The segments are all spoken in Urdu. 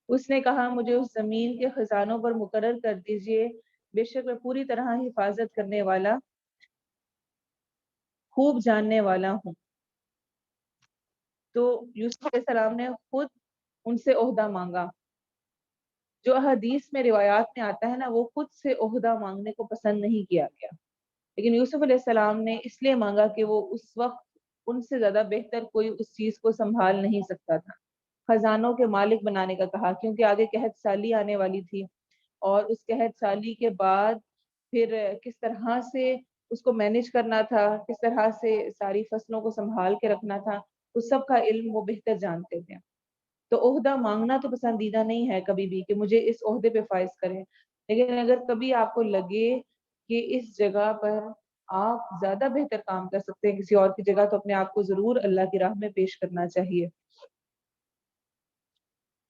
اس نے کہا مجھے اس زمین کے خزانوں پر مقرر کر دیجئے، بے شک میں پوری طرح حفاظت کرنے والا، خوب جاننے والا ہوں۔ تو یوسف علیہ السلام نے خود ان سے عہدہ مانگا۔ جو احادیث میں روایات میں آتا ہے نا، وہ خود سے عہدہ مانگنے کو پسند نہیں کیا گیا، لیکن یوسف علیہ السلام نے اس لیے مانگا کہ وہ اس وقت ان سے زیادہ بہتر کوئی اس چیز کو سنبھال نہیں سکتا تھا۔ خزانوں کے مالک بنانے کا کہا، کیونکہ آگے قحط سالی آنے والی تھی، اور اس قحط سالی کے بعد پھر کس طرح سے اس کو مینج کرنا تھا، کس طرح سے ساری فصلوں کو سنبھال کے رکھنا تھا، اس سب کا علم وہ بہتر جانتے تھے۔ تو عہدہ مانگنا تو پسندیدہ نہیں ہے کبھی بھی کہ مجھے اس عہدے پہ فائز کریں، لیکن اگر کبھی آپ کو لگے کہ اس جگہ پر آپ زیادہ بہتر کام کر سکتے ہیں کسی اور کی جگہ، تو اپنے آپ کو ضرور اللہ کی راہ میں پیش کرنا چاہیے۔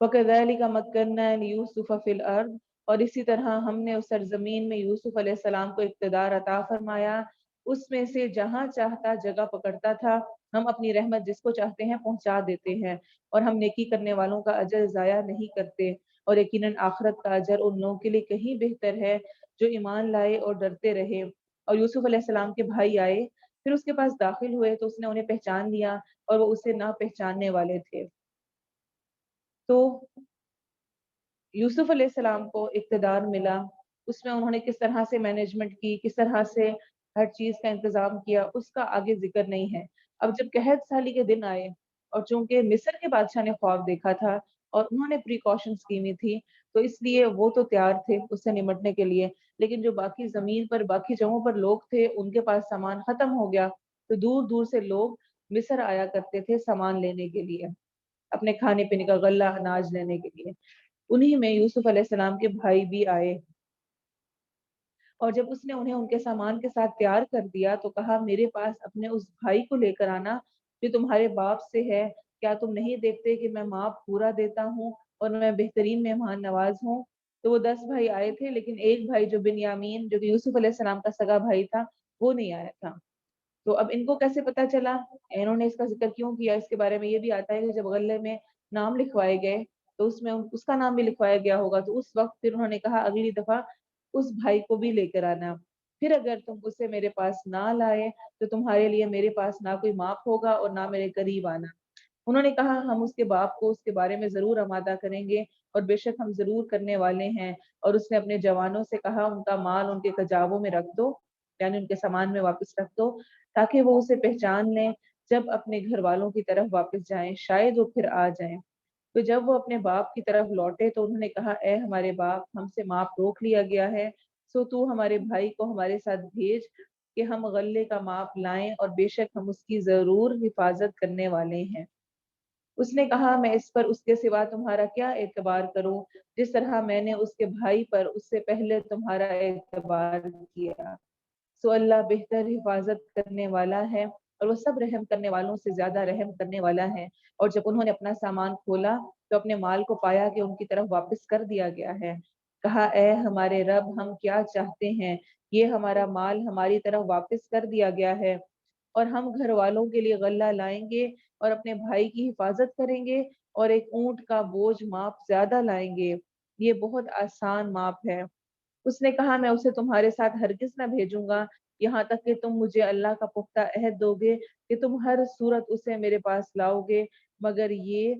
وَكَذَلِكَ مَكَّنَّا لِيُوسُفَ فِي الْأَرْضِ، اور اسی طرح ہم نے اس سرزمین میں یوسف علیہ السلام کو اقتدار عطا فرمایا، اس میں سے جہاں چاہتا جگہ پکڑتا تھا۔ ہم اپنی رحمت جس کو چاہتے ہیں پہنچا دیتے ہیں، اور ہم نیکی کرنے والوں کا اجر ضائع نہیں کرتے، اور یقیناً آخرت کا اجر ان لوگوں کے لیے کہیں بہتر ہے جو ایمان لائے اور ڈرتے رہے۔ اور یوسف علیہ السلام کے بھائی آئے، پھر اس کے پاس داخل ہوئے تو اس نے انہیں پہچان لیا، اور وہ اسے نہ پہچاننے والے تھے۔ تو یوسف علیہ السلام کو اقتدار ملا، اس میں انہوں نے کس طرح سے مینجمنٹ کی، کس طرح سے ہر چیز کا انتظام کیا، اس کا آگے ذکر نہیں ہے۔ اب جب قحط سالی کے دن آئے، اور چونکہ مصر کے بادشاہ نے خواب دیکھا تھا اور انہوں نے پریکاشنز کی ہوئی تھی، تو اس لیے وہ تو تیار تھے اس سے نمٹنے کے لیے، لیکن جو باقی زمین پر باقی جگہوں پر لوگ تھے ان کے پاس سامان ختم ہو گیا، تو دور دور سے لوگ مصر آیا کرتے تھے سامان لینے کے لیے، اپنے کھانے پینے کا غلہ اناج لینے کے لیے۔ انہی میں یوسف علیہ السلام کے بھائی بھی آئے، اور جب اس نے انہیں ان کے سامان کے ساتھ تیار کر دیا تو کہا میرے پاس اپنے اس بھائی کو لے کر آنا جو تمہارے باپ سے ہے، کیا تم نہیں دیکھتے کہ میں ماپ پورا دیتا ہوں اور میں بہترین مہمان نواز ہوں؟ تو وہ 10 بھائی آئے تھے، لیکن ایک بھائی جو بنیامین، جو کہ یوسف علیہ السلام کا سگا بھائی تھا، وہ نہیں آیا تھا۔ تو اب ان کو کیسے پتا چلا، انہوں نے اس کا ذکر کیوں کیا، اس کے بارے میں یہ بھی آتا ہے کہ جب غلے میں نام لکھوائے گئے تو اس میں اس کا نام بھی لکھوایا گیا ہوگا، تو اس وقت پھر انہوں نے کہا اگلی دفعہ اس بھائی کو بھی لے کر آنا، پھر اگر تم اسے میرے پاس نہ لائے تو تمہارے لیے میرے پاس نہ کوئی معاف ہوگا اور نہ میرے قریب آنا۔ انہوں نے کہا ہم اس کے باپ کو اس کے بارے میں ضرور آمادہ کریں گے، اور بے شک ہم ضرور کرنے والے ہیں۔ اور اس نے اپنے جوانوں سے کہا ان کا مال ان کے کجاووں میں رکھ دو، یعنی ان کے سامان میں واپس رکھ دو، تاکہ وہ اسے پہچان لیں جب اپنے گھر والوں کی طرف واپس جائیں، شاید وہ پھر آ جائیں۔ تو جب وہ اپنے باپ کی طرف لوٹے تو انہوں نے کہا اے ہمارے باپ، ہم سے ماپ روک لیا گیا ہے، سو تو ہمارے بھائی کو ہمارے ساتھ بھیج کہ ہم غلے کا ماپ لائیں، اور بے شک ہم اس کی ضرور حفاظت کرنے والے ہیں۔ اس نے کہا میں اس پر اس کے سوا تمہارا کیا اعتبار کروں، جس طرح میں نے اس کے بھائی پر اس سے پہلے تمہارا اعتبار کیا۔ سو اللہ بہتر حفاظت کرنے والا ہے، اور وہ سب رحم کرنے والوں سے زیادہ رحم کرنے والا ہے۔ اور جب انہوں نے اپنا سامان کھولا تو اپنے مال کو پایا کہ ان کی طرف واپس کر دیا گیا ہے۔ کہا اے ہمارے رب، ہم کیا چاہتے ہیں، یہ ہمارا مال ہماری طرف واپس کر دیا گیا ہے، اور ہم گھر والوں کے لیے غلہ لائیں گے اور اپنے بھائی کی حفاظت کریں گے، اور ایک اونٹ کا بوجھ ماپ زیادہ لائیں گے، یہ بہت آسان ماپ ہے۔ اس نے کہا میں اسے تمہارے ساتھ ہرگز نہ بھیجوں گا یہاں تک کہ تم مجھے اللہ کا پختہ عہد دو گے کہ تم ہر صورت اسے میرے پاس لاؤ گے، مگر یہ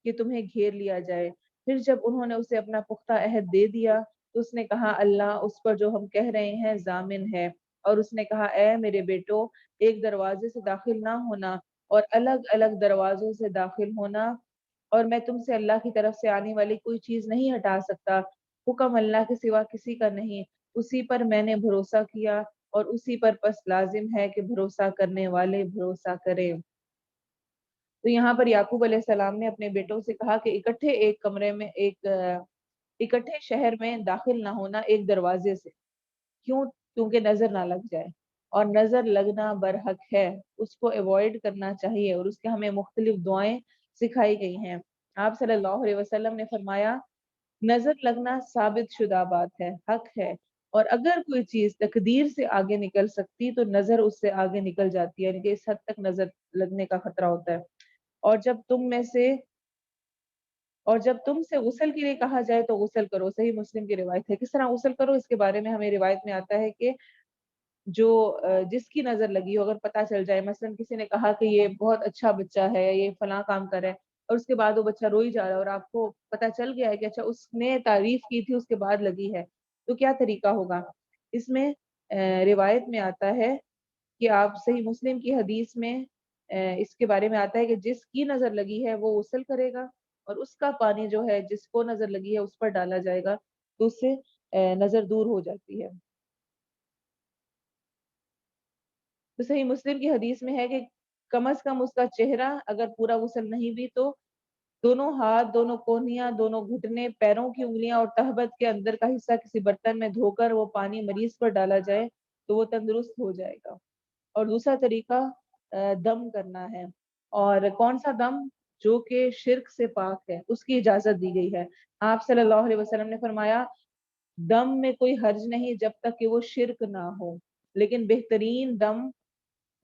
کہ تمہیں گھیر لیا جائے۔ پھر جب انہوں نے اسے اپنا پختہ عہد دے دیا تو اس نے کہا اللہ اس پر جو ہم کہہ رہے ہیں ضامن ہے۔ اور اس نے کہا اے میرے بیٹو، ایک دروازے سے داخل نہ ہونا اور الگ الگ دروازوں سے داخل ہونا، اور میں تم سے اللہ کی طرف سے آنے والی کوئی چیز نہیں ہٹا سکتا، حکم اللہ کے سوا کسی کا نہیں، اسی پر میں نے بھروسہ کیا اور اسی پر پس لازم ہے کہ بھروسہ کرنے والے بھروسہ کریں۔ تو یہاں پر یعقوب علیہ السلام نے اپنے بیٹوں سے کہا کہ اکٹھے ایک کمرے میں اکٹھے شہر میں داخل نہ ہونا ایک دروازے سے، کیوں؟ کیونکہ نظر نہ لگ جائے، اور نظر لگنا برحق ہے، اس کو ایوائڈ کرنا چاہیے، اور اس کے ہمیں مختلف دعائیں سکھائی گئی ہیں۔ آپ صلی اللہ علیہ وسلم نے فرمایا نظر لگنا ثابت شدہ بات ہے، حق ہے، اور اگر کوئی چیز تقدیر سے آگے نکل سکتی تو نظر اس سے آگے نکل جاتی ہے، یعنی کہ اس حد تک نظر لگنے کا خطرہ ہوتا ہے۔ اور جب تم میں سے اور جب تم سے غسل کے لیے کہا جائے تو غسل کرو. صحیح مسلم کی روایت ہے. کس طرح غسل کرو اس کے بارے میں ہمیں روایت میں آتا ہے کہ جو جس کی نظر لگی ہو، اگر پتہ چل جائے مثلا کسی نے کہا کہ یہ بہت اچھا بچہ ہے، یہ فلاں کام کر رہا ہے، اور اس کے بعد وہ بچہ روئی جا رہا ہے اور آپ کو پتہ چل گیا ہے کہ اچھا اس نے تعریف کی تھی اس کے بعد لگی ہے، تو کیا طریقہ ہوگا؟ اس میں روایت میں آتا ہے کہ آپ صحیح مسلم کی حدیث میں اس کے بارے میں آتا ہے کہ جس کی نظر لگی ہے وہ غسل کرے گا، اور اس کا پانی جو ہے جس کو نظر لگی ہے اس پر ڈالا جائے گا، تو اس سے نظر دور ہو جاتی ہے. تو صحیح مسلم کی حدیث میں ہے کہ کم از کم اس کا چہرہ اگر پورا غسل نہیں بھی تو دونوں ہاتھ، دونوں کونیاں، دونوں گھٹنے، پیروں کی انگلیاں اور تہبت کے اندر کا حصہ کسی برتن میں دھو کر وہ پانی مریض پر ڈالا جائے تو وہ تندرست ہو جائے گا. اور دوسرا طریقہ دم کرنا ہے. اور کون سا دم؟ جو کہ شرک سے پاک ہے، اس کی اجازت دی گئی ہے. آپ صلی اللہ علیہ وسلم نے فرمایا دم میں کوئی حرج نہیں جب تک کہ وہ شرک نہ ہو، لیکن بہترین دم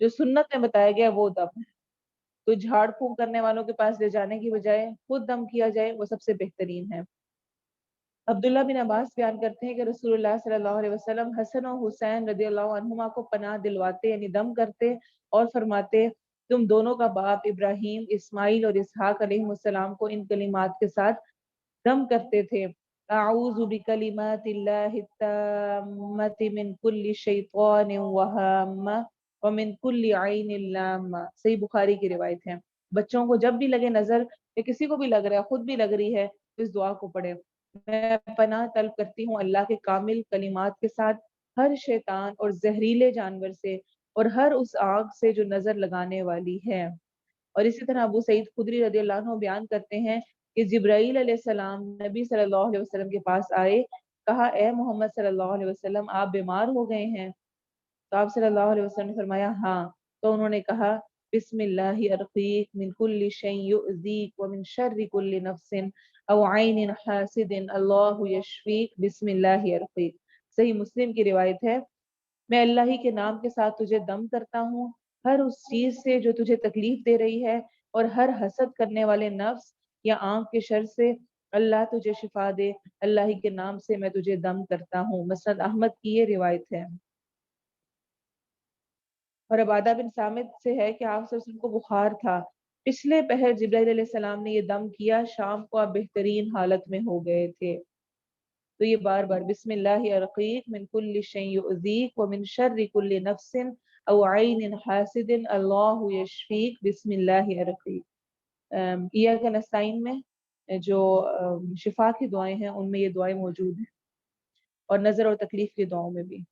جو سنت میں بتایا گیا وہ دم ہے. تو جھاڑ پھونک کرنے والوں کے پاس لے جانے کی بجائے خود دم کیا جائے وہ سب سے بہترین ہے. عبداللہ بن عباس بیان کرتے ہیں کہ رسول اللہ صلی اللہ علیہ وسلم حسن و حسین رضی اللہ عنہما کو پناہ دلواتے یعنی دم کرتے اور فرماتے تم دونوں کا باپ ابراہیم، اسماعیل اور اسحاق علیہ السلام کو ان کلمات کے ساتھ دم کرتے تھے: اعوذ بکلمات اللہ التامۃ من کل شیطان وہامہ ومن کل عین لامہ. صحیح بخاری کی روایت ہے. بچوں کو جب بھی لگے نظر یا کسی کو بھی لگ رہا ہے، خود بھی لگ رہی ہے، تو اس دعا کو پڑھے: میں پناہ طلب کرتی ہوں اللہ کے کامل کلمات کے ساتھ ہر شیطان اور زہریلے جانور سے اور ہر اس آگ سے جو نظر لگانے والی ہے. اور اسی طرح ابو سعید خدری رضی اللہ عنہ بیان کرتے ہیں کہ جبرائیل علیہ السلام نبی صلی اللہ علیہ وسلم کے پاس آئے، کہا اے محمد صلی اللہ علیہ وسلم آپ بیمار ہو گئے ہیں؟ تو آپ صلی اللہ علیہ وسلم نے فرمایا ہاں. تو انہوں نے کہا بسم اللہ ارقیک من کل شیء یؤذیک ومن شر کل نفس او عین حاسد اللہ یشفیک بسم اللہ ارقیک. صحیح مسلم کی روایت ہے میں اللہ ہی کے نام کے ساتھ تجھے دم کرتا ہوں ہر اس چیز سے جو تجھے تکلیف دے رہی ہے اور ہر حسد کرنے والے نفس یا آنکھ کے شر سے. اللہ تجھے شفا دے، اللہ ہی کے نام سے میں تجھے دم کرتا ہوں. مسند احمد کی یہ روایت ہے. اور عبادہ بن سامت سے ہے کہ آپ صلی اللہ علیہ وسلم کو بخار تھا. پچھلے پہر جبرائیل علیہ السلام نے یہ دم کیا، شام کو آپ بہترین حالت میں ہو گئے تھے. تو یہ بار بار بسم اللہ ارقیک من کل شیء یؤذیک ومن شر کل نفس او عین حاسد اللہ یشفیک بسم اللہ ارقیک. ایاک نستعین میں جو شفا کی دعائیں ہیں ان میں یہ دعائیں موجود ہیں، اور نظر اور تکلیف کی دعاؤں میں بھی.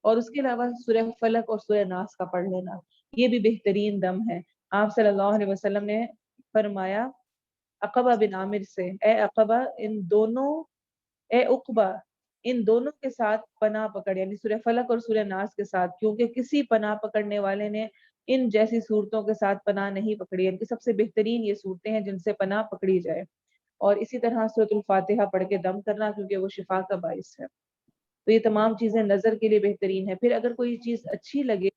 اور اس کے علاوہ سورہ فلق اور سورہ ناس کا پڑھ لینا یہ بھی بہترین دم ہے. آپ صلی اللہ علیہ وسلم نے فرمایا عقبہ بن عامر سے اے عقبہ اے عقبہ ان دونوں کے ساتھ پناہ پکڑ، یعنی سورہ فلق اور سورہ ناس کے ساتھ، کیونکہ کسی پناہ پکڑنے والے نے ان جیسی صورتوں کے ساتھ پناہ نہیں پکڑی. یعنی کہ سب سے بہترین یہ صورتیں ہیں جن سے پناہ پکڑی جائے. اور اسی طرح سورۃ الفاتحہ پڑھ کے دم کرنا کیونکہ وہ شفا کا باعث ہے. تو یہ تمام چیزیں نظر کے لیے بہترین ہے. پھر اگر کوئی چیز اچھی لگے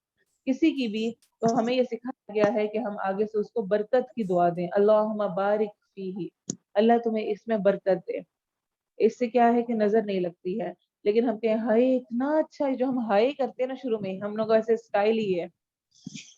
کسی کی بھی تو ہمیں یہ سکھایا گیا ہے کہ ہم آگے سے اس کو برکت کی دعا دیں: اللہم بارک فیہ، اللہ تمہیں اس میں برکت دے. اس سے کیا ہے کہ نظر نہیں لگتی ہے. لیکن ہم کہیں ہائے اتنا اچھا ہے، جو ہم ہائے کرتے ہیں نا شروع میں، ہم لوگ ایسے اسٹائل ہی ہے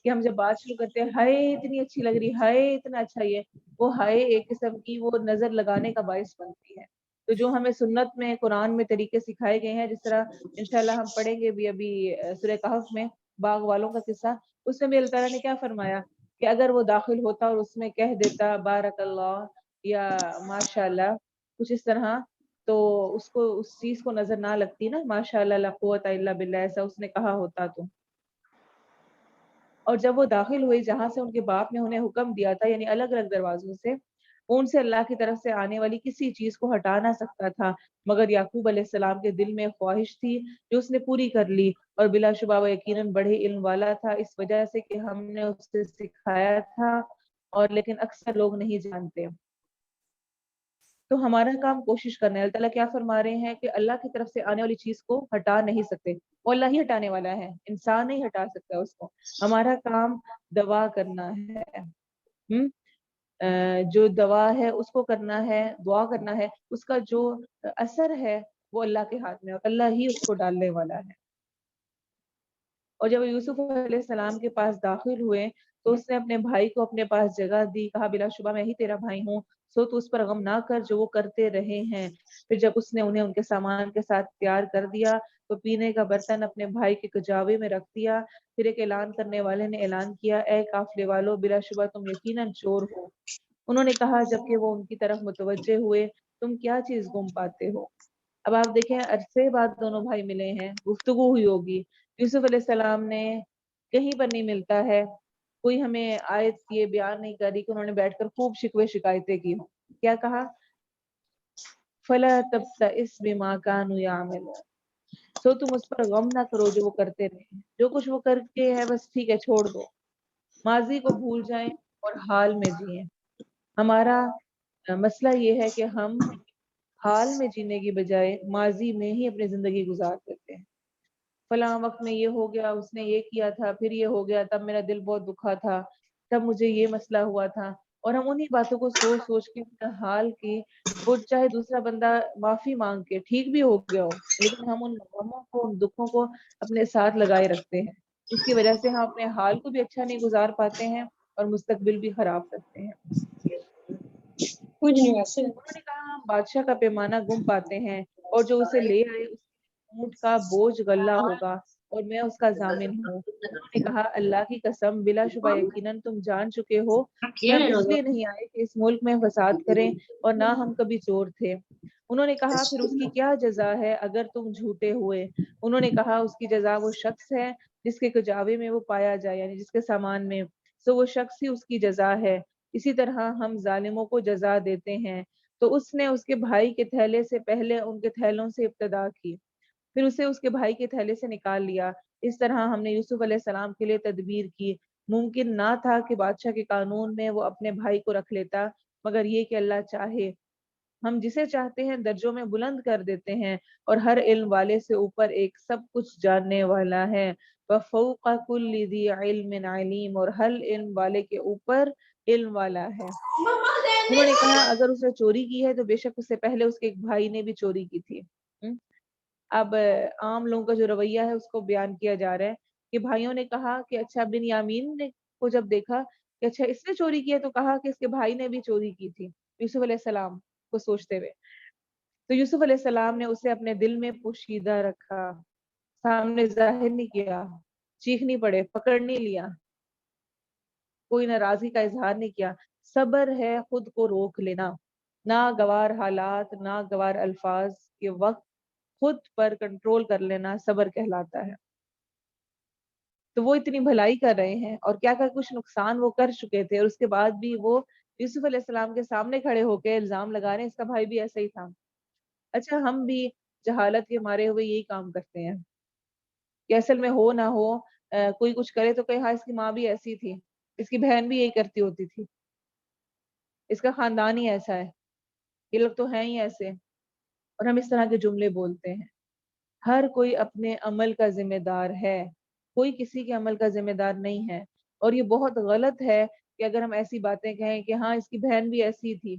کہ ہم جب بات شروع کرتے ہیں ہائے اتنی اچھی لگ رہی، ہائے اتنا اچھا ہی ہے، وہ ہائے ایک قسم کی وہ نظر لگانے کا باعث بنتی ہے. تو جو ہمیں سنت میں قرآن میں طریقے سکھائے گئے ہیں، جس طرح انشاءاللہ ہم پڑھیں گے بھی ابھی سورہ کہف میں باغ والوں کا قصہ، اس میں بھی اللہ تعالیٰ نے کیا فرمایا کہ اگر وہ داخل ہوتا اور اس میں کہہ دیتا بارک اللہ یا ماشاء اللہ کچھ اس طرح، تو اس کو اس چیز کو نظر نہ لگتی نا، ماشاء اللہ لا قوت الا باللہ ایسا اس نے کہا ہوتا تو. اور جب وہ داخل ہوئی جہاں سے ان کے باپ نے انہیں حکم دیا تھا، یعنی الگ الگ دروازوں سے، ان سے اللہ کی طرف سے آنے والی کسی چیز کو ہٹا نہ سکتا تھا مگر یعقوب علیہ السلام کے دل میں خواہش تھی جو اس نے پوری کر لی. اور بلا شبہ وہ یقیناً بڑے علم والا تھا، اس وجہ سے کہ ہم نے اسے سکھایا تھا، اور لیکن اکثر لوگ نہیں جانتے. تو ہمارا کام کوشش کرنا ہے. اللہ تعالیٰ کیا فرما رہے ہیں کہ اللہ کی طرف سے آنے والی چیز کو ہٹا نہیں سکتے، وہ اللہ ہی ہٹانے والا ہے، انسان نہیں ہٹا سکتا اس کو. ہمارا کام دعا کرنا ہے. جو دوا ہے اس کو کرنا ہے، دعا کرنا ہے، اس کا جو اثر ہے وہ اللہ کے ہاتھ میں، اور اللہ ہی اس کو ڈالنے والا ہے۔ اور جب یوسف علیہ السلام کے پاس داخل ہوئے تو اس نے اپنے بھائی کو اپنے پاس جگہ دی، کہا بلا شبہ میں ہی تیرا بھائی ہوں، سو تو اس پر غم نہ کر جو وہ کرتے رہے ہیں۔ پھر جب اس نے انہیں ان کے سامان کے ساتھ تیار کر دیا تو پینے کا برتن اپنے بھائی کے کجاوے میں رکھ دیا۔ پھر ایک اعلان کرنے والے نے اعلان کیا، اے قافلے والو، بلا شبہ تم یقیناً چور ہو۔ انہوں نے کہا جبکہ وہ ان کی طرف متوجہ ہوئے، تم کیا چیز گم پاتے ہو؟ اب آپ دیکھیں عرصے بعد دونوں بھائی ملے ہیں، گفتگو ہوئی ہوگی، یوسف علیہ السلام نے کہیں پر نہیں ملتا ہے، کوئی ہمیں آیت یہ بیان نہیں کر رہی کہ انہوں نے بیٹھ کر خوب شکوے شکایتیں کی ہوں۔ کیا کہا؟ فَلَا تَبْتَئِسْ بِمَا كَانُوا يَعْمَلُونَ، سو تم اس پر غم نہ کرو جو وہ کرتے رہے ہیں، جو کچھ وہ کر کے ہے بس ٹھیک ہے چھوڑ دو، ماضی کو بھول جائیں اور حال میں جئیں۔ ہمارا مسئلہ یہ ہے کہ ہم حال میں جینے کی بجائے ماضی میں ہی اپنی زندگی گزار دیتے ہیں۔ فلاں وقت میں یہ ہو گیا، اس نے یہ کیا تھا، پھر یہ ہو گیا، تب میرا دل بہت دکھا تھا، تب مجھے یہ مسئلہ ہوا تھا، اور ہم انہی باتوں کو سوچ سوچ کے اپنا حال کی، وہ چاہے دوسرا بندہ معافی مانگ کے ٹھیک بھی ہو گیا ہو، لیکن ہم ان غموں کو، ان دکھوں کو اپنے ساتھ لگائے رکھتے ہیں، اس کی وجہ سے ہم اپنے حال کو بھی اچھا نہیں گزار پاتے ہیں اور مستقبل بھی خراب کرتے ہیں۔ کچھ نہیں ویسے۔ انہوں نے کہا ہم بادشاہ کا پیمانہ گم پاتے ہیں اور جو اسے لے آئے اس اونٹ کا بوجھ غلہ ہوگا اور میں اس کا ضامن ہوں۔ انہوں نے کہا اللہ کی قسم بلا شبہ یقیناً تم جان چکے ہو کہ ہم اس لیے نہیں آئے کہ اس ملک میں فساد کریں اور نہ ہم کبھی چور تھے۔ انہوں نے کہا پھر اس کی کیا جزا ہے اگر تم جھوٹے ہوئے؟ انہوں نے کہا اس کی جزا وہ شخص ہے جس کے کجاوے میں وہ پایا جائے، یعنی جس کے سامان میں، سو وہ شخص ہی اس کی جزا ہے، اسی طرح ہم ظالموں کو جزا دیتے ہیں۔ تو اس نے اس کے بھائی کے تھیلے سے پہلے ان کے تھیلوں سے ابتدا کی، پھر اسے اس کے بھائی کے تھیلے سے نکال لیا۔ اس طرح ہم نے یوسف علیہ السلام کے لیے تدبیر کی، ممکن نہ تھا کہ بادشاہ کے قانون میں وہ اپنے بھائی کو رکھ لیتا، مگر یہ کہ اللہ چاہے، ہم جسے چاہتے ہیں درجوں میں بلند کر دیتے ہیں، اور ہر علم والے سے اوپر ایک سب کچھ جاننے والا ہے۔ وَفَوْقَ كُلِّ ذِي عِلْمٍ عَلِيمٌ، اور ہر علم والے کے اوپر علم والا ہے۔ انہوں نے کہا اگر اس نے چوری کی ہے تو بے شک اس سے پہلے اس کے ایک بھائی نے بھی چوری کی تھی۔ اب عام لوگوں کا جو رویہ ہے اس کو بیان کیا جا رہا ہے کہ بھائیوں نے کہا کہ اچھا، بن یامین نے کو جب دیکھا کہ اچھا اس نے چوری کی ہے تو کہا کہ اس کے بھائی نے بھی چوری کی تھی، یوسف علیہ السلام کو سوچتے ہوئے۔ تو یوسف علیہ السلام نے اسے اپنے دل میں پوشیدہ رکھا، سامنے ظاہر نہیں کیا، چیخ نہیں پڑے، پکڑ نہیں لیا، کوئی ناراضگی کا اظہار نہیں کیا۔ صبر ہے خود کو روک لینا، ناگوار حالات، ناگوار الفاظ کے وقت خود پر کنٹرول کر لینا صبر کہلاتا ہے۔ تو وہ اتنی بھلائی کر رہے ہیں اور کیا کچھ نقصان وہ کر چکے تھے، اور اس کے بعد بھی وہ یوسف علیہ السلام کے سامنے کھڑے ہو کے الزام لگا رہے ہیں اس کا بھائی بھی ایسا ہی تھا۔ اچھا ہم بھی جہالت کے مارے ہوئے یہی کام کرتے ہیں کہ اصل میں ہو نہ ہو، کوئی کچھ کرے تو کہے ہاں اس کی ماں بھی ایسی تھی، اس کی بہن بھی یہی کرتی ہوتی تھی، اس کا خاندان ہی ایسا ہے، یہ لوگ تو ہیں ہی ایسے، اور ہم اس طرح کے جملے بولتے ہیں۔ ہر کوئی اپنے عمل کا ذمہ دار ہے، کوئی کسی کے عمل کا ذمہ دار نہیں ہے، اور یہ بہت غلط ہے کہ اگر ہم ایسی باتیں کہیں کہ ہاں اس کی بہن بھی ایسی تھی،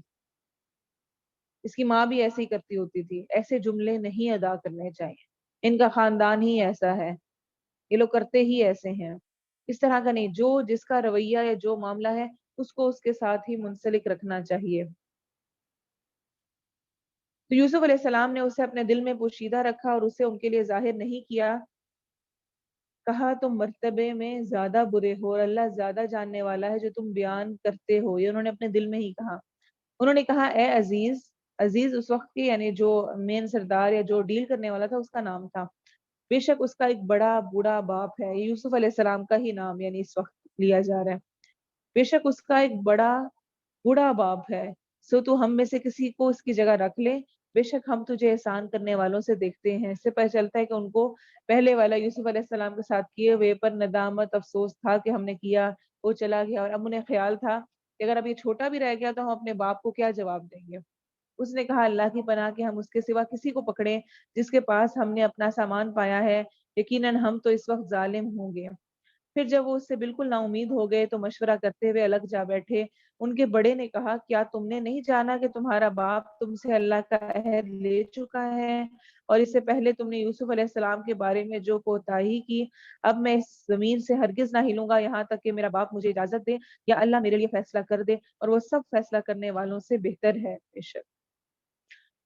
اس کی ماں بھی ایسے ہی کرتی ہوتی تھی، ایسے جملے نہیں ادا کرنے چاہیے، ان کا خاندان ہی ایسا ہے، یہ لوگ کرتے ہی ایسے ہیں، اس طرح کا نہیں، جو جس کا رویہ یا جو معاملہ ہے اس کو اس کے ساتھ ہی منسلک رکھنا چاہیے۔ تو یوسف علیہ السلام نے اسے اپنے دل میں پوشیدہ رکھا اور اسے ان کے لیے ظاہر نہیں کیا۔ کہا تم مرتبے میں زیادہ برے ہو اور اللہ زیادہ جاننے والا ہے جو تم بیان کرتے ہو، یہ انہوں نے اپنے دل میں ہی کہا۔ انہوں نے کہا اے عزیز، عزیز اس وقت کے یعنی جو مین سردار یا جو ڈیل کرنے والا تھا اس کا نام تھا، بے شک اس کا ایک بڑا بوڑھا باپ ہے، یہ یوسف علیہ السلام کا ہی نام یعنی اس وقت لیا جا رہا ہے، بے شک اس کا ایک بڑا بوڑھا باپ ہے، سو تو ہم میں سے کسی کو اس کی جگہ رکھ لے، بے شک ہم تجھے احسان کرنے والوں سے دیکھتے ہیں۔ اس سے پتہ چلتا ہے کہ ان کو پہلے والا یوسف علیہ السلام کے ساتھ کیے ہوئے پر ندامت، افسوس تھا کہ ہم نے کیا، وہ چلا گیا، اور اب انہیں خیال تھا کہ اگر اب یہ چھوٹا بھی رہ گیا تو ہم اپنے باپ کو کیا جواب دیں گے۔ اس نے کہا اللہ کی پناہ کہ ہم اس کے سوا کسی کو پکڑیں جس کے پاس ہم نے اپنا سامان پایا ہے، یقیناً ہم تو اس وقت ظالم ہوں گے۔ پھر جب وہ اس سے بالکل نا امید ہو گئے تو مشورہ کرتے ہوئے الگ جا بیٹھے، ان کے بڑے نے کہا کیا تم نے نہیں جانا کہ تمہارا باپ تم سے اللہ کا عہد لے چکا ہے اور اس سے پہلے تم نے یوسف علیہ السلام کے بارے میں جو کوتاہی کی، اب میں اس زمین سے ہرگز نہ ہلوں گا یہاں تک کہ میرا باپ مجھے اجازت دے یا اللہ میرے لیے فیصلہ کر دے، اور وہ سب فیصلہ کرنے والوں سے بہتر ہے۔ بے شک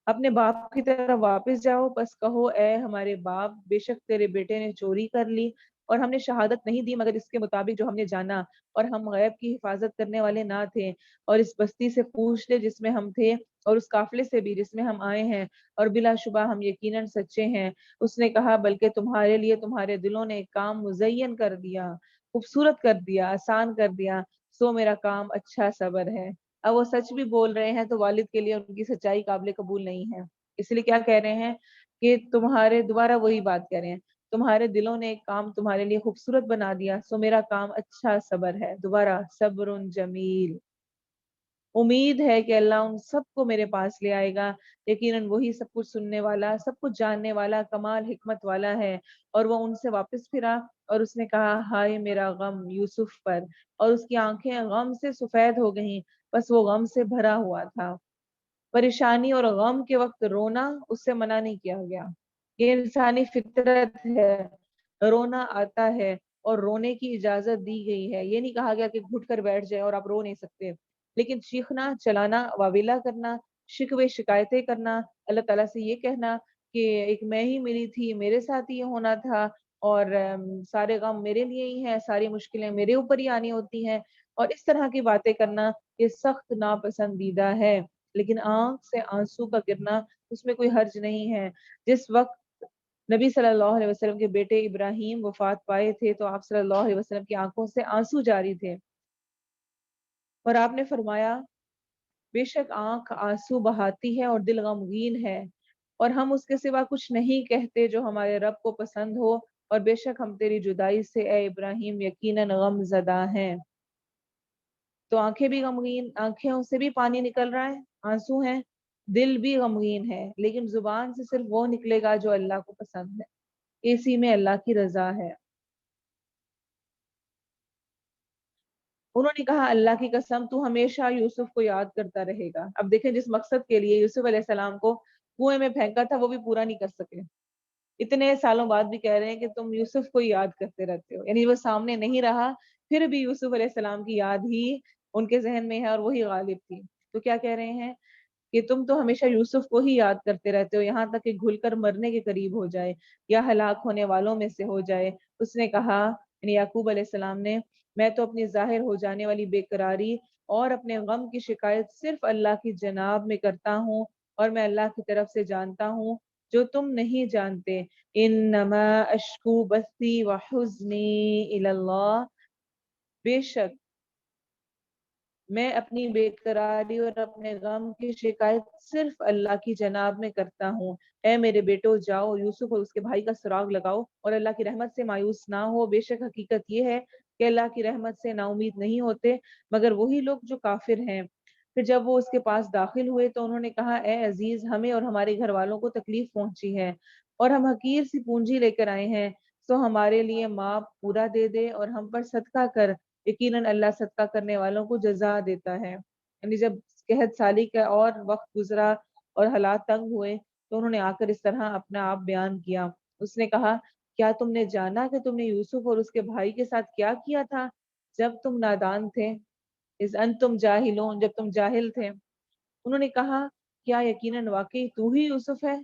اپنے باپ کی طرف واپس جاؤ، بس کہو اے ہمارے باپ، بے شک تیرے بیٹے نے چوری کر لی اور ہم نے شہادت نہیں دی مگر اس کے مطابق جو ہم نے جانا، اور ہم غیب کی حفاظت کرنے والے نہ تھے، اور اس بستی سے پوچھ لے جس میں ہم تھے اور اس قافلے سے بھی جس میں ہم آئے ہیں، اور بلا شبہ ہم یقیناً سچے ہیں۔ اس نے کہا بلکہ تمہارے لیے تمہارے دلوں نے ایک کام مزین کر دیا، خوبصورت کر دیا، آسان کر دیا، سو میرا کام اچھا صبر ہے۔ اب وہ سچ بھی بول رہے ہیں تو والد کے لیے ان کی سچائی قابل قبول نہیں ہے، اس لیے کیا کہہ رہے ہیں کہ تمہارے دوبارہ وہی بات کہہ رہے ہیں، تمہارے دلوں نے ایک کام تمہارے لیے خوبصورت بنا دیا، سو میرا کام اچھا صبر ہے۔ دوبارہ صبر جمیل، امید ہے کہ اللہ ان سب کو میرے پاس لے آئے گا، یقیناً وہی سب کچھ سننے والا، سب کچھ جاننے والا، کمال حکمت والا ہے۔ اور وہ ان سے واپس پھرا اور اس نے کہا ہائے میرا غم یوسف پر، اور اس کی آنکھیں غم سے سفید ہو گئیں، بس وہ غم سے بھرا ہوا تھا۔ پریشانی اور غم کے وقت رونا اس سے منع نہیں کیا گیا، یہ انسانی فطرت ہے، رونا آتا ہے اور رونے کی اجازت دی گئی ہے، یہ نہیں کہا گیا کہ گھٹ کر بیٹھ جائے اور آپ رو نہیں سکتے، لیکن چیخنا، چلانا، واویلا کرنا، شکوے شکایتیں کرنا، اللہ تعالیٰ سے یہ کہنا کہ ایک میں ہی ملی تھی، میرے ساتھ یہ ہونا تھا، اور سارے غم میرے لیے ہی ہیں، ساری مشکلیں میرے اوپر ہی آنی ہوتی ہیں، اور اس طرح کی باتیں کرنا یہ سخت ناپسندیدہ ہے۔ لیکن آنکھ سے آنسو کا گرنا اس میں کوئی حرج نہیں ہے۔ جس وقت نبی صلی اللہ علیہ وسلم کے بیٹے ابراہیم وفات پائے تھے تو آپ صلی اللہ علیہ وسلم کی آنکھوں سے آنسو جاری تھے، اور آپ نے فرمایا بے شک آنکھ آنسو بہاتی ہے اور دل غمگین ہے، اور ہم اس کے سوا کچھ نہیں کہتے جو ہمارے رب کو پسند ہو، اور بے شک ہم تیری جدائی سے اے ابراہیم یقیناً غم زدہ ہیں۔ تو آنکھیں بھی غمگین، آنکھوں سے بھی پانی نکل رہا ہے، آنسو ہیں، دل بھی غمگین ہے، لیکن زبان سے صرف وہ نکلے گا جو اللہ کو پسند ہے، اسی میں اللہ کی رضا ہے۔ انہوں نے کہا اللہ کی قسم تو ہمیشہ یوسف کو یاد کرتا رہے گا۔ اب دیکھیں جس مقصد کے لیے یوسف علیہ السلام کو کنویں میں پھینکا تھا وہ بھی پورا نہیں کر سکے، اتنے سالوں بعد بھی کہہ رہے ہیں کہ تم یوسف کو یاد کرتے رہتے ہو، یعنی وہ سامنے نہیں رہا پھر بھی یوسف علیہ السلام کی یاد ہی ان کے ذہن میں ہے اور وہی غالب تھی۔ تو کیا کہہ رہے ہیں کہ تم تو ہمیشہ یوسف کو ہی یاد کرتے رہتے ہو یہاں تک کہ گھل کر مرنے کے قریب ہو جائے یا ہلاک ہونے والوں میں سے ہو جائے۔ اس نے کہا یعنی یعقوب علیہ السلام نے میں تو اپنی ظاہر ہو جانے والی بے قراری اور اپنے غم کی شکایت صرف اللہ کی جناب میں کرتا ہوں، اور میں اللہ کی طرف سے جانتا ہوں جو تم نہیں جانتے۔ انما اشکو بثی وحزنی الی اللہ، بے شک میں اپنی بے قراری اور اپنے غم کی شکایت صرف اللہ کی جناب میں کرتا ہوں۔ اے میرے بیٹو جاؤ یوسف اور اس کے بھائی کا سراغ لگاؤ اور اللہ کی رحمت سے مایوس نہ ہو، بے شک حقیقت یہ ہے کہ اللہ کی رحمت سے نا امید نہیں ہوتے مگر وہی لوگ جو کافر ہیں۔ پھر جب وہ اس کے پاس داخل ہوئے تو انہوں نے کہا اے عزیز ہمیں اور ہمارے گھر والوں کو تکلیف پہنچی ہے اور ہم حقیر سی پونجی لے کر آئے ہیں، سو ہمارے لیے ماپ پورا دے دے اور ہم پر صدقہ کر، یقیناً اللہ صدقہ کرنے والوں کو جزا دیتا ہے۔ یعنی جب قحط سالی کا اور وقت گزرا اور حالات تنگ ہوئے تو انہوں نے آ کر اس طرح اپنا آپ بیان کیا۔ اس نے کہا کیا تم نے جانا کہ تم نے یوسف اور اس کے بھائی کے ساتھ کیا کیا تھا جب تم نادان تھے، اذ انتم جاہلون، جب تم جاہل تھے؟ انہوں نے کہا کیا یقیناً واقعی تو ہی یوسف ہے؟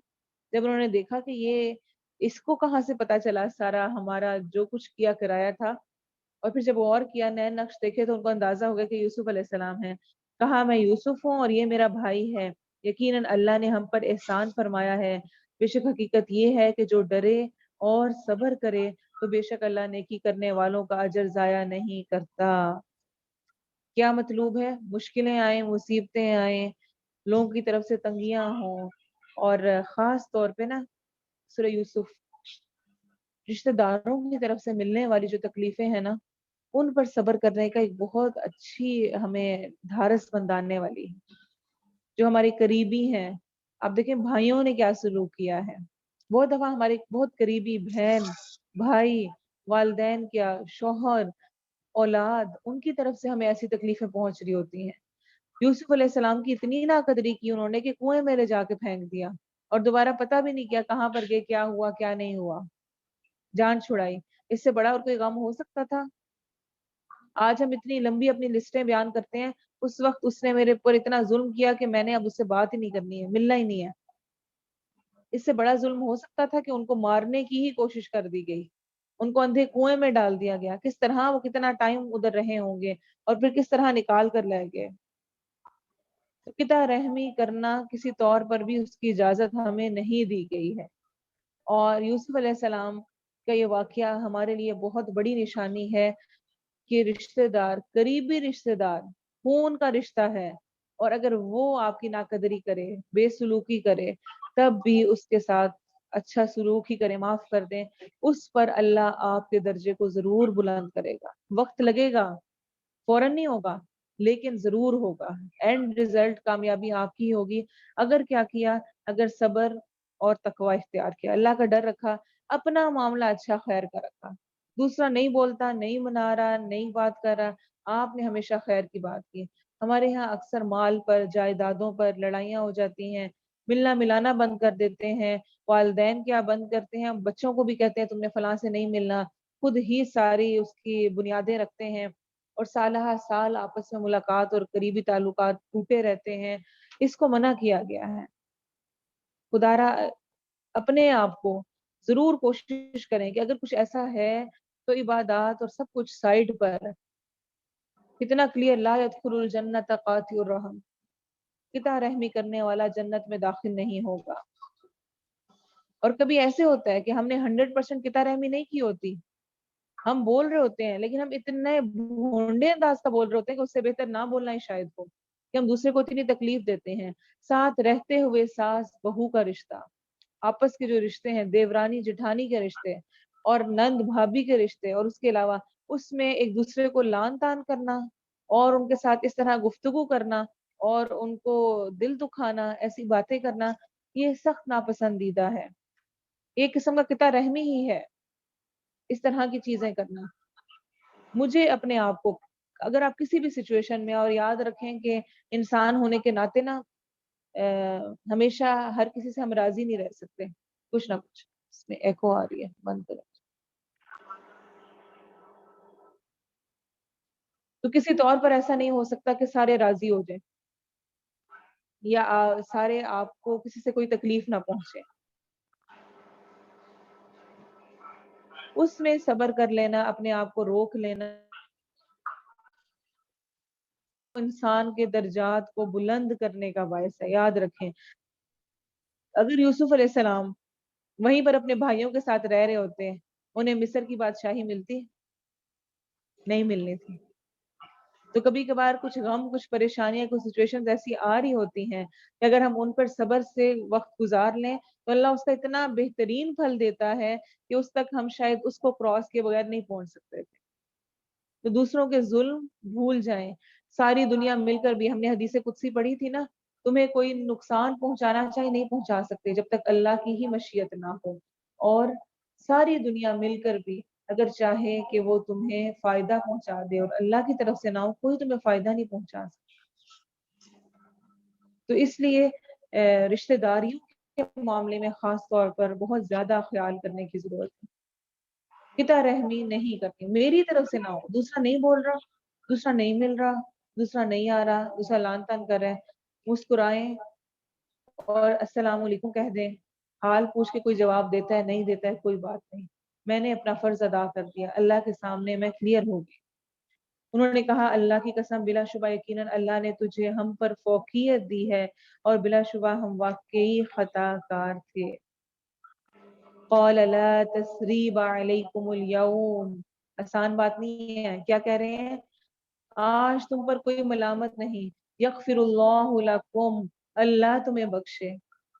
جب انہوں نے دیکھا کہ یہ اس کو کہاں سے پتا چلا سارا ہمارا جو کچھ کیا کرایا تھا، اور پھر جب اور کیا نئے نقش دیکھے تو ان کو اندازہ ہو گیا کہ یوسف علیہ السلام ہے۔ کہا میں یوسف ہوں اور یہ میرا بھائی ہے، یقیناً اللہ نے ہم پر احسان فرمایا ہے، بے شک حقیقت یہ ہے کہ جو ڈرے اور صبر کرے تو بے شک اللہ نیکی کرنے والوں کا اجر ضائع نہیں کرتا۔ کیا مطلوب ہے؟ مشکلیں آئیں، مصیبتیں آئیں، لوگوں کی طرف سے تنگیاں ہوں، اور خاص طور پہ نا سورہ یوسف رشتہ داروں کی طرف سے ملنے والی جو تکلیفیں ہیں نا ان پر صبر کرنے کا ایک بہت اچھی ہمیں دھارس بندانے والی ہے۔ جو ہمارے قریبی ہیں، آپ دیکھیں بھائیوں نے کیا سلوک کیا ہے، بہت دفعہ ہمارے بہت قریبی بہن، بھائی، والدین، کیا شوہر، اولاد، ان کی طرف سے ہمیں ایسی تکلیفیں پہنچ رہی ہوتی ہیں یوسف علیہ السلام کی اتنی ناقدری کی انہوں نے کہ کنویں میں لے جا کے پھینک دیا اور دوبارہ پتہ بھی نہیں کیا کہاں پر گئے، کیا ہوا کیا نہیں ہوا، جان چھڑائی۔ اس سے بڑا اور کوئی غم ہو سکتا تھا؟ آج ہم اتنی لمبی اپنی لسٹیں بیان کرتے ہیں، اس وقت اس نے میرے اوپر اتنا ظلم کیا کہ میں نے اب اس سے بات ہی نہیں کرنی ہے، ملنا ہی نہیں ہے۔ اس سے بڑا ظلم ہو سکتا تھا کہ ان کو مارنے کی ہی کوشش کر دی گئی، ان کو اندھے کنویں میں ڈال دیا گیا، کس طرح وہ کتنا ٹائم ادھر رہے ہوں گے اور پھر کس طرح نکال کر لے گئے۔ تو قطع رحمی کرنا کسی طور پر بھی اس کی اجازت ہمیں نہیں دی گئی ہے، اور یوسف علیہ السلام کا یہ واقعہ ہمارے لیے بہت بڑی نشانی ہے کہ رشتہ دار، قریبی رشتہ دار، خون کا رشتہ ہے، اور اگر وہ آپ کی ناقدری کرے، بے سلوکی کرے، تب بھی اس کے ساتھ اچھا سلوک ہی کرے، معاف کر دیں، اس پر اللہ آپ کے درجے کو ضرور بلند کرے گا۔ وقت لگے گا، فوراً نہیں ہوگا، لیکن ضرور ہوگا۔ اینڈ رزلٹ کامیابی آپ کی ہوگی۔ اگر کیا کیا؟ اگر صبر اور تقوی اختیار کیا، اللہ کا ڈر رکھا، اپنا معاملہ اچھا خیر کا رکھا، دوسرا نہیں بولتا، نہیں منا رہا، نہیں بات کر رہا، آپ نے ہمیشہ خیر کی بات کی۔ ہمارے ہاں اکثر مال پر، جائیدادوں پر لڑائیاں ہو جاتی ہیں، ملنا ملانا بند کر دیتے ہیں، والدین کیا بند کرتے ہیں، بچوں کو بھی کہتے ہیں تم نے فلاں سے نہیں ملنا، خود ہی ساری اس کی بنیادیں رکھتے ہیں، اور سالہ سال آپس میں ملاقات اور قریبی تعلقات ٹوٹے رہتے ہیں۔ اس کو منع کیا گیا ہے۔ خدا را اپنے آپ کو ضرور کوشش کریں کہ اگر کچھ ایسا ہے تو عبادات اور سب کچھ سائڈ پر۔ کتنا کلیئر، لا يدخل الجنت قاطع الرحم، قطع رحمی کرنے والا جنت میں داخل نہیں ہوگا۔ اور کبھی ایسے ہوتا ہے کہ ہم نے 100% قطع رحمی نہیں کی ہوتی، ہم بول رہے ہوتے ہیں لیکن ہم اتنے بھونڈے انداز کا بول رہے ہوتے ہیں کہ اس سے بہتر نہ بولنا ہی شاید ہو، کہ ہم دوسرے کو اتنی تکلیف دیتے ہیں۔ ساتھ رہتے ہوئے ساس بہو کا رشتہ، آپس کے جو رشتے ہیں، دیورانی جٹھانی کے رشتے اور نند بھابھی کے رشتے، اور اس کے علاوہ اس میں ایک دوسرے کو لان تان کرنا اور ان کے ساتھ اس طرح گفتگو کرنا اور ان کو دل دکھانا، ایسی باتیں کرنا، یہ سخت ناپسندیدہ ہے، ایک قسم کا قطع رحمی ہی ہے اس طرح کی چیزیں کرنا۔ مجھے اپنے آپ کو، اگر آپ کسی بھی سچویشن میں، اور یاد رکھیں کہ انسان ہونے کے ناطے نا ہمیشہ ہر کسی سے ہم راضی نہیں رہ سکتے، کچھ نہ کچھ اس میں ایکو آ رہی ہے، بند کریں۔ تو کسی طور پر ایسا نہیں ہو سکتا کہ سارے راضی ہو جائیں یا سارے آپ کو کسی سے کوئی تکلیف نہ پہنچے۔ اس میں صبر کر لینا، اپنے آپ کو روک لینا، انسان کے درجات کو بلند کرنے کا باعث ہے۔ یاد رکھیں، اگر یوسف علیہ السلام وہیں پر اپنے بھائیوں کے ساتھ رہ رہے ہوتے، انہیں مصر کی بادشاہی ملتی؟ نہیں ملنی تھی۔ تو کبھی کبھار کچھ غم، کچھ پریشانیاں، کچھ سچویشنز ایسی آ رہی ہوتی ہیں کہ اگر ہم ان پر صبر سے وقت گزار لیں تو اللہ اس کا اتنا بہترین پھل دیتا ہے کہ اس تک ہم شاید اس کو کراس کے بغیر نہیں پہنچ سکتے تھے۔ تو دوسروں کے ظلم بھول جائیں۔ ساری دنیا مل کر بھی، ہم نے حدیث قدسی پڑھی تھی نا، تمہیں کوئی نقصان پہنچانا چاہے نہیں پہنچا سکتے جب تک اللہ کی ہی مشیت نہ ہو، اور ساری دنیا مل کر بھی اگر چاہے کہ وہ تمہیں فائدہ پہنچا دے اور اللہ کی طرف سے نہ ہو، کوئی تمہیں فائدہ نہیں پہنچا سکتا۔ تو اس لیے رشتہ داریوں کے معاملے میں خاص طور پر بہت زیادہ خیال کرنے کی ضرورت ہے۔ قطع رحمی نہیں کرنی، میری طرف سے نہ ہو، دوسرا نہیں بول رہا، دوسرا نہیں مل رہا، دوسرا نہیں آ رہا، دوسرا لان تان کر رہا ہے، مسکرائیں اور السلام علیکم کہہ دیں، حال پوچھ کے کوئی جواب دیتا ہے نہیں دیتا ہے کوئی بات نہیں، میں نے اپنا فرض ادا کر دیا، اللہ کے سامنے میں کلیئر ہو گئی۔ انہوں نے کہا اللہ کی قسم، بلا شبہ یقیناً اللہ نے تجھے ہم پر فوقیت دی ہے اور بلا شبہ ہم واقعی خطا کار تھے۔ قال لا تثریب علیکم اليوم، آسان بات نہیں ہے، کیا کہہ رہے ہیں؟ آج تم پر کوئی ملامت نہیں، یغفر اللہ لکم، اللہ تمہیں بخشے،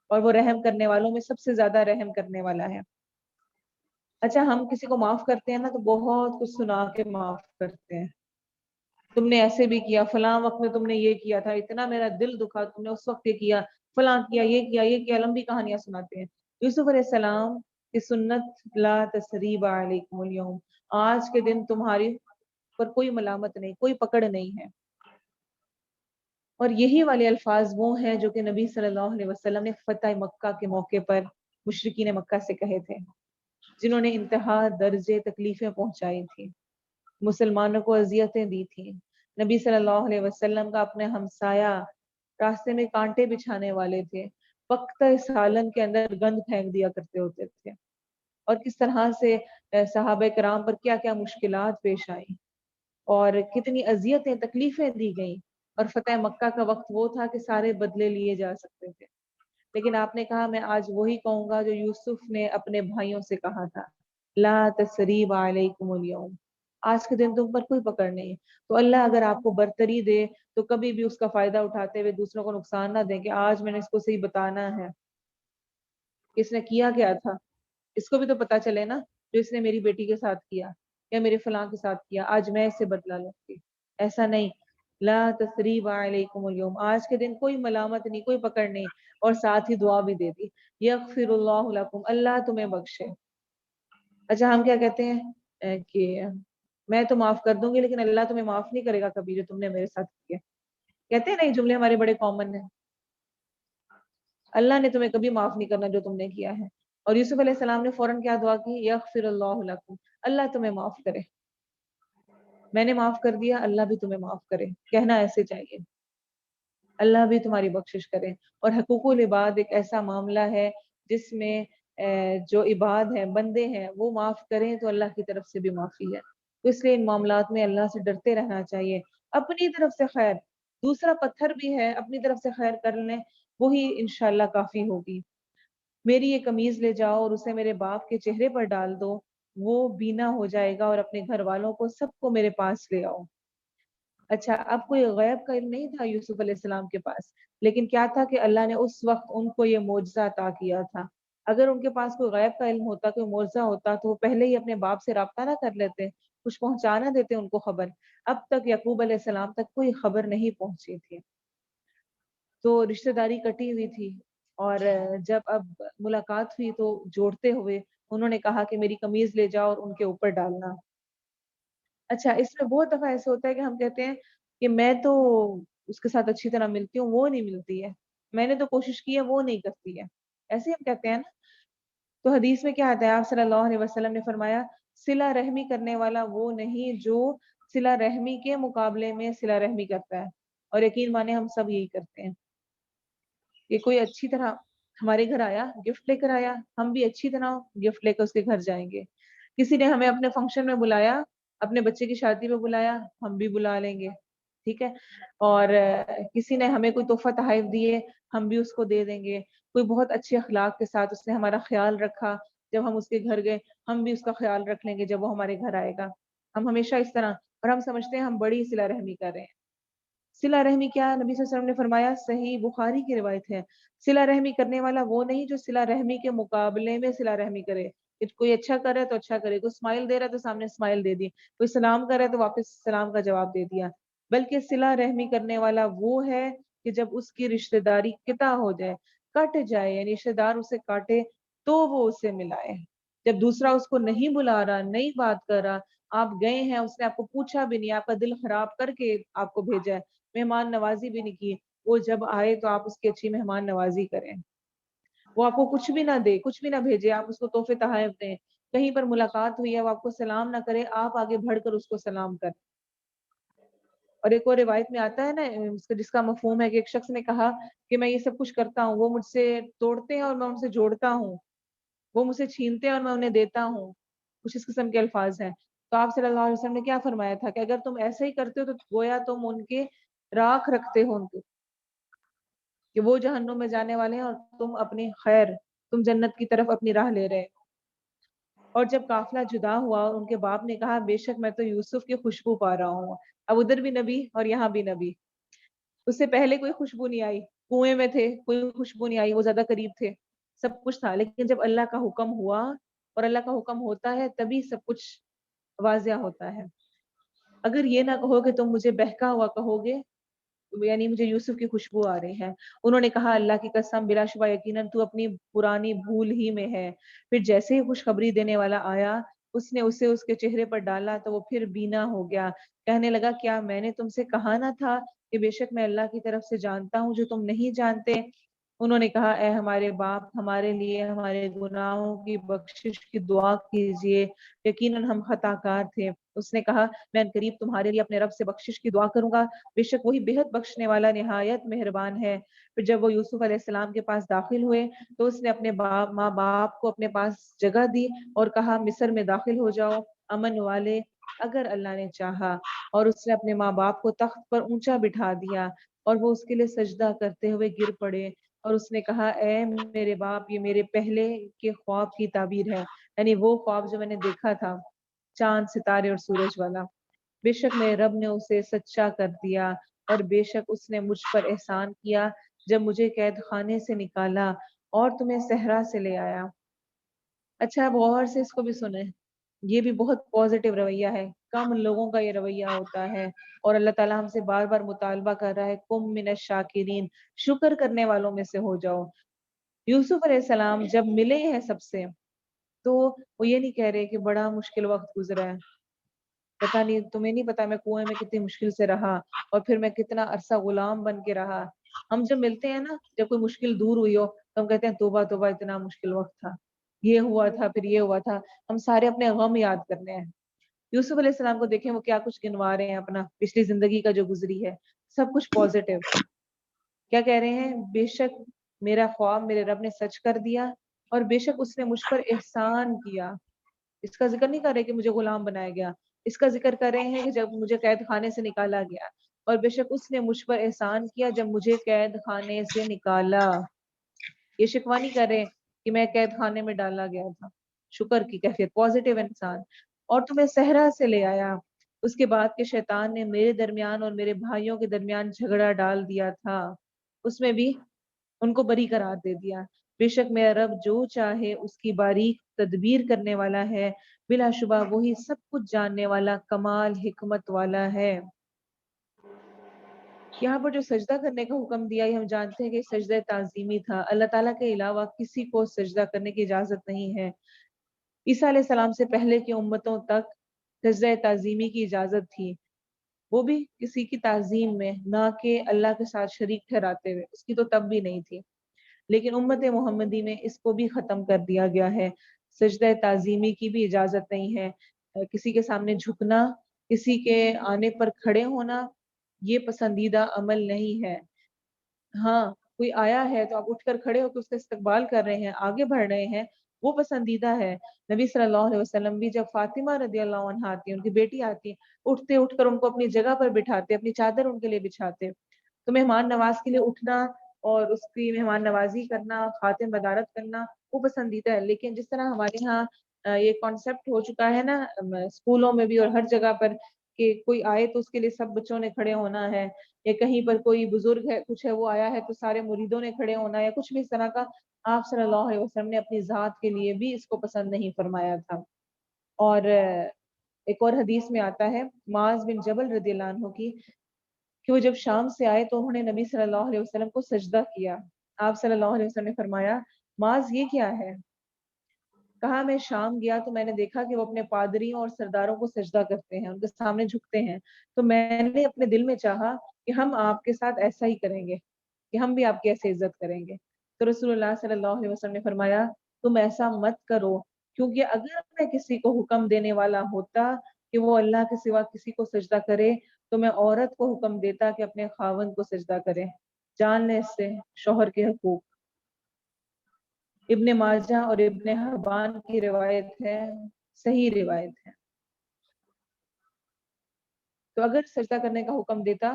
اور وہ رحم کرنے والوں میں سب سے زیادہ رحم کرنے والا ہے۔ اچھا، ہم کسی کو معاف کرتے ہیں نا تو بہت کچھ سنا کے معاف کرتے ہیں، تم نے ایسے بھی کیا، فلاں وقت میں تم نے یہ کیا تھا، اتنا میرا دل دکھا، تم نے اس وقت یہ کیا، فلاں کیا، یہ کیا، یہ کیا، لمبی کہانیاں سناتے ہیں۔ یوسف علیہ السلام کی سنت، لا تثریب علیکم اليوم، آج کے دن تمہاری پر کوئی ملامت نہیں، کوئی پکڑ نہیں ہے۔ اور یہی والے الفاظ وہ ہیں جو کہ نبی صلی اللہ علیہ وسلم نے فتح مکہ کے موقع پر مشرکین مکہ سے کہے تھے، جنہوں نے انتہا درجے تکلیفیں پہنچائی تھی، مسلمانوں کو اذیتیں دی تھیں۔ نبی صلی اللہ علیہ وسلم کا اپنے ہمسایہ راستے میں کانٹے بچھانے والے تھے، پختہ سالن کے اندر گند پھینک دیا کرتے ہوتے تھے، اور کس طرح سے صحابہ کرام پر کیا کیا مشکلات پیش آئیں اور کتنی اذیتیں تکلیفیں دی گئیں، اور فتح مکہ کا وقت وہ تھا کہ سارے بدلے لیے جا سکتے تھے۔ لیکن آپ نے کہا میں آج وہی کہوں گا جو یوسف نے اپنے بھائیوں سے کہا تھا، لا تثریب علیکم اليوم، آج کے دن تم پر کوئی پکڑ نہیں۔ تو اللہ اگر آپ کو برتری دے تو کبھی بھی اس کا فائدہ اٹھاتے ہوئے دوسروں کو نقصان نہ دیں کہ آج میں نے اس کو صحیح بتانا ہے کہ اس نے کیا کیا تھا، اس کو بھی تو پتا چلے نا، جو اس نے میری بیٹی کے ساتھ کیا یا میرے فلاں کے ساتھ کیا، آج میں اس سے بدلا لوں گی۔ ایسا نہیں، لا تثریب علیکم اليوم، آج کے دن کوئی ملامت نہیں، کوئی پکڑ نہیں، اور ساتھ ہی دعا بھی دے دی، یغفر اللہ لکم، اللہ تمہیں بخشے۔ اچھا ہم کیا کہتے ہیں کہ میں تو معاف کر دوں گی لیکن اللہ تمہیں معاف نہیں کرے گا کبھی جو تم نے میرے ساتھ کیا۔ کہتے ہیں نا یہ جملے ہمارے بڑے کامن ہیں، اللہ نے تمہیں کبھی معاف نہیں کرنا جو تم نے کیا ہے۔ اور یوسف علیہ السلام نے فوراً کیا دعا کی، یغفر اللہ لکم، اللہ تمہیں معاف کرے، میں نے معاف کر دیا، اللہ بھی تمہیں معاف کرے، کہنا ایسے چاہیے، اللہ بھی تمہاری بخشش کرے۔ اور حقوق العباد ایک ایسا معاملہ ہے جس میں جو عباد ہیں، بندے ہیں، وہ معاف کریں تو اللہ کی طرف سے بھی معافی ہے۔ تو اس لیے ان معاملات میں اللہ سے ڈرتے رہنا چاہیے، اپنی طرف سے خیر، دوسرا پتھر بھی ہے، اپنی طرف سے خیر کر لیں، وہی انشاءاللہ کافی ہوگی۔ میری یہ قمیض لے جاؤ اور اسے میرے باپ کے چہرے پر ڈال دو، وہ بینا ہو جائے گا، اور اپنے گھر والوں کو سب کو میرے پاس لے آؤ۔ اچھا اب کوئی غیب کا علم نہیں تھا یوسف علیہ السلام کے پاس، لیکن کیا تھا کہ اللہ نے اس وقت ان کو یہ معجزہ عطا کیا تھا۔ اگر ان کے پاس کوئی غیب کا علم ہوتا، کوئی معجزہ ہوتا، تو وہ پہلے ہی اپنے باپ سے رابطہ نہ کر لیتے، کچھ پہنچا نہ دیتے ان کو خبر۔ اب تک یعقوب علیہ السلام تک کوئی خبر نہیں پہنچی تھی، تو رشتہ داری کٹی ہوئی تھی، اور جب اب ملاقات ہوئی تو جوڑتے ہوئے انہوں نے کہا کہ میری قمیض لے جاؤ اور ان کے اوپر ڈالنا۔ اچھا اس میں بہت دفعہ ایسے ہوتا ہے کہ ہم کہتے ہیں کہ میں تو اس کے ساتھ اچھی طرح ملتی ہوں، وہ نہیں ملتی ہے، میں نے تو کوشش کی ہے، وہ نہیں کرتی ہے، ایسے ہم کہتے ہیں نا۔ تو حدیث میں کیا آتا ہے، آپ صلی اللہ علیہ وسلم نے فرمایا صلہ رحمی کرنے والا وہ نہیں جو صلہ رحمی کے مقابلے میں صلہ رحمی کرتا ہے، اور یقین مانے ہم سب یہی کرتے ہیں کہ کوئی اچھی طرح ہمارے گھر آیا، گفٹ لے کر آیا، ہم بھی اچھی طرح گفٹ لے کر اس کے گھر جائیں گے۔ کسی نے ہمیں اپنے فنکشن میں بلایا، اپنے بچے کی شادی میں بلایا، ہم بھی بلا لیں گے، ٹھیک ہے۔ اور کسی نے ہمیں کوئی تحفہ تحائف دیے، ہم بھی اس کو دے دیں گے۔ کوئی بہت اچھے اخلاق کے ساتھ اس نے ہمارا خیال رکھا، جب ہم اس کے گھر گئے ہم بھی اس کا خیال رکھ لیں گے جب وہ ہمارے گھر آئے گا۔ ہم ہمیشہ اس طرح، اور ہم سمجھتے ہیں ہم بڑی صلہ رحمی کر رہے ہیں۔ صلہ رحمی کیا، نبی صلی اللہ علیہ وسلم نے فرمایا، صحیح بخاری کی روایت ہے، صلہ رحمی کرنے والا وہ نہیں جو صلہ رحمی کے مقابلے میں صلہ رحمی کرے، کہ کوئی اچھا کر رہا ہے تو اچھا کرے، کوئی اسمائل دے رہا ہے تو سامنے اسمائل دے دی، کوئی سلام کر رہا ہے تو واپس سلام کا جواب دے دیا، بلکہ صلہ رحمی کرنے والا وہ ہے کہ جب اس کی رشتہ داری قطع ہو جائے، کٹ جائے، یعنی رشتہ دار اسے کاٹے تو وہ اسے ملائے۔ جب دوسرا اس کو نہیں بلا رہا، نہیں بات کر رہا، آپ گئے ہیں، اس نے آپ کو پوچھا بھی نہیں، آپ کا دل خراب کر کے آپ کو بھیجا ہے، مہمان نوازی بھی نہیں کی، وہ جب آئے تو آپ اس کی اچھی مہمان نوازی کریں۔ وہ آپ کو کچھ بھی نہ دے، کچھ بھی نہ بھیجے، آپ اس کو تحفے تحائف دیں، کہیں پر ملاقات ہوئی ہے وہ آپ کو سلام نہ کرے، آپ آگے بڑھ کر اس کو سلام کریں۔ اور ایک اور روایت میں آتا ہے نا جس کا مفہوم ہے کہ ایک شخص نے کہا کہ میں یہ سب کچھ کرتا ہوں، وہ مجھ سے توڑتے ہیں اور میں ان سے جوڑتا ہوں، وہ مجھ سے چھینتے ہیں اور میں انہیں دیتا ہوں، کچھ اس قسم کے الفاظ ہیں۔ تو آپ صلی اللہ علیہ وسلم نے کیا فرمایا تھا کہ اگر تم ایسا ہی کرتے ہو تو گویا تم ان کے راکھ رکھتے ہو، ان کو کہ وہ جہنم میں جانے والے ہیں اور تم اپنی خیر، تم جنت کی طرف اپنی راہ لے رہے۔ اور جب قافلہ جدا ہوا اور ان کے باپ نے کہا بے شک میں تو یوسف کی خوشبو پا رہا ہوں، اب ادھر بھی نبی اور یہاں بھی نبی، اس سے پہلے کوئی خوشبو نہیں آئی، کنویں میں تھے کوئی خوشبو نہیں آئی، وہ زیادہ قریب تھے، سب کچھ تھا، لیکن جب اللہ کا حکم ہوا اور اللہ کا حکم ہوتا ہے تبھی سب کچھ واضح ہوتا ہے۔ اگر یہ نہ کہو کہ تم مجھے بہکا ہوا کہو گے، یعنی مجھے یوسف کی خوشبو آ رہی ہے۔ انہوں نے کہا اللہ کی قسم بلا شبہ یقیناً تو اپنی پرانی بھول ہی میں ہے۔ پھر جیسے ہی خوشخبری دینے والا آیا، اس نے اسے اس کے چہرے پر ڈالا تو وہ پھر بینا ہو گیا، کہنے لگا کیا میں نے تم سے کہا نہ تھا کہ بے شک میں اللہ کی طرف سے جانتا ہوں جو تم نہیں جانتے۔ انہوں نے کہا اے ہمارے باپ، ہمارے لیے ہمارے گناہوں کی بخشش کی دعا کیجیے، یقیناً ہم خطا کار تھے۔ اس نے کہا میں ان قریب تمہارے لیے اپنے رب سے بخشش کی دعا کروں گا، بے شک وہی بہت بخشنے والا نہایت مہربان ہے۔ پھر جب وہ یوسف علیہ السلام کے پاس داخل ہوئے تو اس نے اپنے ماں باپ کو اپنے پاس جگہ دی اور کہا مصر میں داخل ہو جاؤ امن والے، اگر اللہ نے چاہا۔ اور اس نے اپنے ماں باپ کو تخت پر اونچا بٹھا دیا اور وہ اس کے لیے سجدہ کرتے ہوئے گر پڑے اور اس نے کہا اے میرے باپ، یہ میرے پہلے کے خواب کی تعبیر ہے، یعنی وہ خواب جو میں نے دیکھا تھا چاند ستارے اور سورج والا۔ بے شک میرے رب نے اسے سچا کر دیا اور بے شک اس نے مجھ پر احسان کیا جب مجھے قید خانے سے نکالا اور تمہیں صحرا سے لے آیا۔ اچھا اب غور سے اس کو بھی سنیں، یہ بھی بہت پازیٹیو رویہ ہے، کم لوگوں کا یہ رویہ ہوتا ہے اور اللہ تعالیٰ ہم سے بار بار مطالبہ کر رہا ہے کم من الشاکرین، شکر کرنے والوں میں سے ہو جاؤ۔ یوسف علیہ السلام جب ملے ہیں سب سے تو وہ یہ نہیں کہہ رہے کہ بڑا مشکل وقت گزرا ہے، پتہ نہیں تمہیں نہیں پتا میں کنویں میں کتنی مشکل سے رہا اور پھر میں کتنا عرصہ غلام بن کے رہا۔ ہم جب ملتے ہیں نا، جب کوئی مشکل دور ہوئی ہو تو ہم کہتے ہیں توبہ توبہ اتنا مشکل وقت تھا، یہ ہوا تھا پھر یہ ہوا تھا، ہم سارے اپنے غم یاد کرنے ہیں۔ یوسف علیہ السلام کو دیکھیں وہ کیا کچھ گنوا رہے ہیں اپنا پچھلی زندگی کا جو گزری ہے، سب کچھ پازیٹیو۔ کیا کہہ رہے ہیں؟ بے شک میرا خواب میرے رب نے سچ کر دیا اور بے شک اس نے مجھ پر احسان کیا۔ اس کا ذکر نہیں کر رہے کہ مجھے غلام بنایا گیا، اس کا ذکر کر رہے ہیں کہ جب مجھے قید خانے سے نکالا گیا اور بے شک اس نے مجھ پر احسان کیا جب مجھے قید خانے سے نکالا۔ یہ شکوہ نہیں کر رہے کہ میں قید خانے میں ڈالا گیا تھا، شکر کی کیفیت، پازیٹیو انسان۔ اور تمہیں صحرا سے لے آیا، اس کے بعد کہ شیطان نے میرے درمیان اور میرے بھائیوں کے درمیان جھگڑا ڈال دیا تھا، اس میں بھی ان کو بری قرار دے دیا۔ بے شک میرا رب جو چاہے اس کی باریک تدبیر کرنے والا ہے، بلا شبہ وہی سب کچھ جاننے والا کمال حکمت والا ہے۔ یہاں پر جو سجدہ کرنے کا حکم دیا یہ ہم جانتے ہیں کہ سجدہ تعظیمی تھا، اللہ تعالیٰ کے علاوہ کسی کو سجدہ کرنے کی اجازت نہیں ہے۔ عیسیٰ علیہ السلام سے پہلے کی امتوں تک سجدہ تعظیمی کی اجازت تھی، وہ بھی کسی کی تعظیم میں، نہ کہ اللہ کے ساتھ شریک ٹھہراتے ہوئے، اس کی تو تب بھی نہیں تھی۔ لیکن امت محمدی میں اس کو بھی ختم کر دیا گیا ہے، سجدہ تعظیمی کی بھی اجازت نہیں ہے۔ کسی کے سامنے جھکنا، کسی کے آنے پر کھڑے ہونا، یہ پسندیدہ عمل نہیں ہے۔ ہاں کوئی آیا ہے تو آپ اٹھ کر کھڑے ہو کے اس کا استقبال کر رہے ہیں، آگے بڑھ رہے ہیں، وہ پسندیدہ ہے۔ نبی صلی اللہ علیہ وسلم بھی جب فاطمہ رضی اللہ عنہا آتی ہیں، ان کی بیٹی آتی ہیں، اٹھ کر ان کو اپنی جگہ پر بٹھاتے، اپنی چادر ان کے لیے بچھاتے۔ تو مہمان نواز کے لیے اٹھنا اور اس کی مہمان نوازی کرنا، خاتم بدارت کرنا، وہ پسندیدہ ہے۔ لیکن جس طرح ہمارے یہاں یہ کانسیپٹ ہو چکا ہے نا اسکولوں میں بھی اور ہر جگہ پر، کہ کوئی آئے تو اس کے لیے سب بچوں نے کھڑے ہونا ہے، یا کہیں پر کوئی بزرگ ہے کچھ ہے وہ آیا ہے تو سارے مریدوں نے کھڑے ہونا ہے، یا کچھ بھی اس طرح کا آپ صلی اللہ علیہ وسلم نے اپنی ذات کے لیے بھی اس کو پسند نہیں فرمایا تھا۔ اور ایک اور حدیث میں آتا ہے معاذ بن جبل رضی اللہ عنہ کی، کہ وہ جب شام سے آئے تو انہوں نے نبی صلی اللہ علیہ وسلم کو سجدہ کیا۔ آپ صلی اللہ علیہ وسلم نے فرمایا معاذ یہ کیا ہے؟ کہا میں شام گیا تو میں نے دیکھا کہ وہ اپنے پادریوں اور سرداروں کو سجدہ کرتے ہیں، ان کے سامنے جھکتے ہیں، تو میں نے اپنے دل میں چاہا کہ ہم آپ کے ساتھ ایسا ہی کریں گے، کہ ہم بھی آپ کی ایسے عزت کریں گے۔ تو رسول اللہ صلی اللہ علیہ وسلم نے فرمایا تم ایسا مت کرو، کیونکہ اگر میں کسی کو حکم دینے والا ہوتا کہ وہ اللہ کے سوا کسی کو سجدہ کرے تو میں عورت کو حکم دیتا کہ اپنے خاوند کو سجدہ کرے۔ جان لیں اس سے شوہر کے حقوق۔ ابن ماجہ اور ابن حبان کی روایت ہے، صحیح روایت ہے۔ تو اگر سجدہ کرنے کا حکم دیتا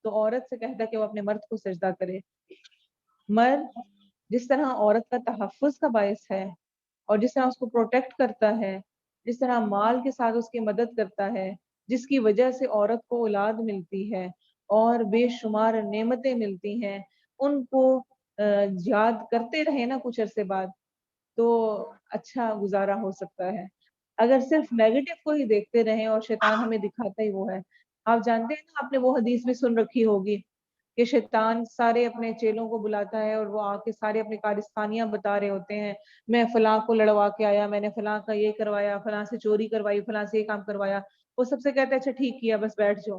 تو عورت سے کہتا کہ وہ اپنے مرد کو سجدہ کرے۔ مرد جس طرح عورت کا تحفظ کا باعث ہے اور جس طرح اس کو پروٹیکٹ کرتا ہے، جس طرح مال کے ساتھ اس کی مدد کرتا ہے، جس کی وجہ سے عورت کو اولاد ملتی ہے اور بے شمار نعمتیں ملتی ہیں، ان کو یاد کرتے رہے نا کچھ عرصے بعد تو اچھا گزارا ہو سکتا ہے۔ اگر صرف نیگیٹو کو ہی دیکھتے رہیں اور شیطان ہمیں دکھاتا ہی وہ ہے۔ آپ جانتے ہیں نا، آپ نے وہ حدیث بھی سن رکھی ہوگی کہ شیطان سارے اپنے چیلوں کو بلاتا ہے اور وہ آ کے سارے اپنی کارستانیاں بتا رہے ہوتے ہیں، میں فلاں کو لڑوا کے آیا، میں نے فلاں کا یہ کروایا، فلاں سے چوری کروائی، فلاں سے یہ کام کروایا۔ وہ سب سے کہتے ہیں اچھا ٹھیک کیا، بس بیٹھ جاؤ۔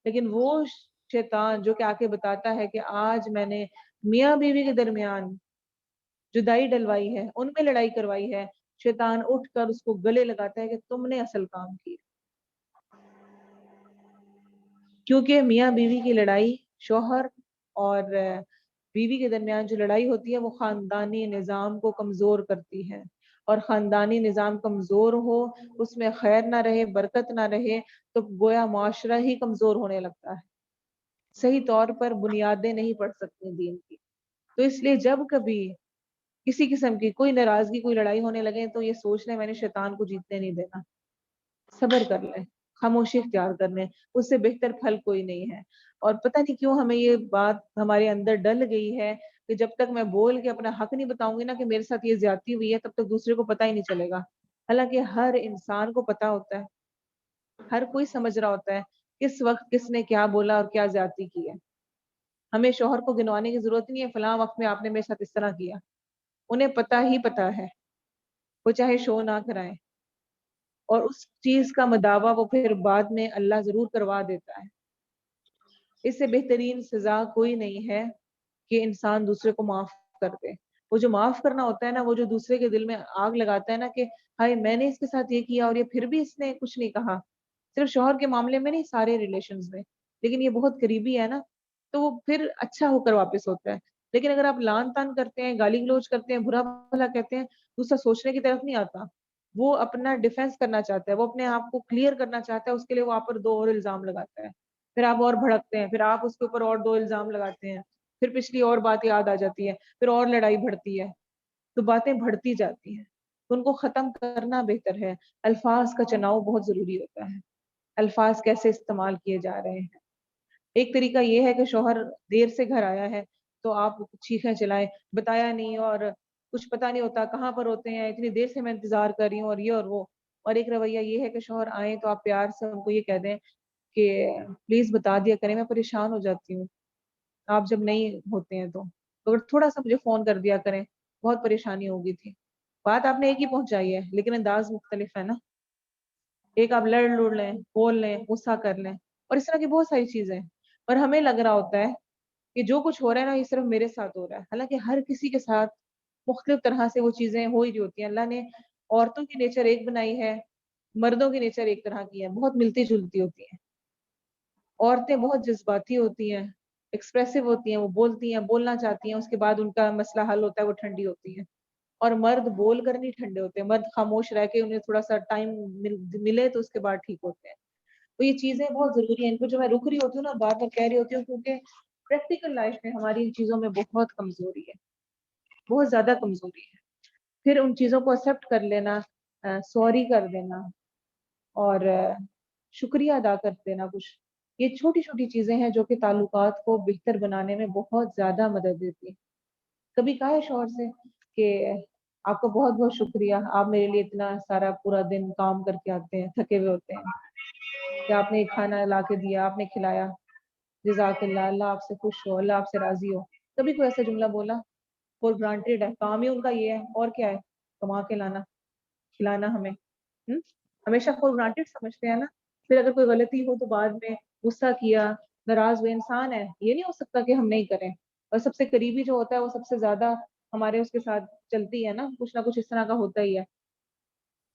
لیکن وہ شیطان جو کہ آ کے بتاتا ہے کہ آج میں نے میاں بیوی کے درمیان جدائی ڈلوائی ہے، ان میں لڑائی کروائی ہے، شیطان اٹھ کر اس کو گلے لگاتا ہے کہ تم نے اصل کام کیا، کیونکہ میاں بیوی کی لڑائی، شوہر اور بیوی کے درمیان جو لڑائی ہوتی ہے وہ خاندانی نظام کو کمزور کرتی ہے، اور خاندانی نظام کمزور ہو، اس میں خیر نہ رہے، برکت نہ رہے، تو گویا معاشرہ ہی کمزور ہونے لگتا ہے، صحیح طور پر بنیادیں نہیں پڑ سکتی دین کی۔ تو اس لیے جب کبھی کسی قسم کی کوئی ناراضگی، کوئی لڑائی ہونے لگے تو یہ سوچ لیں میں نے شیطان کو جیتنے نہیں دینا، صبر کر لیں، خاموشی اختیار کر لیں، اس سے بہتر پھل کوئی نہیں ہے۔ اور پتہ نہیں کیوں ہمیں یہ بات ہمارے اندر ڈل گئی ہے کہ جب تک میں بول کے اپنا حق نہیں بتاؤں گی نا کہ میرے ساتھ یہ زیادتی ہوئی ہے، تب تک دوسرے کو پتہ ہی نہیں چلے گا۔ حالانکہ ہر انسان کو پتہ ہوتا ہے، ہر کوئی سمجھ رہا ہوتا ہے کس وقت کس نے کیا بولا اور کیا زیادتی کی ہے۔ ہمیں شوہر کو گنوانے کی ضرورت نہیں ہے فلاں وقت میں آپ نے میرے ساتھ اس طرح کیا، انہیں پتہ ہی پتہ ہے، وہ چاہے شو نہ کرائیں، اور اس چیز کا مداوع وہ پھر بعد میں اللہ ضرور کروا دیتا ہے۔ اس سے بہترین سزا کوئی نہیں ہے کہ انسان دوسرے کو معاف کر دے۔ وہ جو معاف کرنا ہوتا ہے نا، وہ جو دوسرے کے دل میں آگ لگاتا ہے نا کہ ہائے میں نے اس کے ساتھ یہ کیا اور یہ پھر بھی اس نے کچھ نہیں کہا، صرف شوہر کے معاملے میں نہیں، سارے ریلیشنز میں، لیکن یہ بہت قریبی ہے نا، تو وہ پھر اچھا ہو کر واپس ہوتا ہے۔ لیکن اگر آپ لان تان کرتے ہیں، گالی گلوچ کرتے ہیں، برا بھلا کہتے ہیں، دوسرا سوچنے کی طرف نہیں آتا، وہ اپنا ڈیفینس کرنا چاہتا ہے، وہ اپنے آپ کو کلیئر کرنا چاہتا ہے، اس کے لیے وہ آپ پر دو اور الزام لگاتا ہے، پھر آپ اور بھڑکتے ہیں، پھر آپ اس کے اوپر اور دو الزام لگاتے ہیں، پھر پچھلی اور بات یاد آ جاتی ہے، پھر اور لڑائی بڑھتی ہے، تو باتیں بڑھتی جاتی ہیں، تو ان کو ختم کرنا بہتر ہے۔ الفاظ کا چناؤ بہت ضروری ہوتا ہے، الفاظ کیسے استعمال کیے جا رہے ہیں۔ ایک طریقہ یہ ہے کہ شوہر دیر سے گھر آیا ہے تو آپ چیخیں چلائیں، بتایا نہیں اور کچھ پتہ نہیں ہوتا کہاں پر ہوتے ہیں، اتنی دیر سے میں انتظار کر رہی ہوں اور یہ اور وہ۔ اور ایک رویہ یہ ہے کہ شوہر آئیں تو آپ پیار سے ان کو یہ کہہ دیں کہ پلیز بتا دیا کریں، میں پریشان ہو جاتی ہوں آپ جب نہیں ہوتے ہیں تو اگر تھوڑا سا مجھے فون کر دیا کریں، بہت پریشانی ہو گئی تھی۔ بات آپ نے ایک ہی پہنچائی ہے لیکن انداز مختلف ہے نا، ایک آپ لڑ لڑ لیں، بول لیں، غصہ کر لیں، اور اس طرح کی بہت ساری چیزیں، اور ہمیں لگ رہا ہوتا ہے کہ جو کچھ ہو رہا ہے نا یہ صرف میرے ساتھ ہو رہا ہے، حالانکہ ہر کسی کے ساتھ مختلف طرح سے وہ چیزیں ہو ہی رہی ہوتی ہیں۔ اللہ نے عورتوں کی نیچر ایک بنائی ہے، مردوں کی نیچر ایک طرح کی ہے، بہت ملتی جلتی ہوتی ہیں۔ عورتیں بہت جذباتی ہوتی ہیں، ایکسپریسو ہوتی ہیں، وہ بولتی ہیں، بولنا چاہتی ہیں، اس کے بعد ان کا مسئلہ حل ہوتا ہے، وہ ٹھنڈی ہوتی ہیں، اور مرد بول کر نہیں ٹھنڈے ہوتے، مرد خاموش رہ کے انہیں تھوڑا سا ٹائم ملے تو اس کے بعد ٹھیک ہوتے ہیں۔ تو یہ چیزیں بہت ضروری ہیں، ان کو جو میں رک رہی ہوتی ہوں نا، بار بار کہہ رہی ہوتی ہوں، کیونکہ پریکٹیکل لائف میں ہماری ان چیزوں میں بہت کمزوری ہے، بہت زیادہ کمزوری ہے۔ پھر ان چیزوں کو ایکسیپٹ کر لینا، سوری کر دینا، اور شکریہ ادا کر دینا، کچھ یہ چھوٹی چھوٹی چیزیں ہیں جو کہ تعلقات کو بہتر بنانے میں بہت زیادہ مدد دیتی ہیں۔ کبھی کہا ہے شوہر سے کہ آپ کا بہت بہت شکریہ، آپ میرے لیے اتنا سارا پورا دن کام کر کے آتے ہیں، تھکے ہوئے ہوتے ہیں، کہ آپ نے کھانا لا کے دیا، آپ نے کھلایا، جزاک اللہ، اللہ آپ سے خوش ہو، اللہ آپ سے راضی ہو، کبھی کوئی ایسا جملہ بولا؟ فور گرانٹیڈ ہے، کام ہی ان کا یہ ہے، اور کیا ہے، کما کے لانا، کھلانا ہمیں، ہمیشہ فور گرانٹیڈ سمجھتے ہیں نا۔ پھر اگر کوئی غلطی ہو تو بعد میں غصہ کیا، ناراض ہوئے، انسان ہے، یہ نہیں ہو سکتا کہ ہم نہیں کریں، اور سب سے قریبی جو ہوتا ہے وہ سب سے زیادہ ہمارے اس کے ساتھ چلتی ہے نا، کچھ نہ کچھ اس طرح کا ہوتا ہی ہے۔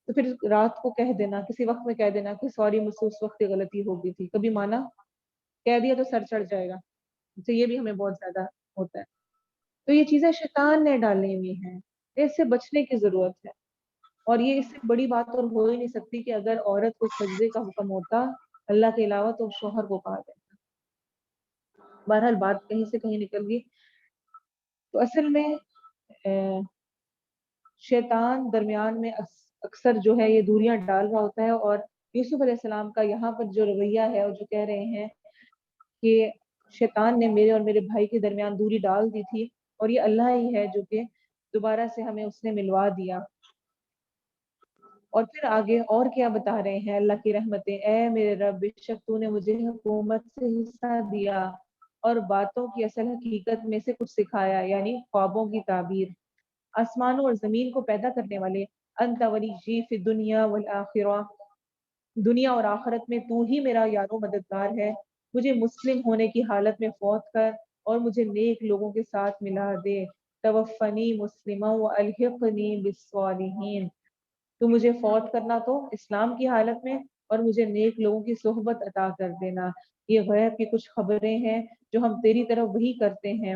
تو پھر رات کو کہہ دینا، کسی وقت میں کہہ دینا کہ سوری مجھ سے اس وقت یہ غلطی ہو گئی تھی، کبھی مانا، کہہ دیا تو سر چڑھ جائے گا، تو یہ بھی ہمیں بہت زیادہ ہوتا ہے۔ تو یہ چیزیں شیطان نے ڈالی ہوئی ہیں، اس سے بچنے کی ضرورت ہے، اور یہ اس سے بڑی بات اور ہو ہی نہیں سکتی کہ اگر عورت کو سجدے کا حکم ہوتا اللہ کے علاوہ تو شوہر کو کہا جائے۔ بہرحال بات کہیں سے کہیں نکل گئی۔ تو اصل میں شیطان درمیان میں اکثر جو ہے یہ دوریاں ڈال رہا ہوتا ہے، اور یوسف علیہ السلام کا یہاں پر جو رویہ ہے اور جو کہہ رہے ہیں کہ شیطان نے میرے اور میرے بھائی کے درمیان دوری ڈال دی تھی، اور یہ اللہ ہی ہے جو کہ دوبارہ سے ہمیں اس نے ملوا دیا۔ اور پھر آگے اور کیا بتا رہے ہیں اللہ کی رحمتیں، اے میرے رب بے شک تو نے مجھے حکومت سے حصہ دیا اور باتوں کی اصل حقیقت میں سے کچھ سکھایا، یعنی خوابوں کی تعبیر، آسمانوں اور زمین کو پیدا کرنے والے، انت ولی فی الدنیا والآخرہ، دنیا اور آخرت میں تو ہی میرا یار و مددگار ہے، مجھے مسلم ہونے کی حالت میں فوت کر اور مجھے نیک لوگوں کے ساتھ ملا دے. توفنی مسلما والحقنی بالصالحین. تو مجھے فوت کرنا تو اسلام کی حالت میں اور مجھے نیک لوگوں کی صحبت عطا کر دینا. یہ غیب کی کچھ خبریں ہیں جو ہم تیری طرف وہی کرتے ہیں،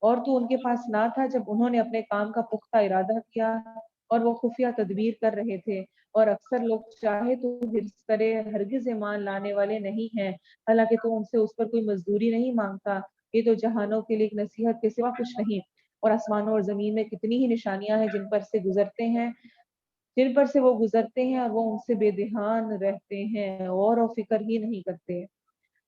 اور تو ان کے پاس نہ تھا جب انہوں نے اپنے کام کا پختہ ارادہ کیا اور وہ خفیہ تدبیر کر رہے تھے. اور اکثر لوگ چاہے تو حرص کرے ہرگز ایمان لانے والے نہیں ہیں، حالانکہ تو ان سے اس پر کوئی مزدوری نہیں مانگتا. یہ تو جہانوں کے لیے ایک نصیحت کے سوا کچھ نہیں. اور آسمانوں اور زمین میں کتنی ہی نشانیاں ہیں جن پر سے وہ گزرتے ہیں اور وہ ان سے بے دھیان رہتے ہیں اور فکر ہی نہیں کرتے.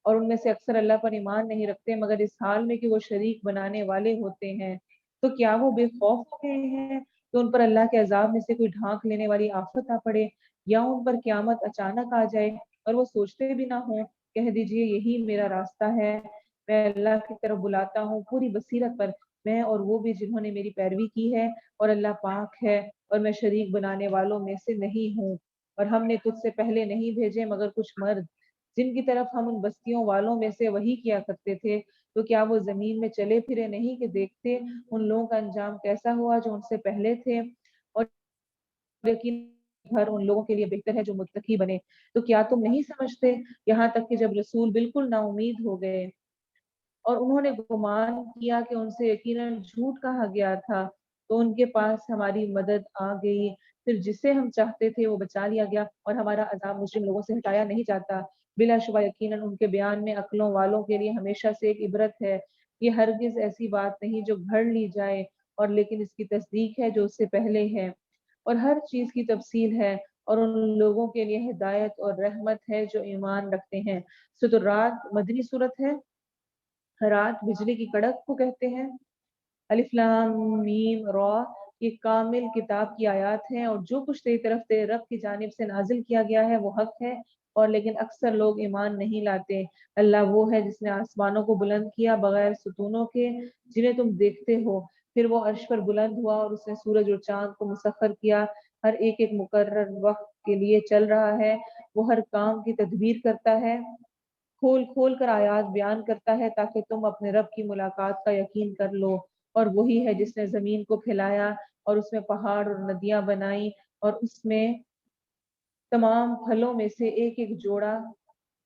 اور ان میں سے اکثر اللہ پر ایمان نہیں رکھتے مگر اس حال میں کہ وہ شریک بنانے والے ہوتے ہیں. تو کیا وہ بے خوف ہو گئے ہیں کہ ان پر اللہ کے عذاب میں سے کوئی ڈھانک لینے والی آفت آ پڑے، یا ان پر قیامت اچانک آ جائے اور وہ سوچتے بھی نہ ہوں؟ کہہ دیجئے یہی میرا راستہ ہے، میں اللہ کی طرف بلاتا ہوں پوری بصیرت پر، میں اور وہ بھی جنہوں نے میری پیروی کی ہے، اور اللہ پاک ہے اور میں شریک بنانے والوں میں سے نہیں ہوں. اور ہم نے تجھ سے پہلے نہیں بھیجے مگر کچھ مرد جن کی طرف ہم ان بستیوں والوں میں سے وہی کیا کرتے تھے. تو کیا وہ زمین میں چلے پھرے نہیں کہ دیکھتے ان لوگوں کا انجام کیسا ہوا جو ان سے پہلے تھے، اور یقین گھر ان لوگوں کے لیے بہتر ہے جو متقی بنے. تو کیا تم نہیں سمجھتے؟ یہاں تک کہ جب رسول بالکل نا امید ہو گئے اور انہوں نے گمان کیا کہ ان سے یقیناً جھوٹ کہا گیا تھا، تو ان کے پاس ہماری مدد آ گئی. پھر جسے ہم چاہتے تھے وہ بچا لیا گیا اور ہمارا عذاب مجرم لوگوں سے ہٹایا نہیں جاتا. بلا شبہ یقیناً ان کے بیان میں عقلوں والوں کے لیے ہمیشہ سے ایک عبرت ہے. یہ ہرگز ایسی بات نہیں جو گھڑ لی جائے، اور لیکن اس کی تصدیق ہے جو اس سے پہلے ہے، اور ہر چیز کی تفصیل ہے، اور ان لوگوں کے لیے ہدایت اور رحمت ہے جو ایمان رکھتے ہیں. سورۃ الرعد مدنی صورت ہے. رات بجلی کی کڑک کو کہتے ہیں. الف لام میم را، یہ کامل کتاب کی آیات ہیں، اور جو کچھ تیری طرف تیرے رب کی جانب سے نازل کیا گیا ہے وہ حق ہے، اور لیکن اکثر لوگ ایمان نہیں لاتے. اللہ وہ ہے جس نے آسمانوں کو بلند کیا بغیر ستونوں کے جنہیں تم دیکھتے ہو، پھر وہ عرش پر بلند ہوا، اور اس نے سورج اور چاند کو مسخر کیا، ہر ایک مقرر وقت کے لیے چل رہا ہے. وہ ہر کام کی تدبیر کرتا ہے، کھول کھول کر آیات بیان کرتا ہے تاکہ تم اپنے رب کی ملاقات کا یقین کر لو. اور وہی ہے جس نے زمین کو پھیلایا اور اس میں پہاڑ اور ندیاں بنائی، اور اس میں تمام پھلوں میں سے ایک ایک جوڑا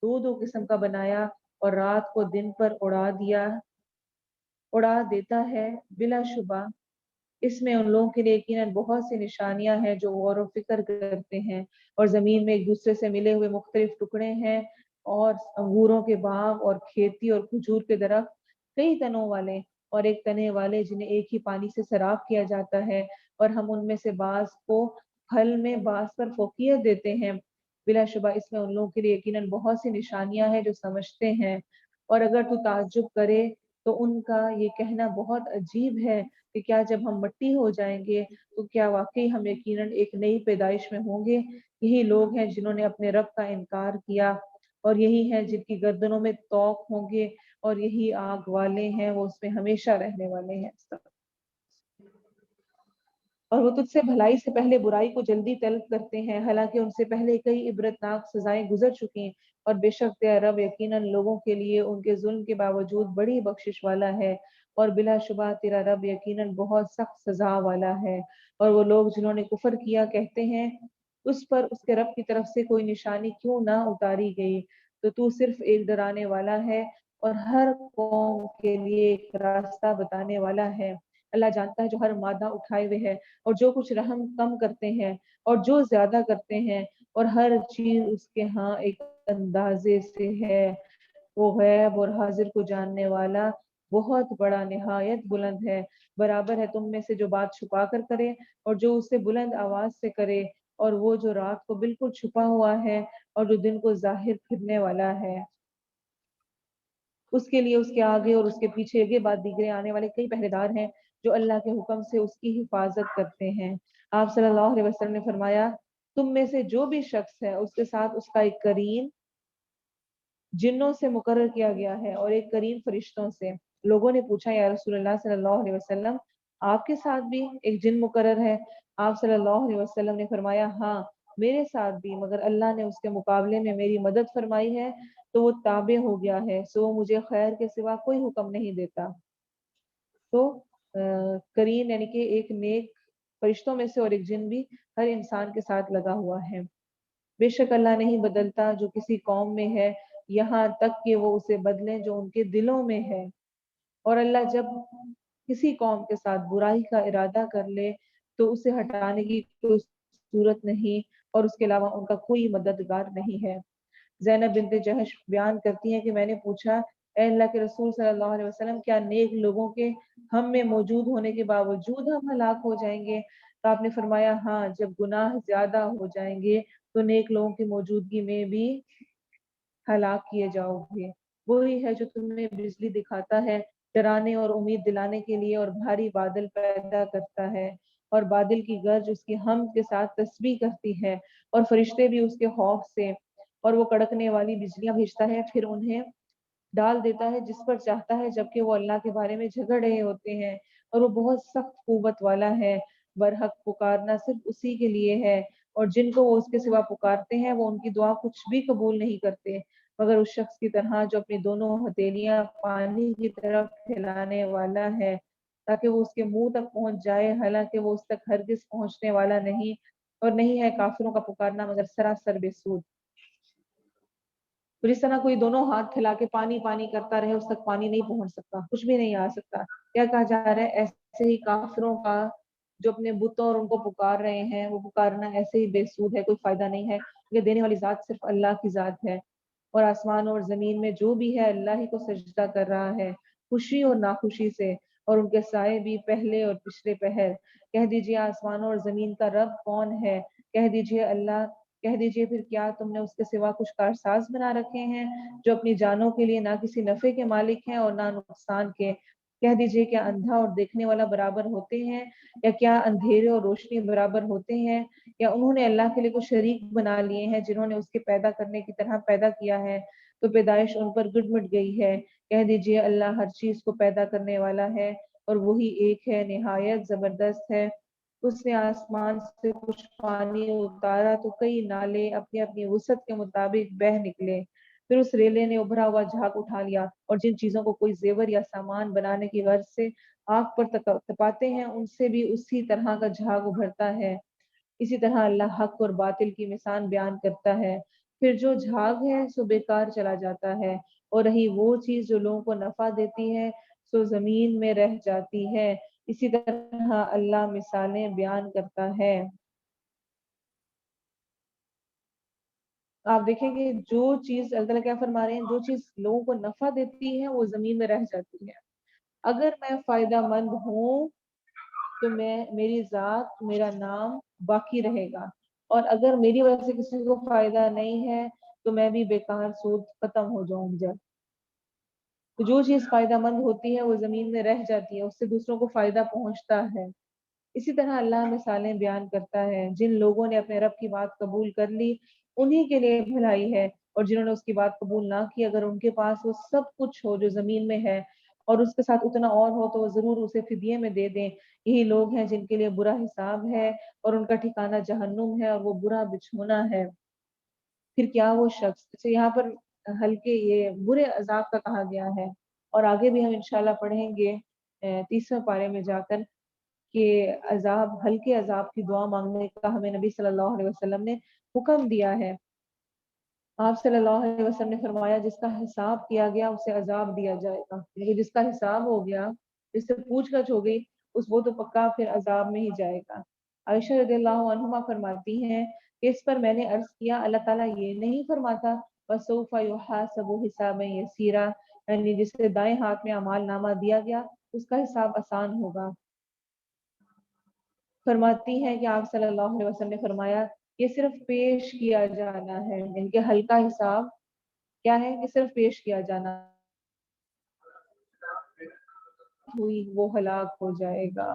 دو دو قسم کا بنایا، اور رات کو دن پر اڑا دیتا ہے. بلا شبہ اس میں ان لوگوں کے لیے یقیناً بہت سی نشانیاں ہیں جو غور و فکر کرتے ہیں. اور زمین میں ایک دوسرے سے ملے ہوئے مختلف ٹکڑے ہیں، اور انگوروں کے باغ اور کھیتی اور کھجور کے درخت کئی تنوں والے اور ایک تنے والے جنہیں ایک ہی پانی سے سیراب کیا جاتا ہے، اور ہم ان میں سے بعض کو پھل میں بعض پر فوقیت دیتے ہیں. بلا شبہ اس میں ان لوگوں کے لیے یقیناً بہت سی نشانیاں ہیں جو سمجھتے ہیں. اور اگر تو تعجب کرے تو ان کا یہ کہنا بہت عجیب ہے کہ کیا جب ہم مٹی ہو جائیں گے تو کیا واقعی ہم یقیناً ایک نئی پیدائش میں ہوں گے؟ یہی لوگ ہیں جنہوں نے اپنے رب کا انکار کیا، اور یہی ہیں جن کی گردنوں میں طوق ہوں گے، اور یہی آگ والے ہیں، وہ اس میں ہمیشہ رہنے والے ہیں. اور وہ تجھ سے بھلائی سے پہلے برائی کو جلدی طلب کرتے ہیں، حالانکہ ان سے پہلے کئی عبرتناک سزائیں گزر چکی ہیں، اور بے شک تیرا رب یقیناً لوگوں کے لیے ان کے ظلم کے باوجود بڑی بخشش والا ہے، اور بلا شبہ تیرا رب یقیناً بہت سخت سزا والا ہے. اور وہ لوگ جنہوں نے کفر کیا کہتے ہیں اس پر اس کے رب کی طرف سے کوئی نشانی کیوں نہ اتاری گئی؟ تو صرف ایک ڈرانے والا ہے اور ہر قوم کے لیے ایک راستہ بتانے والا ہے. اللہ جانتا ہے جو ہر مادہ اٹھائے ہوئے ہے، اور جو کچھ رحم کم کرتے ہیں اور جو زیادہ کرتے ہیں، اور ہر چیز اس کے ہاں ایک اندازے سے ہے. وہ غیب اور حاضر کو جاننے والا بہت بڑا نہایت بلند ہے. برابر ہے تم میں سے جو بات چھپا کر کرے اور جو اسے بلند آواز سے کرے، اور وہ جو رات کو بالکل چھپا ہوا ہے اور جو دن کو ظاہر پھرنے والا ہے. اس کے لیے اس کے آگے اور اس کے پیچھے یہ بعد دیگرے آنے والے کئی پہرے دار ہیں جو اللہ کے حکم سے اس کی حفاظت کرتے ہیں. آپ صلی اللہ علیہ وسلم نے فرمایا، تم میں سے جو بھی شخص ہے اس کے ساتھ اس کا ایک کریم جنوں سے مقرر کیا گیا ہے اور ایک کریم فرشتوں سے. لوگوں نے پوچھا، یا رسول اللہ صلی اللہ علیہ وسلم، آپ کے ساتھ بھی ایک جن مقرر ہے؟ آپ صلی اللہ علیہ وسلم نے فرمایا، ہاں میرے ساتھ بھی، مگر اللہ نے اس کے مقابلے میں میری مدد فرمائی ہے تو وہ تابع ہو گیا ہے، سو وہ مجھے خیر کے سوا کوئی حکم نہیں دیتا۔ تو کرین یعنی کہ ایک نیک فرشتوں میں سے اور ایک جن بھی ہر انسان کے ساتھ لگا ہوا ہے۔ بے شک اللہ نہیں بدلتا جو کسی قوم میں ہے یہاں تک کہ وہ اسے بدلیں جو ان کے دلوں میں ہے، اور اللہ جب کسی قوم کے ساتھ برائی کا ارادہ کر لے تو اسے ہٹانے کی کوئی صورت نہیں، اور اس کے علاوہ ان کا کوئی مددگار نہیں ہے۔ زینب بنت جہش بیان کرتی ہیں کہ میں نے پوچھا اے اللہ کے رسول صلی اللہ علیہ وسلم، کیا نیک لوگوں کے ہم میں موجود ہونے کے باوجود ہم ہلاک ہو جائیں گے؟ تو آپ نے فرمایا ہاں، جب گناہ زیادہ ہو جائیں گے تو نیک لوگوں کی موجودگی میں بھی ہلاک کیے جاؤ گے۔ وہی ہے جو تمہیں بجلی دکھاتا ہے ڈرانے اور امید دلانے کے لیے، اور بھاری بادل پیدا کرتا ہے، اور بادل کی گرج اس کی حمد کے ساتھ تسبیح کرتی ہے، اور فرشتے بھی اس کے خوف سے، اور وہ کڑکنے والی بجلیاں بھیجتا ہے، پھر انہیں ڈال دیتا ہے جس پر چاہتا ہے، جبکہ وہ اللہ کے بارے میں جھگڑ رہے ہوتے ہیں، اور وہ بہت سخت قوت والا ہے۔ برحق پکارنا صرف اسی کے لیے ہے، اور جن کو وہ اس کے سوا پکارتے ہیں وہ ان کی دعا کچھ بھی قبول نہیں کرتے مگر اس شخص کی طرح جو اپنی دونوں ہتھیلیاں پانی کی طرف پھیلانے والا ہے تاکہ وہ اس کے منہ تک پہنچ جائے، حالانکہ وہ اس تک ہرگز پہنچنے والا نہیں، اور نہیں ہے کافروں کا پکارنا مگر سراسر بے سود۔ تو جس طرح کوئی دونوں ہاتھ پھیلا کے پانی پانی کرتا رہے، اس تک پانی نہیں پہنچ سکتا، کچھ بھی نہیں آ سکتا۔ کیا کہا جا رہا ہے؟ ایسے ہی کافروں کا جو اپنے بتوں اور ان کو پکار رہے ہیں، وہ پکارنا ایسے ہی بے سود ہے، کوئی فائدہ نہیں ہے، یہ دینے والی ذات صرف اللہ کی ذات ہے، اور آسمان اور زمین میں جو بھی ہے اللہ ہی کو سجدہ کر رہا ہے، خوشی اور ناخوشی سے، اور ان کے سائے بھی پہلے اور پچھلے پہر۔ کہہ دیجئے آسمانوں اور زمین کا رب کون ہے؟ کہہ دیجئے اللہ۔ کہہ دیجئے پھر کیا تم نے اس کے سوا کچھ کارساز بنا رکھے ہیں جو اپنی جانوں کے لیے نہ کسی نفع کے مالک ہیں اور نہ نقصان کے؟ کہہ دیجئے کیا اندھا اور دیکھنے والا برابر ہوتے ہیں، یا کیا اندھیرے اور روشنی برابر ہوتے ہیں؟ یا انہوں نے اللہ کے لیے کچھ شریک بنا لیے ہیں جنہوں نے اس کے پیدا کرنے کی طرح پیدا کیا ہے، تو پیدائش ان پر گڈ مٹ گئی ہے۔ کہہ دیجئے اللہ ہر چیز کو پیدا کرنے والا ہے، اور وہی ایک ہے، نہایت زبردست ہے۔ اس نے آسمان سے کچھ پانی اتارا تو کئی نالے اپنی اپنی وسعت کے مطابق بہہ نکلے، پھر اس ریلے نے ابھرا ہوا جھاگ اٹھا لیا، اور جن چیزوں کو کوئی زیور یا سامان بنانے کی غرض سے آگ پر تپاتے ہیں ان سے بھی اسی طرح کا جھاگ ابھرتا ہے۔ اسی طرح اللہ حق اور باطل کی مثال بیان کرتا ہے، پھر جو جھاگ ہے سو بیکار چلا جاتا ہے، اور رہی وہ چیز جو لوگوں کو نفع دیتی ہے سو زمین میں رہ جاتی ہے۔ اسی طرح اللہ مثالیں بیان کرتا ہے۔ آپ دیکھیں گے جو چیز اللہ تعالیٰ کیا فرما رہے ہیں، جو چیز لوگوں کو نفع دیتی ہے وہ زمین میں رہ جاتی ہے۔ اگر میں فائدہ مند ہوں تو میری ذات، میرا نام باقی رہے گا، اور اگر میری وجہ سے کسی کو فائدہ نہیں ہے تو میں بھی بیکار سود ختم ہو جاؤں گی۔ تو جو چیز فائدہ مند ہوتی ہے وہ زمین میں رہ جاتی ہے، اس سے دوسروں کو فائدہ پہنچتا ہے۔ اسی طرح اللہ مثالیں بیان کرتا ہے، جن لوگوں نے اپنے رب کی بات قبول کر لی انہی کے لیے بھلائی ہے، اور جنہوں نے اس کی بات قبول نہ کی اگر ان کے پاس وہ سب کچھ ہو جو زمین میں ہے اور اس کے ساتھ اتنا اور ہو تو وہ ضرور اسے فدیے میں دے دیں۔ یہی لوگ ہیں جن کے لیے برا حساب ہے اور ان کا ٹھکانہ جہنم ہے، اور وہ برا بچھونا ہے۔ پھر کیا وہ شخص، جیسے یہاں پر ہلکے یہ برے عذاب کا کہا گیا ہے، اور آگے بھی ہم انشاءاللہ پڑھیں گے 30ویں پارے میں جا کر کہ عذاب، ہلکے عذاب کی دعا مانگنے کا ہمیں نبی صلی اللہ علیہ وسلم نے حکم دیا ہے۔ آپ صلی اللہ علیہ وسلم نے فرمایا جس کا حساب کیا گیا اسے عذاب دیا جائے گا، یعنی جس کا حساب ہو گیا، جس سے پوچھ گچھ ہو گئی، وہ تو پکا پھر عذاب میں ہی جائے گا۔ عائشہ رضی اللہ عنہما فرماتی ہیں کہ اس پر میں نے عرض کیا اللہ تعالیٰ یہ نہیں فرماتا وَسَوْفَ يُحَاسَبُ حِسَابًا يَسِيرًا، یعنی جسے دائیں ہاتھ میں اعمال نامہ دیا گیا اس کا حساب آسان ہوگا؟ فرماتی ہیں کہ آپ صلی اللہ علیہ وسلم نے فرمایا یہ صرف پیش کیا جانا ہے، یعنی کہ ہلکا حساب کیا ہے کہ صرف پیش کیا جانا، ہوئی وہ ہلاک ہو جائے گا۔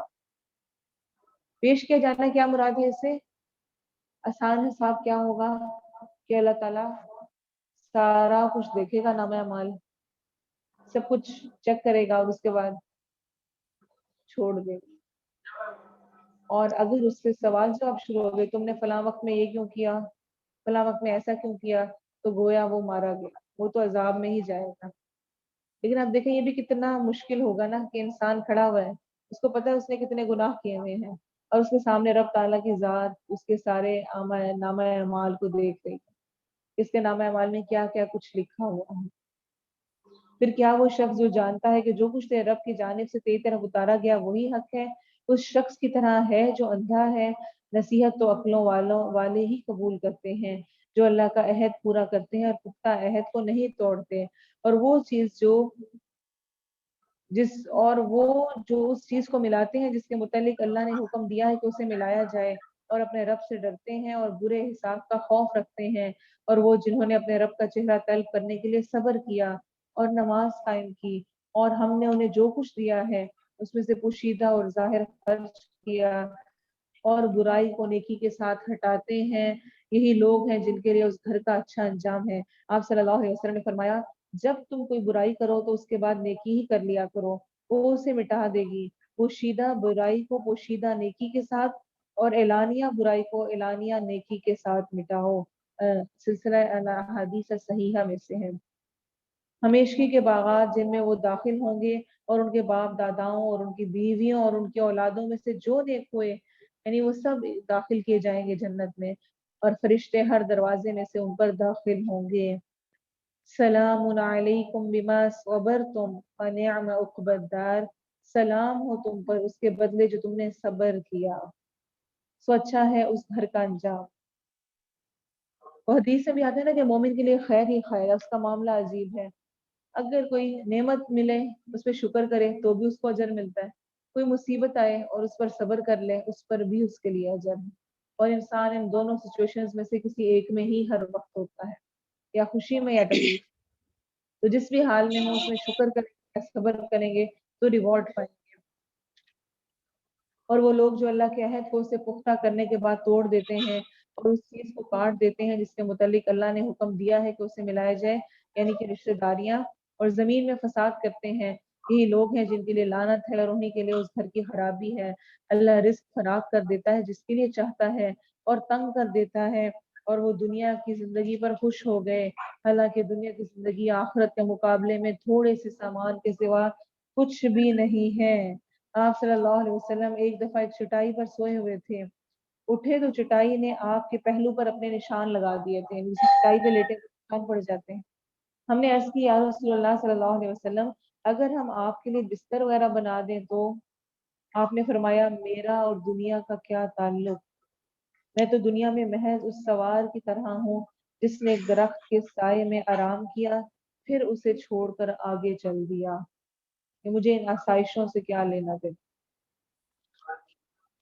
پیش کیا جانا کیا مراد ہے اس سے؟ آسان حساب کیا ہوگا کہ اللہ تعالیٰ سارا کچھ دیکھے گا، نام اعمال سب کچھ چیک کرے گا اور اس کے بعد چھوڑ دے گا، اور اگر اس سے سوال جواب شروع ہو گئے تم نے فلاں وقت میں یہ کیوں کیا، فلاں وقت میں ایسا کیوں کیا، تو گویا وہ مارا گیا۔ وہ تو عذاب میں ہی جائے گا۔ لیکن آپ دیکھیں یہ بھی کتنا مشکل ہوگا نا کہ انسان کھڑا ہوا ہے، اس کو پتہ ہے اس نے کتنے گناہ کیے ہوئے ہیں، اور اس کے سامنے رب تعالیٰ کی ذات اس کے سارے نامہ اعمال کو دیکھ رہی ہے، اس کے نامہ اعمال میں کیا کیا کچھ لکھا ہوا ہے۔ پھر کیا وہ شخص جو جانتا ہے کہ جو کچھ تیرے رب کی جانب سے تیری طرف اتارا گیا وہی حق ہے، اس شخص کی طرح ہے جو اندھا ہے؟ نصیحت تو عقلوں والے ہی قبول کرتے ہیں جو اللہ کا عہد پورا کرتے ہیں اور پختہ عہد کو نہیں توڑتے، اور وہ چیز جو اس چیز کو ملاتے ہیں جس کے متعلق اللہ نے حکم دیا ہے کہ اسے ملایا جائے، اور اپنے رب سے ڈرتے ہیں اور برے حساب کا خوف رکھتے ہیں، اور وہ جنہوں نے اپنے رب کا چہرہ طلب کرنے کے لیے صبر کیا اور نماز قائم کی، اور ہم نے انہیں جو کچھ دیا ہے اس میں سے پوشیدہ اور ظاہر خرچ کیا، اور برائی کو نیکی کے ساتھ ہٹاتے ہیں، یہی لوگ ہیں جن کے لیے اس گھر کا اچھا انجام ہے۔ آپ صلی اللہ علیہ وسلم نے فرمایا جب تم کوئی برائی کرو تو اس کے بعد نیکی ہی کر لیا کرو، وہ اسے مٹا دے گی۔ پوشیدہ برائی کو پوشیدہ نیکی کے ساتھ اور اعلانیہ برائی کو اعلانیہ نیکی کے ساتھ مٹاؤ۔ سلسلہ احادیث صحیحہ میں سے ہے۔ ہمیشگی کے باغات جن میں وہ داخل ہوں گے، اور ان کے باپ داداؤں اور ان کی بیویوں اور ان کی اولادوں میں سے جو نیک ہوئے، یعنی وہ سب داخل کیے جائیں گے جنت میں، اور فرشتے ہر دروازے میں سے ان پر داخل ہوں گے۔ سلام علیکم بما صبرتم فنعم عقبی الدار، سلام ہو تم پر اس کے بدلے جو تم نے صبر کیا، سو اچھا ہے اس گھر کا انجام۔ وہ حدیث میں بھی آتا ہے نا کہ مومن کے لیے خیر ہی خیر ہے، اس کا معاملہ عجیب ہے، اگر کوئی نعمت ملے اس پہ شکر کرے تو بھی اس کو اجر ملتا ہے، کوئی مصیبت آئے اور اس پر صبر کر لے اس پر بھی اس کے لیے اجر ہے، اور انسان ان دونوں سچویشنز میں سے کسی ایک میں ہی ہر وقت ہوتا ہے، یا خوشی میں یا تکلیف، تو جس بھی حال میں ہو اس میں شکر کریں گے، صبر کریں گے تو ریوارڈ پائیں گے۔ اور وہ لوگ جو اللہ کے عہد کو اسے پختہ کرنے کے بعد توڑ دیتے ہیں اور اس چیز کو کاٹ دیتے ہیں جس کے متعلق اللہ نے حکم دیا ہے کہ اسے ملایا جائے، یعنی کہ رشتہ داریاں، اور زمین میں فساد کرتے ہیں، یہی لوگ ہیں جن کے لیے لعنت ہے اور انہی کے لیے اس گھر کی خرابی ہے۔ اللہ رزق فراخ کر دیتا ہے جس کے لیے چاہتا ہے اور تنگ کر دیتا ہے، اور وہ دنیا کی زندگی پر خوش ہو گئے، حالانکہ دنیا کی زندگی آخرت کے مقابلے میں تھوڑے سے سامان کے سوا کچھ بھی نہیں ہے۔ آپ صلی اللہ علیہ وسلم ایک دفعہ ایک چٹائی پر سوئے ہوئے تھے، اٹھے تو چٹائی نے آپ کے پہلو پر اپنے نشان لگا دیے تھے، جسے چٹائی پہ لیٹے تو نشان پڑ جاتے ہیں۔ ہم نے عرض کی یا رسول اللہ صلی اللہ علیہ وسلم اگر ہم آپ کے لیے بستر وغیرہ بنا دیں تو؟ آپ نے فرمایا میرا اور دنیا کا کیا تعلق، میں تو دنیا میں محض اس سوار کی طرح ہوں جس نے ایک درخت کے سائے میں آرام کیا پھر اسے چھوڑ کر آگے چل دیا، کہ مجھے ان آسائشوں سے کیا لینا دے۔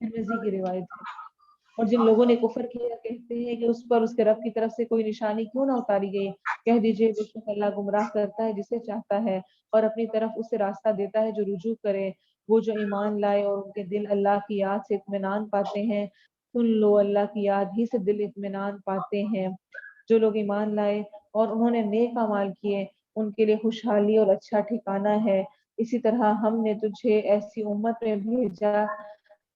ترمذی کی روایت ہے۔ اور جن لوگوں نے کفر کیا کہتے ہیں کہ اس پر اس کے رب کی طرف سے کوئی نشانی کیوں نہ اتاری گئی، کہہ دیجئے بے شک اللہ گمراہ کرتا ہے جسے چاہتا ہے اور اپنی طرف اسے راستہ دیتا ہے جو رجوع کرے۔ وہ جو ایمان لائے اور ان کے دل اللہ کی یاد سے اطمینان پاتے ہیں، سن لو اللہ کی یاد ہی سے دل اطمینان پاتے ہیں۔ جو لوگ ایمان لائے اور انہوں نے نیک اعمال کیے ان کے لیے خوشحالی اور اچھا ٹھکانہ ہے۔ اسی طرح ہم نے تجھے ایسی امت میں بھیجا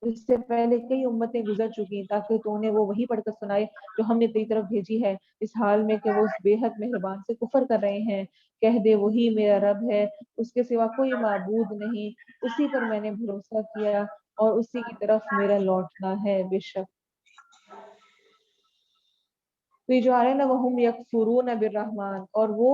اس سے پہلے کئی امتیں گزر چکی تاکہ تو انہیں وہ وہی پڑھ کر سنائے جو ہم نے تیری طرف بھیجی ہے، اس حال میں کہ وہ اس بے حد مہربان سے کفر کر رہے ہیں۔ کہہ دے وہی میرا رب ہے، اس کے سوا کوئی معبود نہیں، اسی پر میں نے بھروسہ کیا اور اسی کی طرف میرا لوٹنا ہے۔ بے شک تو یہ جو آ رہا ہے نا وَهُمْ يَكْفُرُونَ بِالرَّحْمَنِ، اور وہ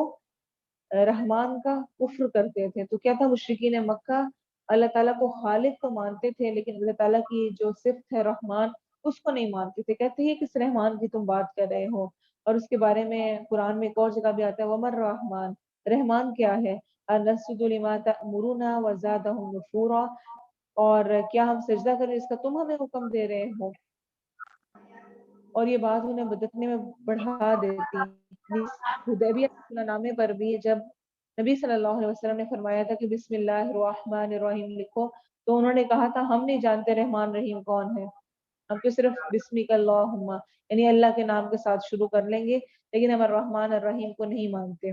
رحمان کا کفر کرتے تھے۔ تو کیا تھا، مشرکین مکہ اللہ تعالیٰ کو خالق تو مانتے تھے لیکن اللہ تعالیٰ کی جو صفت ہے رحمان اس کو نہیں مانتے تھے، کہتے ہیں کس رحمان کی تم بات کر رہے ہو، اور اس کے بارے میں قرآن میں ایک اور جگہ بھی آتا ہے وَمَا الرَّحْمَنُ، رحمان کیا ہے، أَنَسْجُدُ لِمَا تَأْمُرُونَا وَزَادَهُمْ نُفُورًا، اور کیا ہم سجدہ کریں اس کا تم ہمیں حکم دے رہے ہو، اور یہ بات انہیں بدتنے میں بڑھا دیتی۔ حدیبیہ نامے پر بھی جب نبی صلی اللہ علیہ وسلم نے فرمایا تھا کہ بسم اللہ الرحمن الرحیم لکھو، تو انہوں نے کہا تھا ہم نہیں جانتے رحمان رحیم کون ہے، ہم تو صرف بسمک اللہم یعنی اللہ کے نام کے ساتھ شروع کر لیں گے، لیکن ہم الرحمن الرحیم کو نہیں مانتے۔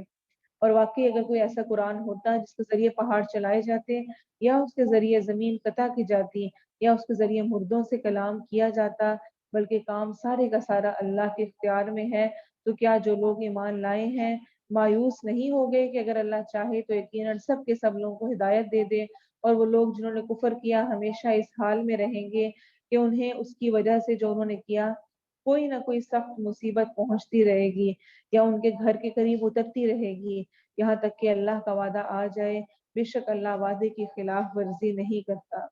اور واقعی اگر کوئی ایسا قرآن ہوتا جس کے ذریعے پہاڑ چلائے جاتے، یا اس کے ذریعے زمین قطع کی جاتی، یا اس کے ذریعے مردوں سے کلام کیا جاتا، بلکہ کام سارے کا سارا اللہ کے اختیار میں ہے، تو کیا جو لوگ ایمان لائے ہیں مایوس نہیں ہو گئے کہ اگر اللہ چاہے تو یقیناً سب کے سب لوگوں کو ہدایت دے دے، اور وہ لوگ جنہوں نے کفر کیا ہمیشہ اس حال میں رہیں گے کہ انہیں اس کی وجہ سے جو انہوں نے کیا کوئی نہ کوئی سخت مصیبت پہنچتی رہے گی یا ان کے گھر کے قریب اترتی رہے گی، یہاں تک کہ اللہ کا وعدہ آ جائے۔ بے شک اللہ وعدے کی خلاف ورزی نہیں کرتا،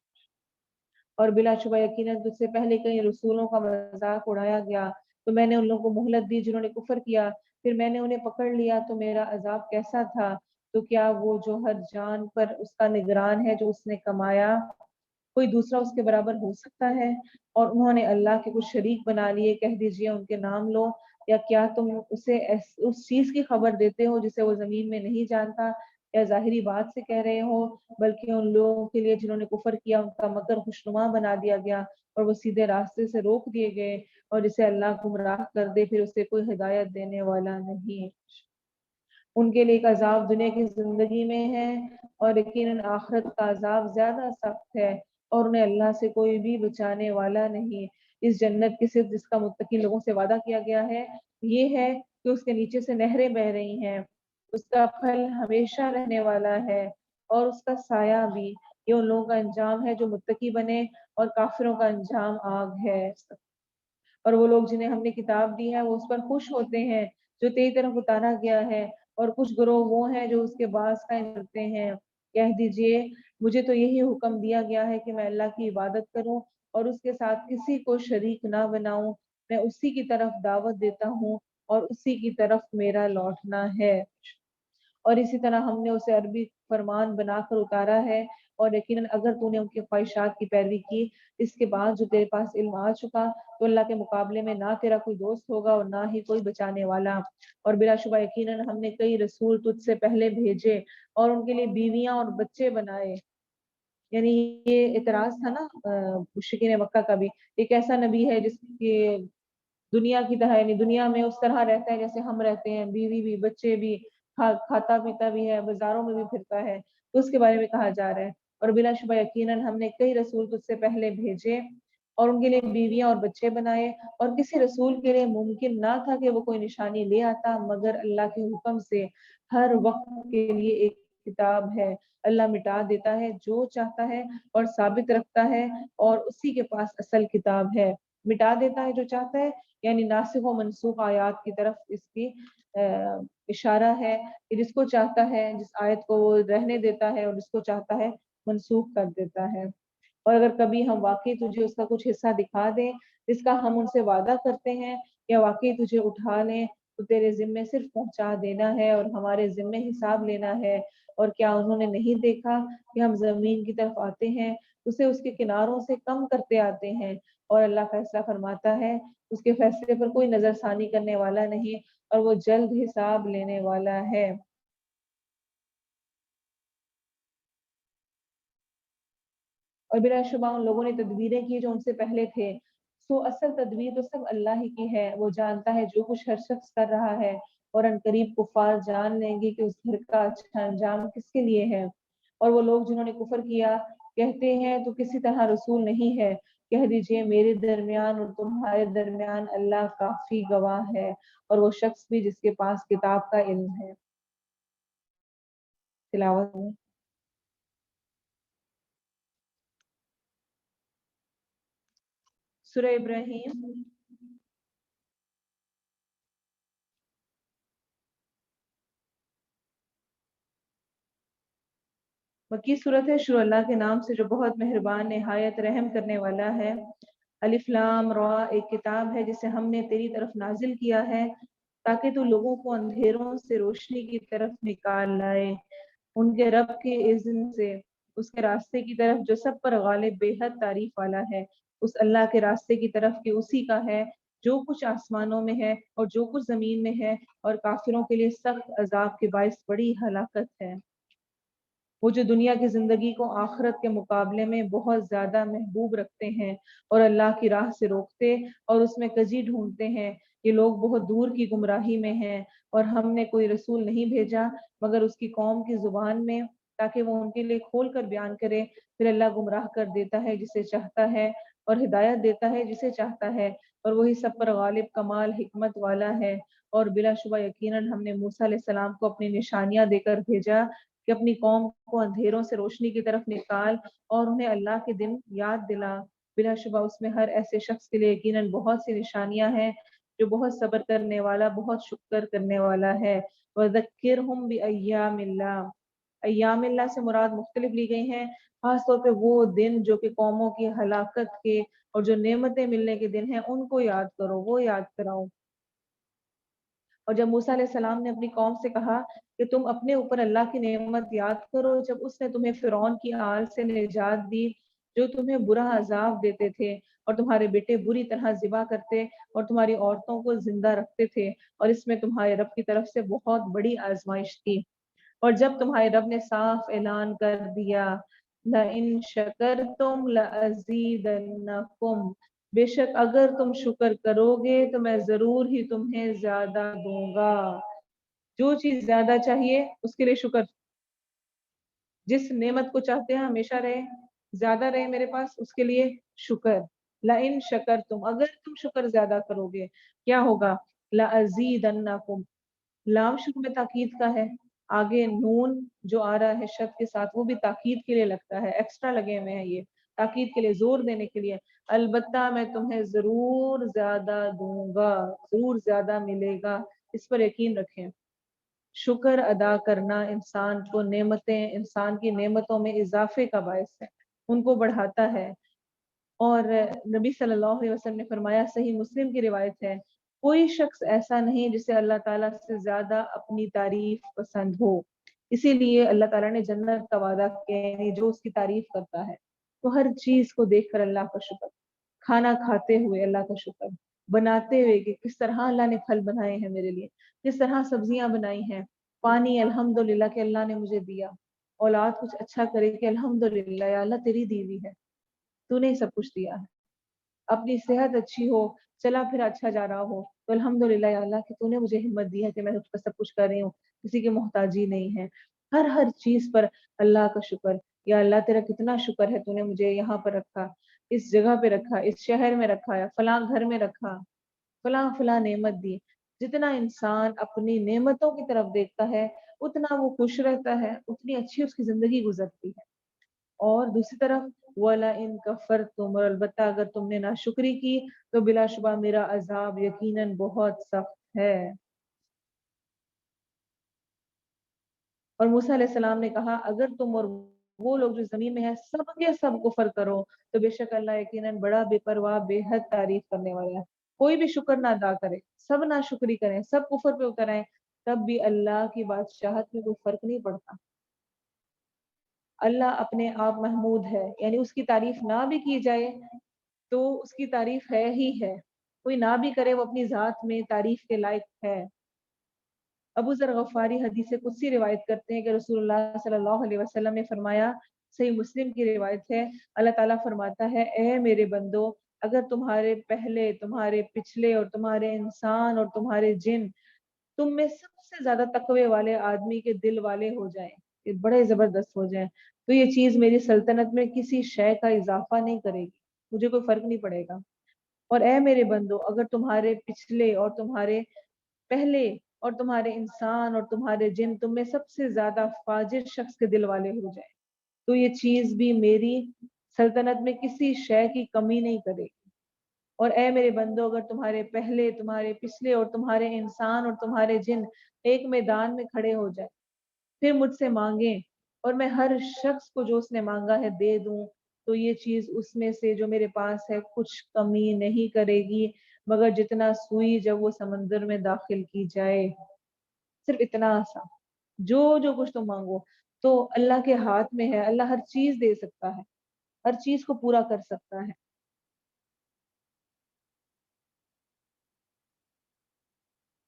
اور بلا شبہ یقیناً تجھ سے پہلے کئی رسولوں کا مذاق اڑایا گیا، تو میں نے ان لوگوں کو مہلت دی جنہوں نے کفر کیا، پھر میں نے انہیں پکڑ لیا تو میرا عذاب کیسا تھا۔ تو کیا وہ جو ہر جان پر اس کا نگران ہے جو اس نے کمایا، کوئی دوسرا اس کے برابر ہو سکتا ہے؟ اور انہوں نے اللہ کے کچھ شریک بنا لیے، کہہ دیجئے ان کے نام لو، یا کیا تم اسے اس چیز کی خبر دیتے ہو جسے وہ زمین میں نہیں جانتا، یا ظاہری بات سے کہہ رہے ہو؟ بلکہ ان لوگوں کے لیے جنہوں نے کفر کیا ان کا مکر خوشنما بنا دیا گیا، اور وہ سیدھے راستے سے روک دیے گئے، اور جسے اللہ گمراہ کر دے پھر اسے کوئی ہدایت دینے والا نہیں۔ ان کے لیے ایک عذاب دنیا کی زندگی میں ہے، اور یقیناً آخرت کا عذاب زیادہ سخت ہے، اور انہیں اللہ سے کوئی بھی بچانے والا نہیں۔ اس جنت کی صرف جس کا متقی لوگوں سے وعدہ کیا گیا ہے یہ ہے کہ اس کے نیچے سے نہریں بہ رہی ہیں، اس کا پھل ہمیشہ رہنے والا ہے، اور اس کا سایہ بھی۔ یہ ان لوگوں کا انجام ہے جو متقی بنے، اور کافروں کا انجام آگ ہے۔ اور وہ لوگ جنہیں ہم نے کتاب دی ہے وہ اس پر خوش ہوتے ہیں جو تیری طرف اتارا گیا ہے، اور کچھ گروہ وہ ہیں جو اس کے باعث قائم کرتے ہیں۔ کہہ دیجئے مجھے تو یہی حکم دیا گیا ہے کہ میں اللہ کی عبادت کروں اور اس کے ساتھ کسی کو شریک نہ بناؤں، میں اسی کی طرف دعوت دیتا ہوں اور اسی کی طرف میرا لوٹنا ہے۔ اور اسی طرح ہم نے اسے عربی فرمان بنا کر اتارا ہے، اور یقیناً اگر تو نے ان کی خواہشات کی پیروی کی اس کے بعد جو تیرے پاس علم آ چکا، تو اللہ کے مقابلے میں نہ تیرا کوئی دوست ہوگا اور نہ ہی کوئی بچانے والا۔ اور بلا شبہ یقیناً ہم نے کئی رسول تجھ سے پہلے بھیجے اور ان کے لیے بیویاں اور بچے بنائے۔ یعنی یہ اعتراض تھا نا مشرکین مکہ کا بھی، ایک ایسا نبی ہے جس کی دنیا کی طرح، یعنی دنیا میں اس طرح رہتا ہے جیسے ہم رہتے ہیں، بیوی بھی بچے بھی، کھاتا پیتا بھی ہے، بازاروں میں بھی پھرتا ہے، تو اس کے بارے میں کہا جا رہا ہے۔ اور بلا شبہ یقیناً ہم نے کئی رسول تجھ سے پہلے بھیجے اور ان کے لیے بیویاں اور بچے بنائے، اور کسی رسول کے لیے ممکن نہ تھا کہ وہ کوئی نشانی لے آتا مگر اللہ کے حکم سے۔ ہر وقت کے لیے ایک کتاب ہے، اللہ مٹا دیتا ہے جو چاہتا ہے اور ثابت رکھتا ہے، اور اسی کے پاس اصل کتاب ہے۔ مٹا دیتا ہے جو چاہتا ہے، یعنی ناسخ و منسوخ آیات کی طرف اس کی اشارہ ہے کہ جس کو چاہتا ہے جس آیت کو وہ رہنے دیتا ہے، اور جس کو چاہتا ہے منسوخ کر دیتا ہے۔ اور اگر کبھی ہم واقعی تجھے اس کا کچھ حصہ دکھا دیں جس کا ہم ان سے وعدہ کرتے ہیں، یا واقعی تجھے اٹھا لیں، تو تیرے ذمے صرف پہنچا دینا ہے اور ہمارے ذمے حساب لینا ہے۔ اور کیا انہوں نے نہیں دیکھا کہ ہم زمین کی طرف آتے ہیں، اسے اس کے کناروں سے کم کرتے آتے ہیں، اور اللہ فیصلہ فرماتا ہے، اس کے فیصلے پر کوئی نظر ثانی کرنے والا نہیں، اور وہ جلد حساب لینے والا ہے۔ اور بلا شبہ ان لوگوں نے تدبیریں کی جو ان سے پہلے تھے، سو اصل تدبیر تو سب اللہ ہی کی ہے، وہ جانتا ہے جو کچھ ہر شخص کر رہا ہے، اور ان قریب کفار جان لیں گے کہ اس گھر کا اچھا انجام کس کے لیے ہے۔ اور وہ لوگ جنہوں نے کفر کیا کہتے ہیں تو کسی طرح رسول نہیں ہے، کہہ دیجئے میرے درمیان اور تمہارے درمیان اللہ کافی گواہ ہے، اور وہ شخص بھی جس کے پاس کتاب کا علم ہے۔ تلاوت میں سورہ ابراہیم مکی صورت ہے، شروع اللہ کے نام سے جو بہت مہربان نہایت رحم کرنے والا ہے۔ الف لام را، ایک کتاب ہے جسے ہم نے تیری طرف نازل کیا ہے تاکہ تو لوگوں کو اندھیروں سے روشنی کی طرف نکال لائے ان کے رب کے اذن سے، اس کے راستے کی طرف جو سب پر غالب بے حد تعریف والا ہے۔ اس اللہ کے راستے کی طرف کہ اسی کا ہے جو کچھ آسمانوں میں ہے اور جو کچھ زمین میں ہے، اور کافروں کے لیے سخت عذاب کے باعث بڑی ہلاکت ہے۔ وہ جو دنیا کی زندگی کو آخرت کے مقابلے میں بہت زیادہ محبوب رکھتے ہیں اور اللہ کی راہ سے روکتے اور اس میں کجی ڈھونڈتے ہیں، یہ لوگ بہت دور کی گمراہی میں ہیں۔ اور ہم نے کوئی رسول نہیں بھیجا مگر اس کی قوم کی زبان میں تاکہ وہ ان کے لیے کھول کر بیان کرے، پھر اللہ گمراہ کر دیتا ہے جسے چاہتا ہے اور ہدایت دیتا ہے جسے چاہتا ہے، اور وہی سب پر غالب کمال حکمت والا ہے۔ اور بلا شبہ یقیناً ہم نے موسیٰ علیہ السلام کو اپنی نشانیاں دے کر بھیجا کہ اپنی قوم کو اندھیروں سے روشنی کی طرف نکال اور انہیں اللہ کے دن یاد دلا۔ بلا شبہ اس میں ہر ایسے شخص کے لیے یقیناً بہت سی نشانیاں ہیں جو بہت صبر کرنے والا، بہت شکر کرنے والا ہے۔ وَذَكِّرْهُمْ بِأَيَّامِ اللَّهِ، ایام اللہ سے مراد مختلف لی گئی ہیں، خاص طور پہ وہ دن جو کہ قوموں کی ہلاکت کے اور جو نعمتیں ملنے کے دن ہیں ان کو یاد کرو، وہ یاد کراؤ۔ اور جب موسیٰ علیہ السلام نے اپنی قوم سے کہا کہ تم اپنے اوپر اللہ کی نعمت یاد کرو جب اس نے تمہیں فرعون کی آل سے نجات دی، جو تمہیں برا عذاب دیتے تھے اور تمہارے بیٹے بری طرح ذبح کرتے اور تمہاری عورتوں کو زندہ رکھتے تھے، اور اس میں تمہارے رب کی طرف سے بہت بڑی آزمائش تھی۔ اور جب تمہارے رب نے صاف اعلان کر دیا لَإِن شَكَرْتُمْ لَأَزِيدَنَّكُمْ، بے شک اگر تم شکر کرو گے تو میں ضرور ہی تمہیں زیادہ دوں گا۔ جو چیز زیادہ چاہیے اس کے لیے شکر، جس نعمت کو چاہتے ہیں ہمیشہ رہے، زیادہ رہے میرے پاس، اس کے لیے شکر۔ لَإِن شَكَرْتُمْ، اگر تم شکر زیادہ کرو گے کیا ہوگا؟ لَأَزِيدَنَّكُمْ، لام شکر میں تاکید کا ہے، آگے نون جو آ رہا ہے شد کے ساتھ وہ بھی تاکید کے لیے لگتا ہے، ایکسٹرا لگے ہوئے ہیں یہ تاکید کے لیے، زور دینے کے لیے۔ البتہ میں تمہیں ضرور زیادہ دوں گا، ضرور زیادہ ملے گا، اس پر یقین رکھیں۔ شکر ادا کرنا انسان کو نعمتیں، انسان کی نعمتوں میں اضافے کا باعث ہے، ان کو بڑھاتا ہے۔ اور نبی صلی اللہ علیہ وسلم نے فرمایا، صحیح مسلم کی روایت ہے، کوئی شخص ایسا نہیں جسے اللہ تعالیٰ سے زیادہ اپنی تعریف پسند ہو، اسی لیے اللہ تعالیٰ نے جنت کا وعدہ کیا، یعنی جو اس کی تعریف کرتا ہے تو ہر چیز کو دیکھ کر اللہ کا شکر، کھانا کھاتے ہوئے اللہ کا شکر، بناتے ہوئے کہ کس طرح اللہ نے پھل بنائے ہیں میرے لیے، کس طرح سبزیاں بنائی ہیں، پانی الحمدللہ کہ اللہ نے مجھے دیا، اولاد کچھ اچھا کرے کہ الحمدللہ یا اللہ تیری دی ہوئی ہے، تو نے سب کچھ دیا ہے، اپنی صحت اچھی ہو، چلا پھر اچھا جا رہا ہو تو الحمدللہ یا اللہ کہ تو نے مجھے ہمت دی ہے کہ میں اس پر سب کچھ کر رہی ہوں، کسی کی محتاجی نہیں ہے، ہر چیز پر اللہ کا شکر، یا اللہ تیرا کتنا شکر ہے تو نے مجھے یہاں پر رکھا، اس جگہ پہ رکھا، اس شہر میں رکھا، یا فلاں گھر میں رکھا، فلاں فلاں نعمت دی۔ جتنا انسان اپنی نعمتوں کی طرف دیکھتا ہے اتنا وہ خوش رہتا ہے، اتنی اچھی اس کی زندگی گزرتی ہے۔ اور دوسری طرف وَلَئِن كَفَرْتُمْ، اور البتہ اگر تم نے ناشکری کی تو بلا شبہ میرا عذاب یقیناً بہت سخت ہے۔ اور موسیٰ علیہ السلام نے کہا اگر تم اور وہ لوگ جو زمین میں ہیں سب کے سب کفر کرو تو بے شک اللہ یقیناً بڑا بے پرواہ بے حد تعریف کرنے والا ہے۔ کوئی بھی شکر نہ ادا کرے، سب ناشکری کریں، سب کفر پہ اتر آئیں، تب بھی اللہ کی بادشاہت میں کوئی فرق نہیں پڑتا۔ اللہ اپنے آپ محمود ہے، یعنی اس کی تعریف نہ بھی کی جائے تو اس کی تعریف ہے ہی ہے، کوئی نہ بھی کرے وہ اپنی ذات میں تعریف کے لائق ہے۔ ابو ذر غفاری حدیث قدسی روایت کرتے ہیں کہ رسول اللہ صلی اللہ علیہ وسلم نے فرمایا، صحیح مسلم کی روایت ہے، اللہ تعالیٰ فرماتا ہے، اے میرے بندو، اگر تمہارے پہلے، تمہارے پچھلے اور تمہارے انسان اور تمہارے جن تم میں سب سے زیادہ تقوی والے آدمی کے دل والے ہو جائیں، یہ بڑے زبردست ہو جائیں، تو یہ چیز میری سلطنت میں کسی شے کا اضافہ نہیں کرے گی، مجھے کوئی فرق نہیں پڑے گا۔ اور اے میرے بندو، اگر تمہارے پچھلے اور تمہارے پہلے اور تمہارے انسان اور تمہارے جن تم میں سب سے زیادہ فاجر شخص کے دل والے ہو جائیں تو یہ چیز بھی میری سلطنت میں کسی شے کی کمی نہیں کرے گی۔ اور اے میرے بندو، اگر تمہارے پہلے، تمہارے پچھلے اور تمہارے انسان اور تمہارے جن ایک میدان میں کھڑے ہو جائیں پھر مجھ سے مانگیں اور میں ہر شخص کو جو اس نے مانگا ہے دے دوں تو یہ چیز اس میں سے جو میرے پاس ہے کچھ کمی نہیں کرے گی مگر جتنا سوئی جب وہ سمندر میں داخل کی جائے، صرف اتنا سا، جو کچھ تم مانگو تو اللہ کے ہاتھ میں ہے، اللہ ہر چیز دے سکتا ہے، ہر چیز کو پورا کر سکتا ہے۔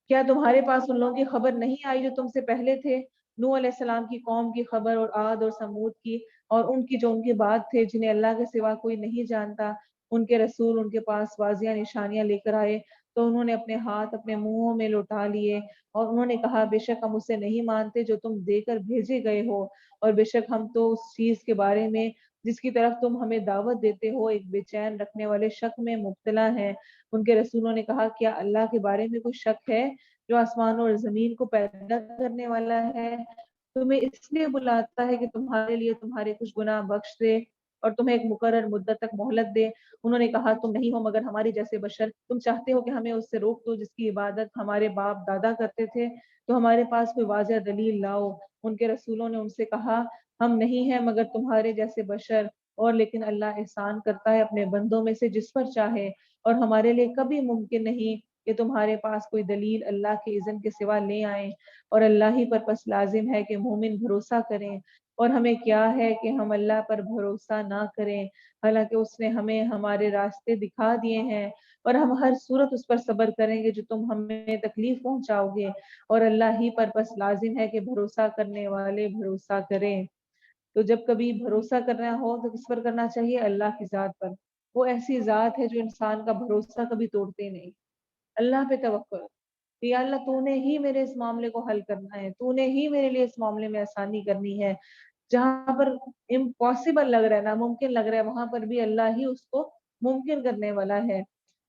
کیا تمہارے پاس ان لوگوں کی خبر نہیں آئی جو تم سے پہلے تھے، نوح علیہ السلام کی قوم کی خبر اور عاد اور سمود کی، اور ان کی جو ان کے بعد تھے جنہیں اللہ کے سوا کوئی نہیں جانتا، ان کے رسول ان کے پاس واضح نشانیاں لے کر آئے تو انہوں نے اپنے ہاتھ اپنے منہوں میں لوٹا لیے اور انہوں نے کہا بے شک ہم اسے نہیں مانتے جو تم دے کر بھیجے گئے ہو، اور بے شک ہم تو اس چیز کے بارے میں جس کی طرف تم ہمیں دعوت دیتے ہو ایک بے چین رکھنے والے شک میں مبتلا ہیں۔ ان کے رسولوں نے کہا کیا اللہ کے بارے میں کوئی شک ہے جو آسمانوں اور زمین کو پیدا کرنے والا ہے، تمہیں اس لیے بلاتا ہے کہ تمہارے لیے تمہارے کچھ گناہ بخش دے اور تمہیں ایک مقرر مدت تک مہلت دے۔ انہوں نے کہا تم نہیں ہو مگر ہمارے جیسے بشر، تم چاہتے ہو کہ ہمیں اس سے روک دو جس کی عبادت ہمارے باپ دادا کرتے تھے، تو ہمارے پاس کوئی واضح دلیل لاؤ۔ ان کے رسولوں نے ان سے کہا ہم نہیں ہیں مگر تمہارے جیسے بشر، اور لیکن اللہ احسان کرتا ہے اپنے بندوں میں سے جس پر چاہے، اور ہمارے لیے کبھی ممکن نہیں کہ تمہارے پاس کوئی دلیل اللہ کے اذن کے سوا لے آئیں، اور اللہ ہی پر پس لازم ہے کہ مومن بھروسہ کریں، اور ہمیں کیا ہے کہ ہم اللہ پر بھروسہ نہ کریں، حالانکہ اس نے ہمیں ہمارے راستے دکھا دیے ہیں، اور ہم ہر صورت اس پر صبر کریں گے جو تم ہمیں تکلیف پہنچاؤ گے، اور اللہ ہی پر بس لازم ہے کہ بھروسہ کرنے والے بھروسہ کریں۔ تو جب کبھی بھروسہ کرنا ہو تو کس پر کرنا چاہیے؟ اللہ کی ذات پر۔ وہ ایسی ذات ہے جو انسان کا بھروسہ کبھی توڑتے نہیں۔ اللہ پہ توکل کہ یا اللہ تو نے ہی میرے اس معاملے کو حل کرنا ہے، تو نے ہی میرے لیے اس معاملے میں آسانی کرنی ہے۔ جہاں پر امپاسبل لگ رہا ہے، ناممکن لگ رہا ہے، وہاں پر بھی اللہ ہی اس کو ممکن کرنے والا ہے۔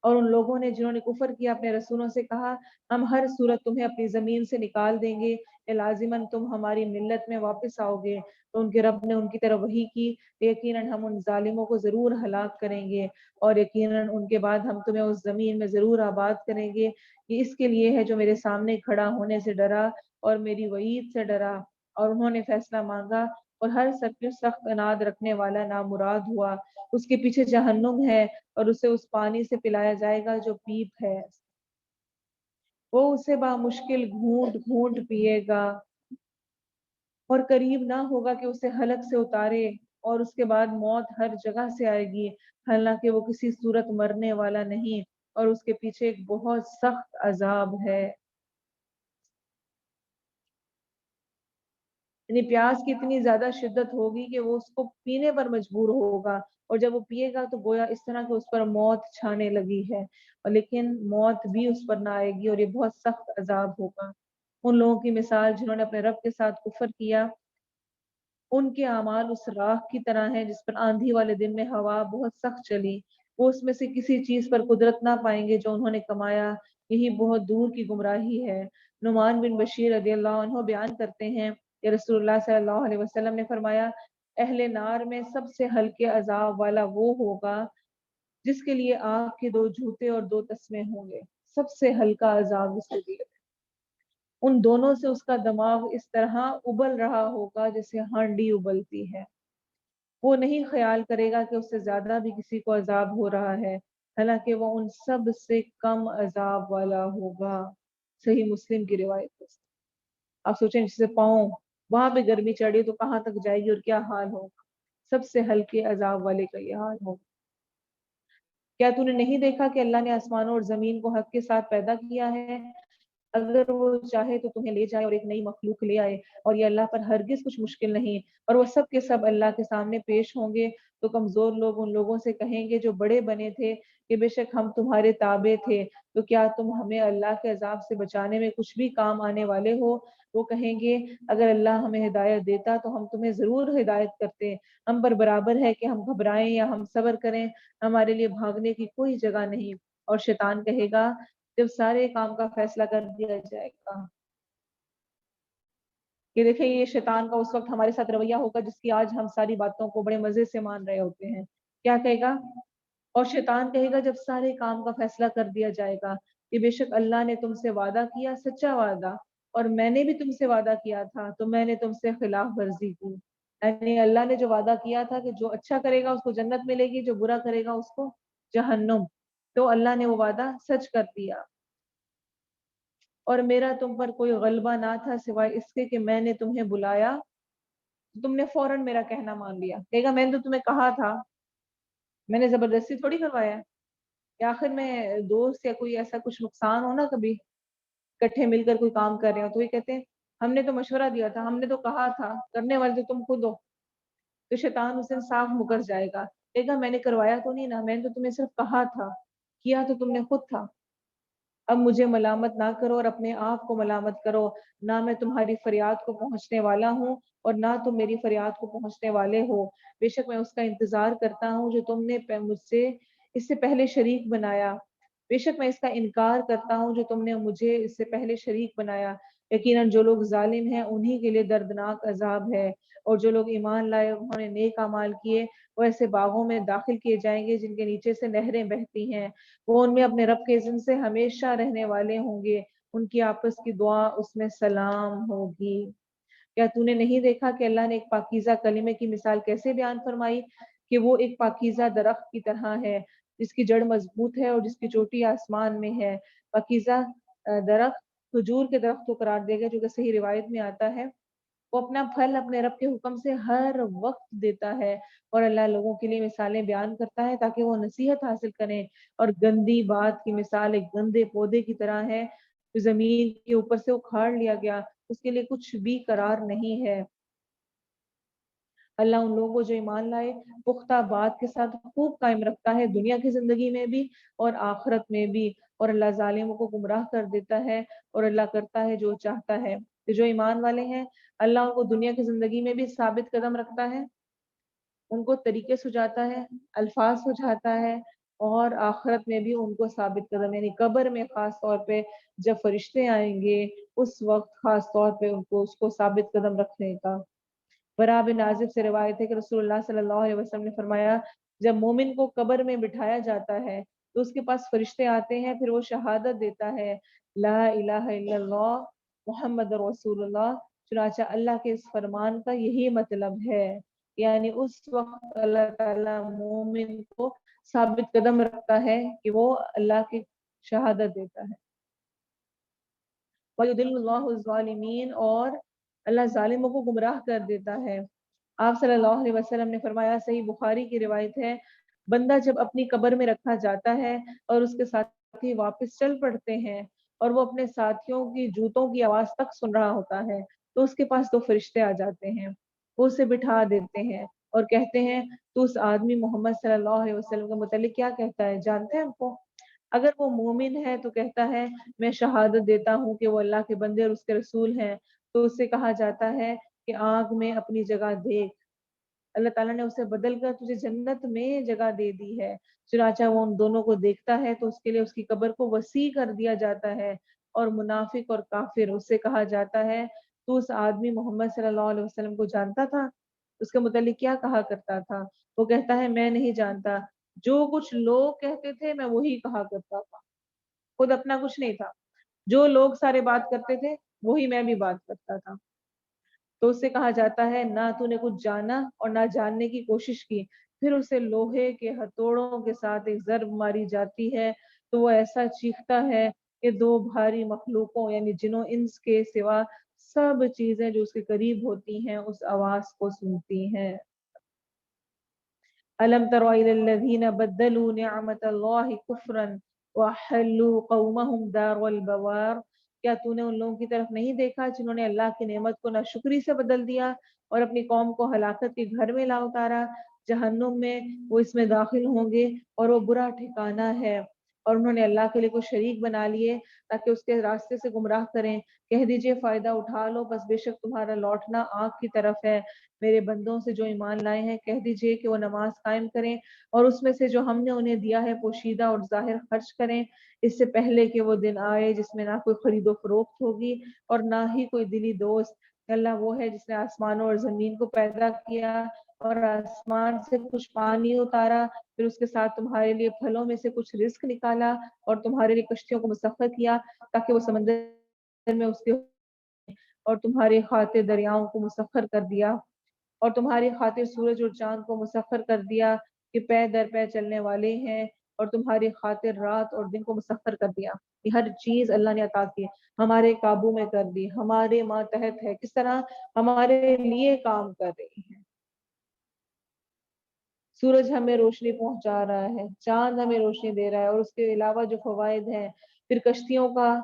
اور ان لوگوں نے جنہوں نے کفر کیا اپنے رسولوں سے کہا ہم ہر صورت تمہیں اپنی زمین سے نکال دیں گے یا لازماً تم ہماری ملت میں واپس آؤ گے، تو ان کے رب نے ان کی طرف وحی کی یقیناً ہم ان ظالموں کو ضرور ہلاک کریں گے، اور یقیناً ان کے بعد ہم تمہیں اس زمین میں ضرور آباد کریں گے۔ یہ اس کے لیے ہے جو میرے سامنے کھڑا ہونے سے ڈرا اور میری وعید سے ڈرا، اور انہوں نے فیصلہ مانگا اور ہر سب سخت اناد رکھنے والا نامراد ہوا۔ اس کے پیچھے جہنم ہے اور اسے اس پانی سے پلایا جائے گا جو پیپ ہے، وہ اسے بامشکل گھونٹ گھونٹ پیے گا اور قریب نہ ہوگا کہ اسے حلق سے اتارے، اور اس کے بعد موت ہر جگہ سے آئے گی، حالانکہ وہ کسی صورت مرنے والا نہیں، اور اس کے پیچھے ایک بہت سخت عذاب ہے۔ یعنی پیاس کی اتنی زیادہ شدت ہوگی کہ وہ اس کو پینے پر مجبور ہوگا، اور جب وہ پیے گا تو گویا اس طرح کہ اس پر موت چھانے لگی ہے، اور لیکن موت بھی اس پر نہ آئے گی، اور یہ بہت سخت عذاب ہوگا۔ ان لوگوں کی مثال جنہوں نے اپنے رب کے ساتھ کفر کیا، ان کے اعمال اس راہ کی طرح ہیں جس پر آندھی والے دن میں ہوا بہت سخت چلی، وہ اس میں سے کسی چیز پر قدرت نہ پائیں گے جو انہوں نے کمایا، یہی بہت دور کی گمراہی ہے۔ نعمان بن بشیر رضی اللہ عنہ بیان کرتے ہیں کہ رسول اللہ صلی اللہ علیہ وسلم نے فرمایا اہل نار میں سب سے ہلکے عذاب والا وہ ہوگا جس کے لیے آگ کے 2 جوتے اور 2 تسمے ہوں گے، سب سے ہلکا عذاب اس کے لیے، ان دونوں سے اس کا دماغ اس طرح ابل رہا ہوگا جیسے ہانڈی ابلتی ہے، وہ نہیں خیال کرے گا کہ اس سے زیادہ بھی کسی کو عذاب ہو رہا ہے، حالانکہ وہ ان سب سے کم عذاب والا ہوگا۔ صحیح مسلم کی روایت ہے۔ آپ سوچیں جسے پاؤں وہاں پہ گرمی چڑھی تو کہاں تک جائے گی اور کیا حال ہوگا، سب سے ہلکے عذاب والے کا یہ حال ہوگا۔ کیا تو نے نہیں دیکھا کہ اللہ نے آسمانوں اور زمین کو حق کے ساتھ پیدا کیا ہے؟ اگر وہ چاہے تو تمہیں لے جائے اور ایک نئی مخلوق لے آئے، اور یہ اللہ پر ہرگز کچھ مشکل نہیں، اور وہ سب کے سب اللہ کے سامنے پیش ہوں گے، تو کمزور لوگ ان لوگوں سے کہیں گے جو بڑے بنے تھے کہ بے شک ہم تمہارے تابع تھے، تو کیا تم ہمیں اللہ کے عذاب سے بچانے میں کچھ بھی کام آنے والے ہو؟ وہ کہیں گے اگر اللہ ہمیں ہدایت دیتا تو ہم تمہیں ضرور ہدایت کرتے، ہم پر برابر ہے کہ ہم گھبرائیں یا ہم صبر کریں، ہمارے لیے بھاگنے کی کوئی جگہ نہیں۔ اور شیطان کہے گا جب سارے کام کا فیصلہ کر دیا جائے گا، یہ دیکھیں یہ شیطان کا اس وقت ہمارے ساتھ رویہ ہوگا جس کی آج ہم ساری باتوں کو بڑے مزے سے مان رہے ہوتے ہیں، کیا کہے گا؟ اور شیطان کہے گا جب سارے کام کا فیصلہ کر دیا جائے گا کہ بے شک اللہ نے تم سے وعدہ کیا سچا وعدہ، اور میں نے بھی تم سے وعدہ کیا تھا تو میں نے تم سے خلاف ورزی کی، یعنی اللہ نے جو وعدہ کیا تھا کہ جو اچھا کرے گا اس کو جنت ملے گی، جو برا کرے گا اس کو جہنم، تو اللہ نے وہ وعدہ سچ کر دیا، اور میرا تم پر کوئی غلبہ نہ تھا سوائے اس کے کہ میں نے تمہیں بلایا، تم نے فوراً میرا کہنا مان لیا، کہے گا میں نے تو تمہیں کہا تھا، میں نے زبردستی تھوڑی کروایا ہے، یا آخر میں دوست یا کوئی ایسا کچھ نقصان ہو نا کبھی اکٹھے مل کر کوئی کام کر رہے ہو تو یہ کہتے ہیں ہم نے تو مشورہ دیا تھا، ہم نے تو کہا تھا، کرنے والے تو تم خود ہو، تو شیطان اس دن صاف مکر جائے گا، کہے گا میں نے کروایا تو نہیں نا، میں نے تو تمہیں صرف کہا تھا، کیا تو تم نے خود تھا، اب مجھے ملامت نہ کرو اور اپنے آپ کو ملامت کرو، نہ میں تمہاری فریاد کو پہنچنے والا ہوں اور نہ تم میری فریاد کو پہنچنے والے ہو، بے شک میں اس کا انتظار کرتا ہوں جو تم نے مجھ سے اس سے پہلے شریک بنایا، بے شک میں اس کا انکار کرتا ہوں جو تم نے مجھے اس سے پہلے شریک بنایا، یقیناً جو لوگ ظالم ہیں انہی کے لیے دردناک عذاب ہے، اور جو لوگ ایمان لائے انہوں نے نیک اعمال کیے وہ ایسے باغوں میں داخل کیے جائیں گے جن کے نیچے سے نہریں بہتی ہیں، وہ ان میں اپنے رب کے اذن سے ہمیشہ رہنے والے ہوں گے، ان کی آپس کی دعا اس میں سلام ہوگی۔ کیا تو نے نہیں دیکھا کہ اللہ نے ایک پاکیزہ کلمے کی مثال کیسے بیان فرمائی کہ وہ ایک پاکیزہ درخت کی طرح ہے جس کی جڑ مضبوط ہے اور جس کی چوٹی آسمان میں ہے۔ پاکیزہ درخت کھجور کے درخت کو قرار دے گا جو کہ صحیح روایت میں آتا ہے، وہ اپنا پھل اپنے رب کے حکم سے ہر وقت دیتا ہے، اور اللہ لوگوں کے لیے مثالیں بیان کرتا ہے تاکہ وہ نصیحت حاصل کریں، اور گندی بات کی مثال ایک گندے پودے کی طرح ہے جو زمین کے اوپر سے اکھاڑ لیا گیا، اس کے لیے کچھ بھی قرار نہیں ہے۔ اللہ ان لوگوں کو جو ایمان لائے پختہ بات کے ساتھ خوب قائم رکھتا ہے، دنیا کی زندگی میں بھی اور آخرت میں بھی، اور اللہ ظالموں کو گمراہ کر دیتا ہے، اور اللہ کرتا ہے جو چاہتا ہے۔ تو جو ایمان والے ہیں اللہ ان کو دنیا کی زندگی میں بھی ثابت قدم رکھتا ہے، ان کو طریقے سجاتا ہے، الفاظ سجاتا ہے، اور آخرت میں بھی ان کو ثابت قدم، یعنی قبر میں خاص طور پہ جب فرشتے آئیں گے اس وقت خاص طور پہ ان کو اس کو ثابت قدم رکھنے کا۔ برا بن عازب سے روایت ہے کہ رسول اللہ صلی اللہ علیہ وسلم نے فرمایا جب مومن کو قبر میں بٹھایا جاتا ہے تو اس کے پاس فرشتے آتے ہیں، پھر وہ شہادت دیتا ہے لا الہ الا اللہ محمد رسول اللہ، چنانچہ اللہ کے اس فرمان کا یہی مطلب ہے، یعنی اس وقت اللہ تعالیٰ مومن کو ثابت قدم رکھتا ہے کہ وہ اللہ کی شہادت دیتا ہے۔ وَيُضِلُّ اللَّهُ الظَّالِمِينَ، اور اللہ ظالموں کو گمراہ کر دیتا ہے۔ آپ صلی اللہ علیہ وسلم نے فرمایا، صحیح بخاری کی روایت ہے، بندہ جب اپنی قبر میں رکھا جاتا ہے اور اس کے ساتھی واپس چل پڑتے ہیں اور وہ اپنے ساتھیوں کی جوتوں کی آواز تک سن رہا ہوتا ہے تو اس کے پاس دو فرشتے آ جاتے ہیں، وہ اسے بٹھا دیتے ہیں اور کہتے ہیں تو اس آدمی محمد صلی اللہ علیہ وسلم کے متعلق کیا کہتا ہے، جانتے ہیں ان کو؟ اگر وہ مومن ہے تو کہتا ہے میں شہادت دیتا ہوں کہ وہ اللہ کے بندے اور اس کے رسول ہیں، تو اس سے کہا جاتا ہے کہ آگ میں اپنی جگہ دیکھ، اللہ تعالیٰ نے اسے بدل کر تجھے جنت میں جگہ دے دی ہے، چنانچہ وہ ان دونوں کو دیکھتا ہے تو اس کے لیے اس کی قبر کو وسیع کر دیا جاتا ہے، اور منافق اور کافر اس سے کہا جاتا ہے تو اس آدمی محمد صلی اللہ علیہ وسلم کو جانتا تھا، اس کے متعلق کیا کہا کرتا تھا؟ وہ کہتا ہے میں نہیں جانتا، جو کچھ لوگ کہتے تھے میں وہی کہا کرتا تھا، خود اپنا کچھ نہیں تھا، جو لوگ سارے بات کرتے تھے وہی میں بھی بات کرتا تھا۔ تو اس سے کہا جاتا ہے نہ تو نے کچھ جانا اور نہ جاننے کی کوشش کی، پھر اسے لوہے کے ہتھوڑوں کے ساتھ ایک ضرب ماری جاتی ہے تو وہ ایسا چیختا ہے کہ دو بھاری مخلوقوں یعنی جنوں انس کے سوا سب چیزیں جو اس کے قریب ہوتی ہیں اس آواز کو سنتی ہیں۔ أَلَمْ تَرَ إِلَى الَّذِينَ بَدَّلُوا نِعْمَةَ اللَّهِ كُفْرًا وَأَحَلُّوا قَوْمَهُمْ دَارَ الْبَوَارِ، کیا تو نے ان لوگوں کی طرف نہیں دیکھا جنہوں نے اللہ کی نعمت کو ناشکری سے بدل دیا اور اپنی قوم کو ہلاکت کے گھر میں لا اتارا، جہنم میں وہ اس میں داخل ہوں گے اور وہ برا ٹھکانہ ہے، اور انہوں نے اللہ کے لیے کوئی شریک بنا لیے تاکہ اس کے راستے سے گمراہ کریں، کہہ دیجئے فائدہ اٹھا لو، بس بے شک تمہارا لوٹنا آنکھ کی طرف ہے، میرے بندوں سے جو ایمان لائے ہیں کہہ دیجئے کہ وہ نماز قائم کریں اور اس میں سے جو ہم نے انہیں دیا ہے پوشیدہ اور ظاہر خرچ کریں، اس سے پہلے کہ وہ دن آئے جس میں نہ کوئی خرید و فروخت ہوگی اور نہ ہی کوئی دلی دوست۔ اللہ وہ ہے جس نے آسمانوں اور زمین کو پیدا کیا اور آسمان سے کچھ پانی اتارا، پھر اس کے ساتھ تمہارے لیے پھلوں میں سے کچھ رزق نکالا اور تمہارے لیے کشتیوں کو مسخر کیا تاکہ وہ سمندر میں اس کے، اور تمہاری خاطر دریاؤں کو مسخر کر دیا اور تمہاری خاطر سورج اور چاند کو مسخر کر دیا کہ پے در پے چلنے والے ہیں، اور تمہاری خاطر رات اور دن کو مسخر کر دیا۔ یہ ہر چیز اللہ نے عطا کی، ہمارے قابو میں کر دی، ہمارے ماتحت ہے، کس طرح ہمارے لیے کام کر رہی ہے۔ سورج ہمیں روشنی پہنچا رہا ہے، چاند ہمیں روشنی دے رہا ہے، اور اس کے علاوہ جو فوائد ہیں، پھر کشتیوں کا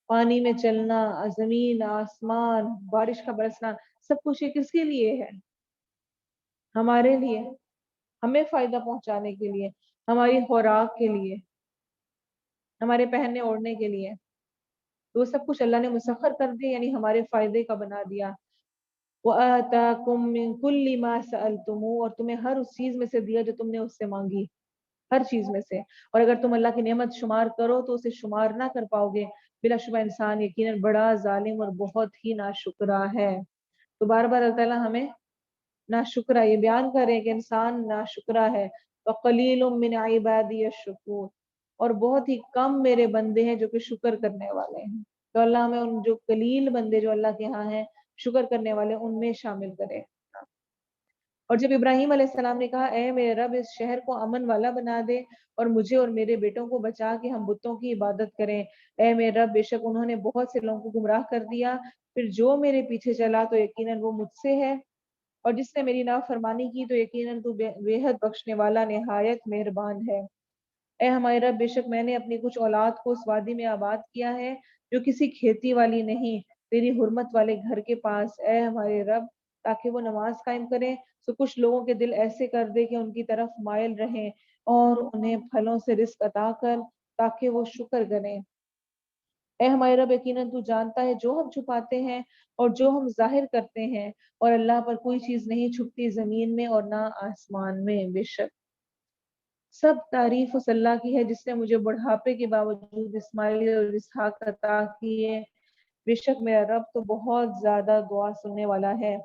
پانی میں چلنا، زمین، آسمان، بارش کا برسنا، سب کچھ یہ کس کے لیے ہے؟ ہمارے لیے، ہمیں فائدہ پہنچانے کے لیے، ہماری خوراک کے لیے، ہمارے پہننے اوڑھنے کے لیے، تو وہ سب کچھ اللہ نے مسخر کر دیا، یعنی ہمارے فائدے کا بنا دیا۔ وَآتَاكُم مِّن كُلِّ مَا سَأَلْتُمُوهُ، اور تمہیں ہر اس چیز میں سے دیا جو تم نے اس سے مانگی۔ ہر چیز میں سے. اور اگر تم اللہ کی نعمت شمار کرو تو اسے شمار نہ کر پاؤ گے. بلا شبہ انسان یقیناً بڑا ظالم اور بہت ہی ناشکرا ہے. تو بار بار اللہ تعالیٰ ہمیں ناشکرا یہ بیان کرے کہ انسان ناشکرا ہے. وَقَلِيلٌ مِّنْ عِبَادِيَ الشُّكُورُ، اور بہت ہی کم میرے بندے ہیں جو کہ شکر کرنے والے ہیں. تو اللہ ہمیں ان جو قلیل بندے جو اللہ کے ہاں ہیں شکر کرنے والے ان میں شامل کرے. اور جب ابراہیم علیہ السلام نے کہا اے میرے رب اس شہر کو امن والا بنا دے اور مجھے اور میرے بیٹوں کو بچا کے ہم بتوں کی عبادت کریں. اے میرے رب بے شک انہوں نے بہت سے لوگوں کو گمراہ کر دیا، پھر جو میرے پیچھے چلا تو یقیناً وہ مجھ سے ہے، اور جس نے میری نافرمانی کی تو یقیناً تو بے حد بخشنے والا نہایت مہربان ہے. اے ہمارے رب بے شک میں نے اپنی کچھ اولاد کو اس وادی میں آباد کیا ہے جو کسی کھیتی والی نہیں، تیری حرمت والے گھر کے پاس. اے ہمارے رب تاکہ وہ نماز قائم کریں تو کچھ لوگوں کے دل ایسے کر دے کہ ان کی طرف مائل رہیں، اور انہیں پھلوں سے رزق عطا کر تاکہ وہ شکر کریں. اے ہمارے رب یقیناً تو جانتا ہے جو ہم چھپاتے ہیں اور جو ہم ظاہر کرتے ہیں، اور اللہ پر کوئی چیز نہیں چھپتی زمین میں اور نہ آسمان میں. بے شک سب تعریف اس اللہ کی ہے جس نے مجھے بڑھاپے کے باوجود اسماعیل اور اسحاق عطا کیے. بے شک میرا رب تو بہت زیادہ دعا سننے والا ہے.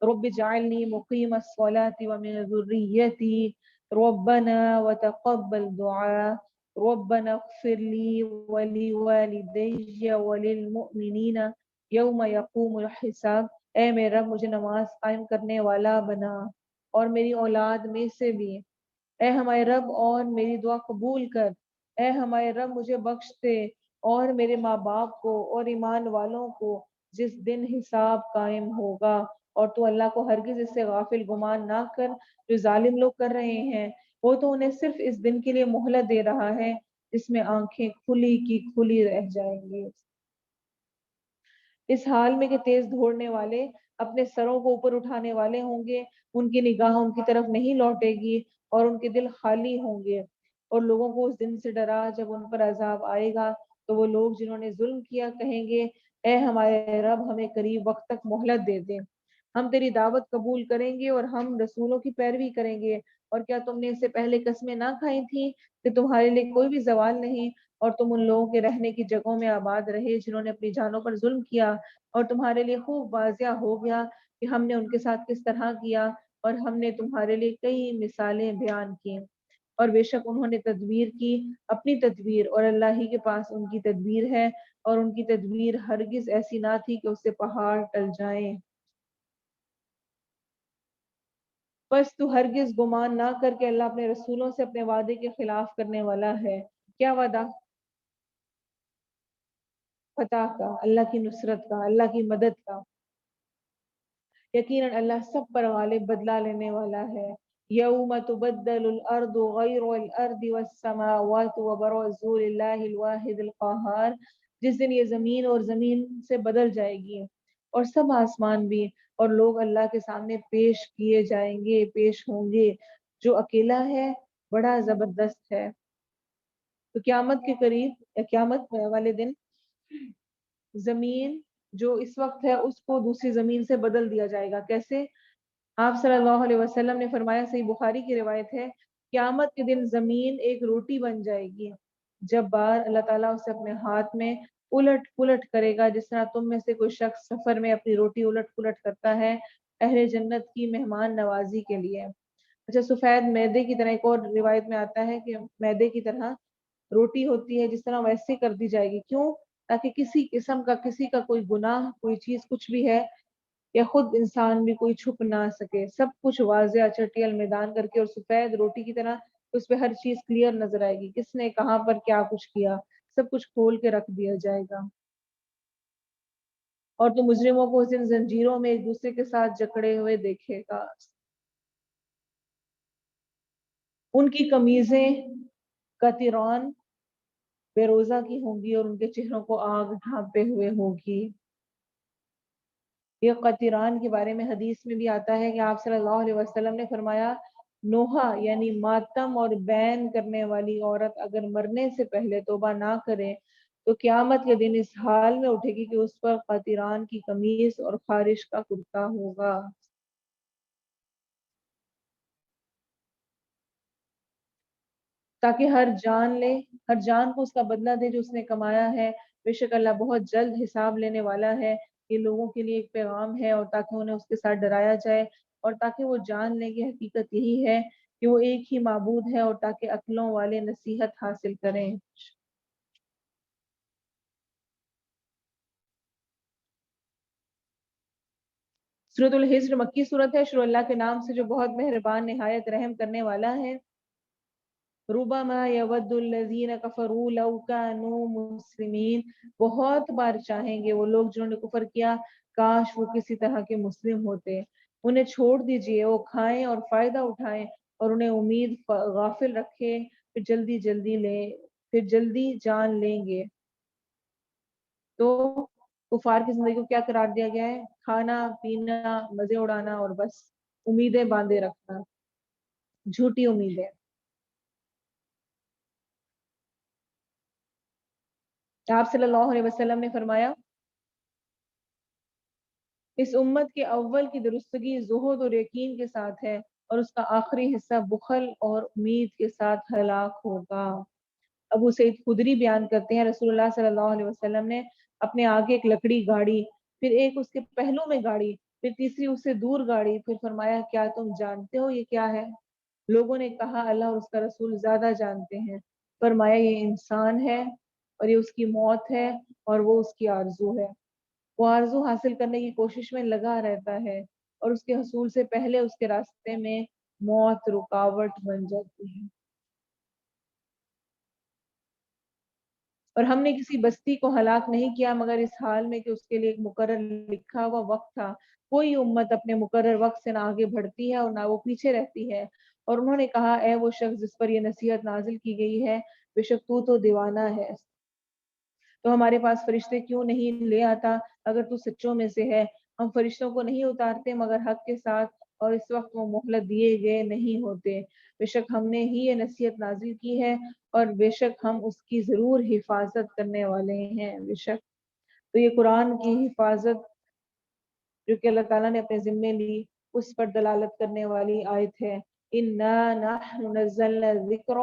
رب جعلنی مقیم الصلاة ومن ذریتی ربنا وتقبل دعاء ربنا اغفر لی ولوالدی وللمؤمنین یوم یقوم الحساب. اے میرے رب مجھے نماز قائم کرنے والا بنا اور میری اولاد میں سے بھی. اے ہمارے رب اور میری دعا قبول کر. اے ہمارے رب مجھے بخش دے اور میرے ماں باپ کو اور ایمان والوں کو جس دن حساب قائم ہوگا. اور تو اللہ کو ہرگز اس سے غافل گمان نہ کر جو ظالم لوگ کر رہے ہیں. وہ تو انہیں صرف اس دن کے لیے مہلت دے رہا ہے جس میں آنکھیں کھلی کی کھلی رہ جائیں گی، اس حال میں کہ تیز دوڑنے والے اپنے سروں کو اوپر اٹھانے والے ہوں گے. ان کی نگاہ ان کی طرف نہیں لوٹے گی اور ان کے دل خالی ہوں گے. اور لوگوں کو اس دن سے ڈرا جب ان پر عذاب آئے گا تو وہ لوگ جنہوں نے ظلم کیا کہیں گے اے ہمارے رب ہمیں قریب وقت تک مہلت دے دیں، ہم تیری دعوت قبول کریں گے اور ہم رسولوں کی پیروی کریں گے. اور کیا تم نے اس سے پہلے قسمیں نہ کھائی تھیں کہ تمہارے لیے کوئی بھی زوال نہیں، اور تم ان لوگوں کے رہنے کی جگہوں میں آباد رہے جنہوں نے اپنی جانوں پر ظلم کیا، اور تمہارے لیے خوب واضح ہو گیا کہ ہم نے ان کے ساتھ کس طرح کیا، اور ہم نے تمہارے لیے کئی مثالیں بیان کی. اور بے شک انہوں نے تدبیر کی اپنی تدبیر، اور اللہ ہی کے پاس ان کی تدبیر ہے، اور ان کی تدبیر ہرگز ایسی نہ تھی کہ اس سے پہاڑ ٹل جائیں. بس تو ہرگز گمان نہ کر کے اللہ اپنے رسولوں سے اپنے وعدے کے خلاف کرنے والا ہے. کیا وعدہ؟ فتح کا، اللہ کی نصرت کا، اللہ کی مدد کا. یقیناً اللہ سب پر غالب بدلہ لینے والا ہے. یوم تبدل الارض غیر الارض والسماوات وبرزوا للہ الواحد القہار. جس دن یہ زمین اور زمین سے بدل جائے گی اور سب آسمان بھی، اور لوگ اللہ کے سامنے پیش کیے جائیں گے، پیش ہوں گے جو اکیلا ہے، بڑا زبردست ہے. تو قیامت کے قریب یا قیامت والے دن زمین جو اس وقت ہے اس کو دوسری زمین سے بدل دیا جائے گا. کیسے؟ آپ صلی اللہ علیہ وسلم نے فرمایا، صحیح بخاری کی روایت ہے، قیامت کے دن زمین ایک روٹی بن جائے گی جب بار اللہ تعالیٰ اسے اپنے ہاتھ میں الٹ پلٹ کرے گا، جس طرح تم میں سے کوئی شخص سفر میں اپنی روٹی الٹ پلٹ کرتا ہے اہل جنت کی مہمان نوازی کے لیے. اچھا، سفید میدے کی طرح ایک اور روایت میں آتا ہے کہ میدے کی طرح روٹی ہوتی ہے جس طرح ویسے کر دی جائے گی. کیوں؟ تاکہ کسی قسم کا کسی کا کوئی گناہ کوئی چیز کچھ بھی ہے یا خود انسان بھی کوئی چھپ نہ سکے. سب کچھ واضح چٹیل میدان کر کے اور سفید روٹی کی طرح اس پہ ہر چیز کلیئر نظر آئے گی، کس نے کہاں پر کیا کچھ کیا، سب کچھ کھول کے رکھ دیا جائے گا. اور تو مجرموں کو اس دن زنجیروں میں ایک دوسرے کے ساتھ جکڑے ہوئے دیکھے گا. ان کی قمیضیں قطران بے روزہ کی ہوں گی اور ان کے چہروں کو آگ ڈھانپے ہوئے ہوگی. یہ قطران کے بارے میں حدیث میں بھی آتا ہے کہ آپ صلی اللہ علیہ وسلم نے فرمایا، نوحہ یعنی ماتم اور بین کرنے والی عورت اگر مرنے سے پہلے توبہ نہ کرے تو قیامت کے دن اس حال میں اٹھے گی کہ اس پر قطران کی قمیص اور خارش کا کرتا ہوگا. تاکہ ہر جان لے، ہر جان کو اس کا بدلہ دے جو اس نے کمایا ہے۔ بے شک اللہ بہت جلد حساب لینے والا ہے۔ یہ لوگوں کے لیے ایک پیغام ہے، اور تاکہ انہیں اس کے ساتھ ڈرایا جائے، اور تاکہ وہ جان لیں کہ حقیقت یہی ہے کہ وہ ایک ہی معبود ہے، اور تاکہ عقلوں والے نصیحت حاصل کریں۔ سورۃ الحجر مکی صورت ہے، شروع اللہ کے نام سے جو بہت مہربان نہایت رحم کرنے والا ہے۔ ربما یود الذین کفروا لو کانوا مسلمین، بہت بار چاہیں گے وہ لوگ جنہوں نے کفر کیا کاش وہ کسی طرح کے مسلم ہوتے۔ انہیں چھوڑ دیجئے، وہ کھائیں اور فائدہ اٹھائیں، اور انہیں امید غافل رکھے، پھر جلدی جان لیں گے۔ تو کفار کی زندگی کو کیا قرار دیا گیا ہے؟ کھانا پینا، مزے اڑانا، اور بس امیدیں باندھے رکھنا، جھوٹی امیدیں۔ آپ صلی اللہ علیہ وسلم نے فرمایا اس امت کے اول کی درستگی زہد اور یقین کے ساتھ ہے، اور اس کا آخری حصہ بخل اور امید کے ساتھ ہلاک ہوگا۔ ابو سعید خدری بیان کرتے ہیں رسول اللہ صلی اللہ علیہ وسلم نے اپنے آگے ایک لکڑی گاڑی، پھر ایک اس کے پہلو میں گاڑی، پھر تیسری اس سے دور گاڑی، پھر فرمایا کیا تم جانتے ہو یہ کیا ہے؟ لوگوں نے کہا اللہ اور اس کا رسول زیادہ جانتے ہیں۔ فرمایا یہ انسان ہے، اور یہ اس کی موت ہے، اور وہ اس کی آرزو ہے۔ وہ آرزو حاصل کرنے کی کوشش میں لگا رہتا ہے، اور اس کے حصول سے پہلے اس کے راستے میں موت رکاوٹ بن جاتی ہے۔ اور ہم نے کسی بستی کو ہلاک نہیں کیا مگر اس حال میں کہ اس کے لیے ایک مقرر لکھا ہوا وقت تھا۔ کوئی امت اپنے مقرر وقت سے نہ آگے بڑھتی ہے اور نہ وہ پیچھے رہتی ہے۔ اور انہوں نے کہا اے وہ شخص جس پر یہ نصیحت نازل کی گئی ہے، بے شک تو دیوانہ ہے، تو ہمارے پاس فرشتے کیوں نہیں لے آتا اگر تو سچوں میں سے ہے؟ ہم فرشتوں کو نہیں اتارتے مگر حق کے ساتھ، اور اس وقت وہ مہلت دیے گئے نہیں ہوتے۔ بے شک ہم نے ہی یہ نصیحت نازل کی ہے، اور بے شک ہم اس کی ضرور حفاظت کرنے والے ہیں۔ بے شک تو یہ قرآن کی حفاظت جو کہ اللہ تعالیٰ نے اپنے ذمے لی، اس پر دلالت کرنے والی آیت ہے۔ اِنَّا نَحْنُ نَزَّلْنَا الذِّكْرَ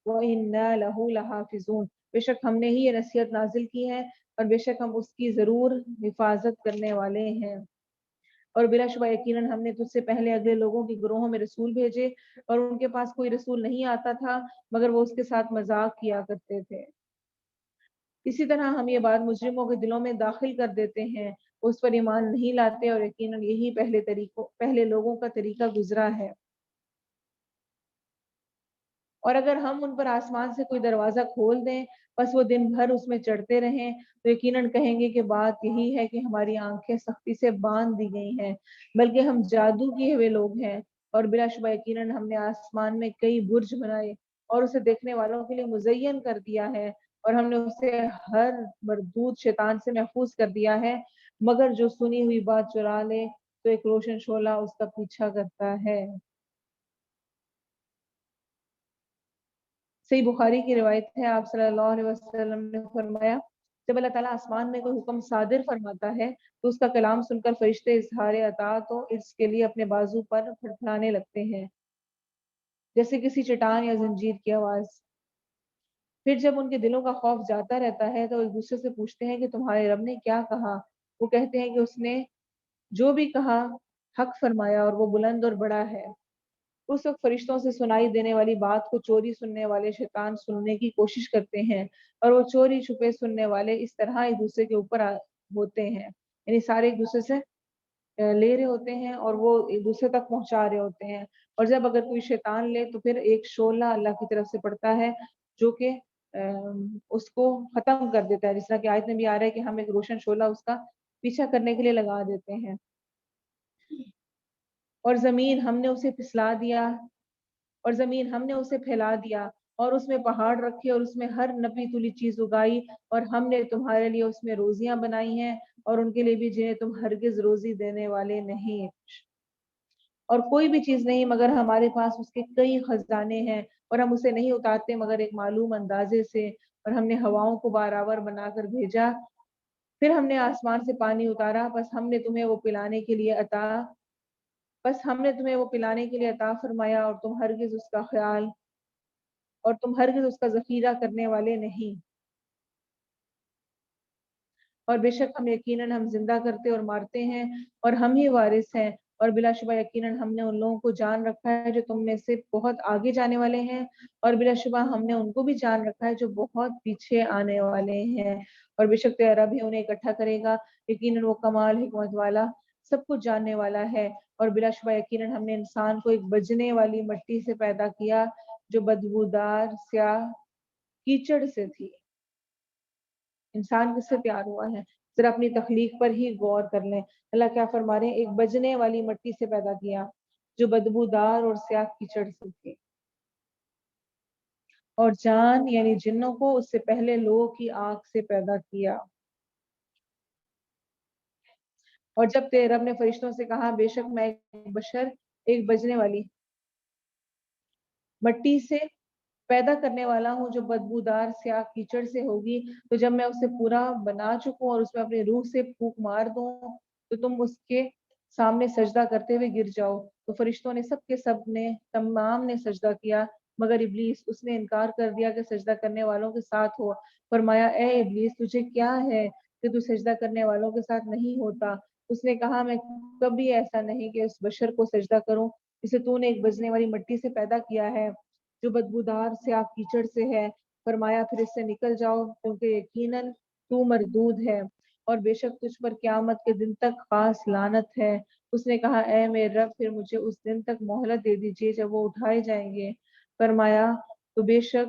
وَإِنَّا لَهُ لَحَافِظُونَ، بے شک ہم نے ہی یہ نصیحت نازل کی ہے، اور بے شک ہم اس کی ضرور حفاظت کرنے والے ہیں۔ اور بلا شبہ یقیناً ہم نے تجھ سے پہلے اگلے لوگوں کی گروہوں میں رسول بھیجے، اور ان کے پاس کوئی رسول نہیں آتا تھا مگر وہ اس کے ساتھ مذاق کیا کرتے تھے۔ اسی طرح ہم یہ بات مجرموں کے دلوں میں داخل کر دیتے ہیں، اس پر ایمان نہیں لاتے، اور یقیناً یہی پہلے لوگوں کا طریقہ گزرا ہے۔ اور اگر ہم ان پر آسمان سے کوئی دروازہ کھول دیں بس وہ دن بھر اس میں چڑھتے رہیں تو یقیناً کہیں گے کہ بات یہی ہے کہ ہماری آنکھیں سختی سے باندھ دی گئی ہیں، بلکہ ہم جادو کیے ہوئے لوگ ہیں۔ اور بلا شبہ یقیناً ہم نے آسمان میں کئی برج بنائے اور اسے دیکھنے والوں کے لیے مزین کر دیا ہے، اور ہم نے اسے ہر مردود شیطان سے محفوظ کر دیا ہے، مگر جو سنی ہوئی بات چرا لے تو ایک روشن شعلہ اس کا پیچھا کرتا ہے۔ صحیح بخاری کی روایت ہے، آپ صلی اللہ علیہ وسلم نے فرمایا جب اللہ تعالیٰ آسمان میں کوئی حکم صادر فرماتا ہے تو اس کا کلام سن کر فرشتے اظہار اطاعت و اس کے لیے اپنے بازو پر پھڑپھڑانے لگتے ہیں جیسے کسی چٹان یا زنجیر کی آواز۔ پھر جب ان کے دلوں کا خوف جاتا رہتا ہے تو ایک دوسرے سے پوچھتے ہیں کہ تمہارے رب نے کیا کہا؟ وہ کہتے ہیں کہ اس نے جو بھی کہا حق فرمایا اور وہ بلند اور بڑا ہے۔ اس وقت فرشتوں سے سنائی دینے والی بات کو چوری سننے والے شیطان سننے کی کوشش کرتے ہیں، اور وہ چوری چھپے سننے والے اس طرح ایک دوسرے کے اوپر ہوتے ہیں، یعنی سارے ایک دوسرے سے لے رہے ہوتے ہیں اور وہ ایک دوسرے تک پہنچا رہے ہوتے ہیں۔ اور جب اگر کوئی شیطان لے تو پھر ایک شعلہ اللہ کی طرف سے پڑتا ہے جو کہ اس کو ختم کر دیتا ہے، جس طرح کہ آیت میں بھی آ رہا ہے کہ ہم ایک روشن شعلہ اس کا پیچھا کرنے کے لیے لگا دیتے ہیں۔ اور زمین ہم نے اسے پھسلا دیا، اور زمین ہم نے اسے پھیلا دیا اور اس میں پہاڑ رکھے اور اس میں ہر نپی تلی چیز اگائی، اور ہم نے تمہارے لیے اس میں روزیاں بنائی ہیں اور ان کے لیے بھی جنہیں تم ہرگز روزی دینے والے نہیں۔ اور کوئی بھی چیز نہیں مگر ہمارے پاس اس کے کئی خزانے ہیں، اور ہم اسے نہیں اتارتے مگر ایک معلوم اندازے سے، اور ہم نے ہواؤں کو بارآور بنا کر بھیجا، پھر ہم نے آسمان سے پانی اتارا، بس ہم نے تمہیں وہ پلانے کے لیے عطا فرمایا، اور تم ہرگز اس کا خیال اور تم ہرگز اس کا ذخیرہ کرنے والے نہیں. اور بے شک ہم یقیناً ہم زندہ کرتے اور مارتے ہیں اور ہم ہی وارث ہیں. اور بلا شبہ یقیناً ہم نے ان لوگوں کو جان رکھا ہے جو تم میں سے بہت آگے جانے والے ہیں, اور بلا شبہ ہم نے ان کو بھی جان رکھا ہے جو بہت پیچھے آنے والے ہیں. اور بے شک تیرا رب ہی انہیں اکٹھا کرے گا, یقیناً وہ کمال حکمت والا سب کچھ جاننے والا ہے. اور بلا شبہ یقیناً ہم نے انسان کو ایک بجنے والی مٹی سے پیدا کیا جو بدبودار سیاہ کیچڑ سے تھی. انسان کس سے تیار ہوا ہے؟ ذرا اپنی تخلیق پر ہی غور کر لیں. اللہ کیا فرما رہے ہیں, ایک بجنے والی مٹی سے پیدا کیا جو بدبودار اور سیاہ کیچڑ سے تھی. اور جان یعنی جنوں کو اس سے پہلے لوہ کی آگ سے پیدا کیا. اور جب تیرے رب نے فرشتوں سے کہا بے شک میں ایک بشر ایک بجنے والی مٹی سے پیدا کرنے والا ہوں جو بدبودار سیاہ کیچڑ سے ہوگی, تو جب میں اسے پورا بنا چکوں اور اس میں اپنی روح سے پھونک مار دوں تو تم اس کے سامنے سجدہ کرتے ہوئے گر جاؤ. تو فرشتوں نے سب نے تمام نے سجدہ کیا مگر ابلیس, اس نے انکار کر دیا کہ سجدہ کرنے والوں کے ساتھ ہو. فرمایا اے ابلیس تجھے کیا ہے کہ تو سجدہ کرنے والوں کے ساتھ نہیں ہوتا. اس نے کہا میں کبھی ایسا نہیں کہ اس بشر کو سجدہ کروں جسے تو نے ایک بجنے والی مٹی سے پیدا کیا ہے جو بدبودار سیاہ کیچڑ سے ہے. فرمایا پھر اس سے نکل جاؤ کیونکہ یقیناً تو مردود ہے اور بے شک تجھ پر قیامت کے دن تک خاص لعنت ہے. اس نے کہا اے میرے رب پھر مجھے اس دن تک مہلت دے دیجیے جب وہ اٹھائے جائیں گے. فرمایا تو بے شک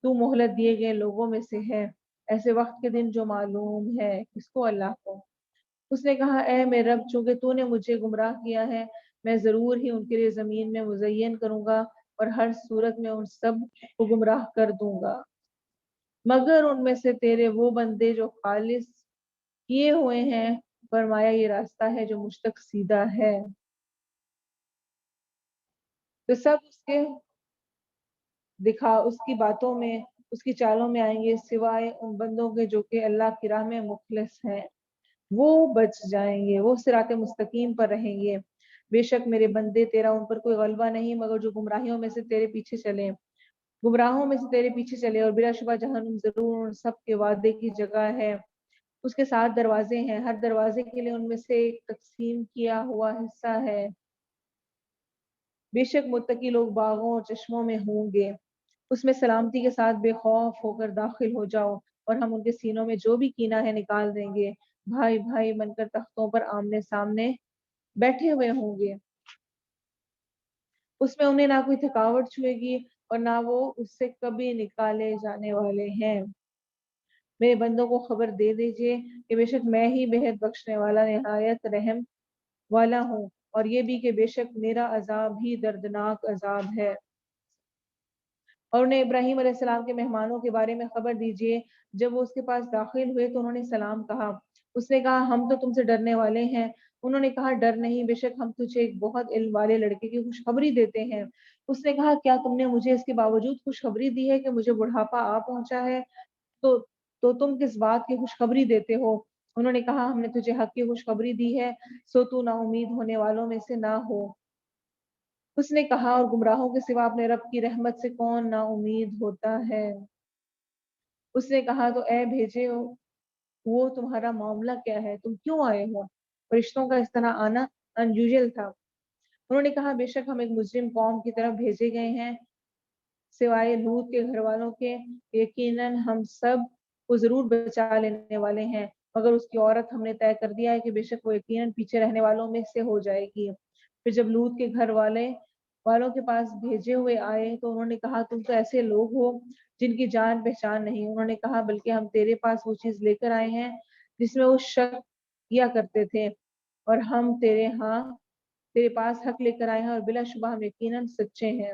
تو مہلت دیے گئے لوگوں میں سے ہے, ایسے وقت کے دن جو معلوم ہے کس کو, اللہ کو. اس نے کہا اے میرے رب چونکہ تو نے مجھے گمراہ کیا ہے میں ضرور ہی ان کے لیے زمین میں مزین کروں گا اور ہر صورت میں ان سب کو گمراہ کر دوں گا مگر ان میں سے تیرے وہ بندے جو خالص کیے ہوئے ہیں. فرمایا یہ راستہ ہے جو مجھ تک سیدھا ہے. تو سب اس کے اس کی باتوں میں اس کی چالوں میں آئیں گے سوائے ان بندوں کے جو کہ اللہ کی راہ میں مخلص ہیں, وہ بچ جائیں گے, وہ صراط مستقیم پر رہیں گے. بے شک میرے بندے تیرا ان پر کوئی غلبہ نہیں مگر جو گمراہیوں میں سے تیرے پیچھے چلے, گمراہوں میں سے تیرے پیچھے چلے. اور بلا شبہ جہنم ضرور سب کے وعدے کی جگہ ہے, اس کے 7 دروازے ہیں, ہر دروازے کے لیے ان میں سے ایک تقسیم کیا ہوا حصہ ہے. بے شک متقی لوگ باغوں اور چشموں میں ہوں گے, اس میں سلامتی کے ساتھ بے خوف ہو کر داخل ہو جاؤ اور ہم ان کے سینوں میں جو بھی کینہ ہے نکال دیں گے. بھائی بھائی بن کر تختوں پر آمنے سامنے بیٹھے ہوئے ہوں گے, اس میں انہیں نہ کوئی تھکاوٹ چھوئے گی اور نہ وہ اس سے کبھی نکالے جانے والے ہیں. میرے بندوں کو خبر دے دیجئے کہ بے شک میں ہی بہت بخشنے والا نہایت رحم والا ہوں, اور یہ بھی کہ بے شک میرا عذاب ہی دردناک عذاب ہے. اور انہیں ابراہیم علیہ السلام کے مہمانوں کے بارے میں خبر دیجئے, جب وہ اس کے پاس داخل ہوئے تو انہوں نے سلام کہا. اس نے کہا ہم تو تم سے ڈرنے والے ہیں. انہوں نے کہا ڈر نہیں, بے شک ہم تجھے ایک بہت علم والے لڑکے کی خوشخبری دیتے ہیں. اس نے کہا کیا تم نے مجھے اس کے باوجود خوشخبری دی ہے کہ مجھے بڑھاپا آ پہنچا ہے تو تم کس بات کی خوشخبری دیتے ہو؟ انہوں نے کہا ہم نے تجھے حق کی خوشخبری دی ہے سو تو نا امید ہونے والوں میں سے نہ ہو. اس نے کہا اور گمراہوں کے سوا اپنے رب کی رحمت سے کون نا امید ہوتا ہے. اس نے کہا تو اے بھیجے وہ تمہارا معاملہ کیا ہے, تم کیوں آئے ہو؟ فرشتوں کا اس طرح آنا انیوژل تھا. انہوں نے کہا بے شک ہم ایک مجرم قوم کی طرف بھیجے گئے ہیں سوائے لوط کے گھر والوں کے, یقیناً ہم سب کو ضرور بچا لینے والے ہیں مگر اس کی عورت ہم نے طے کر دیا ہے کہ بے شک وہ یقیناً پیچھے رہنے والوں میں سے ہو جائے گی. پھر جب لوط کے گھر والوں کے پاس بھیجے ہوئے آئے تو انہوں نے کہا تم تو ایسے لوگ ہو جن کی جان پہچان نہیں. انہوں نے کہا بلکہ ہم تیرے پاس وہ چیز لے کر آئے ہیں جس میں وہ شک کیا کرتے تھے, اور ہم تیرے پاس حق لے کر آئے ہیں اور بلا شبہ ہم یقیناً سچے ہیں.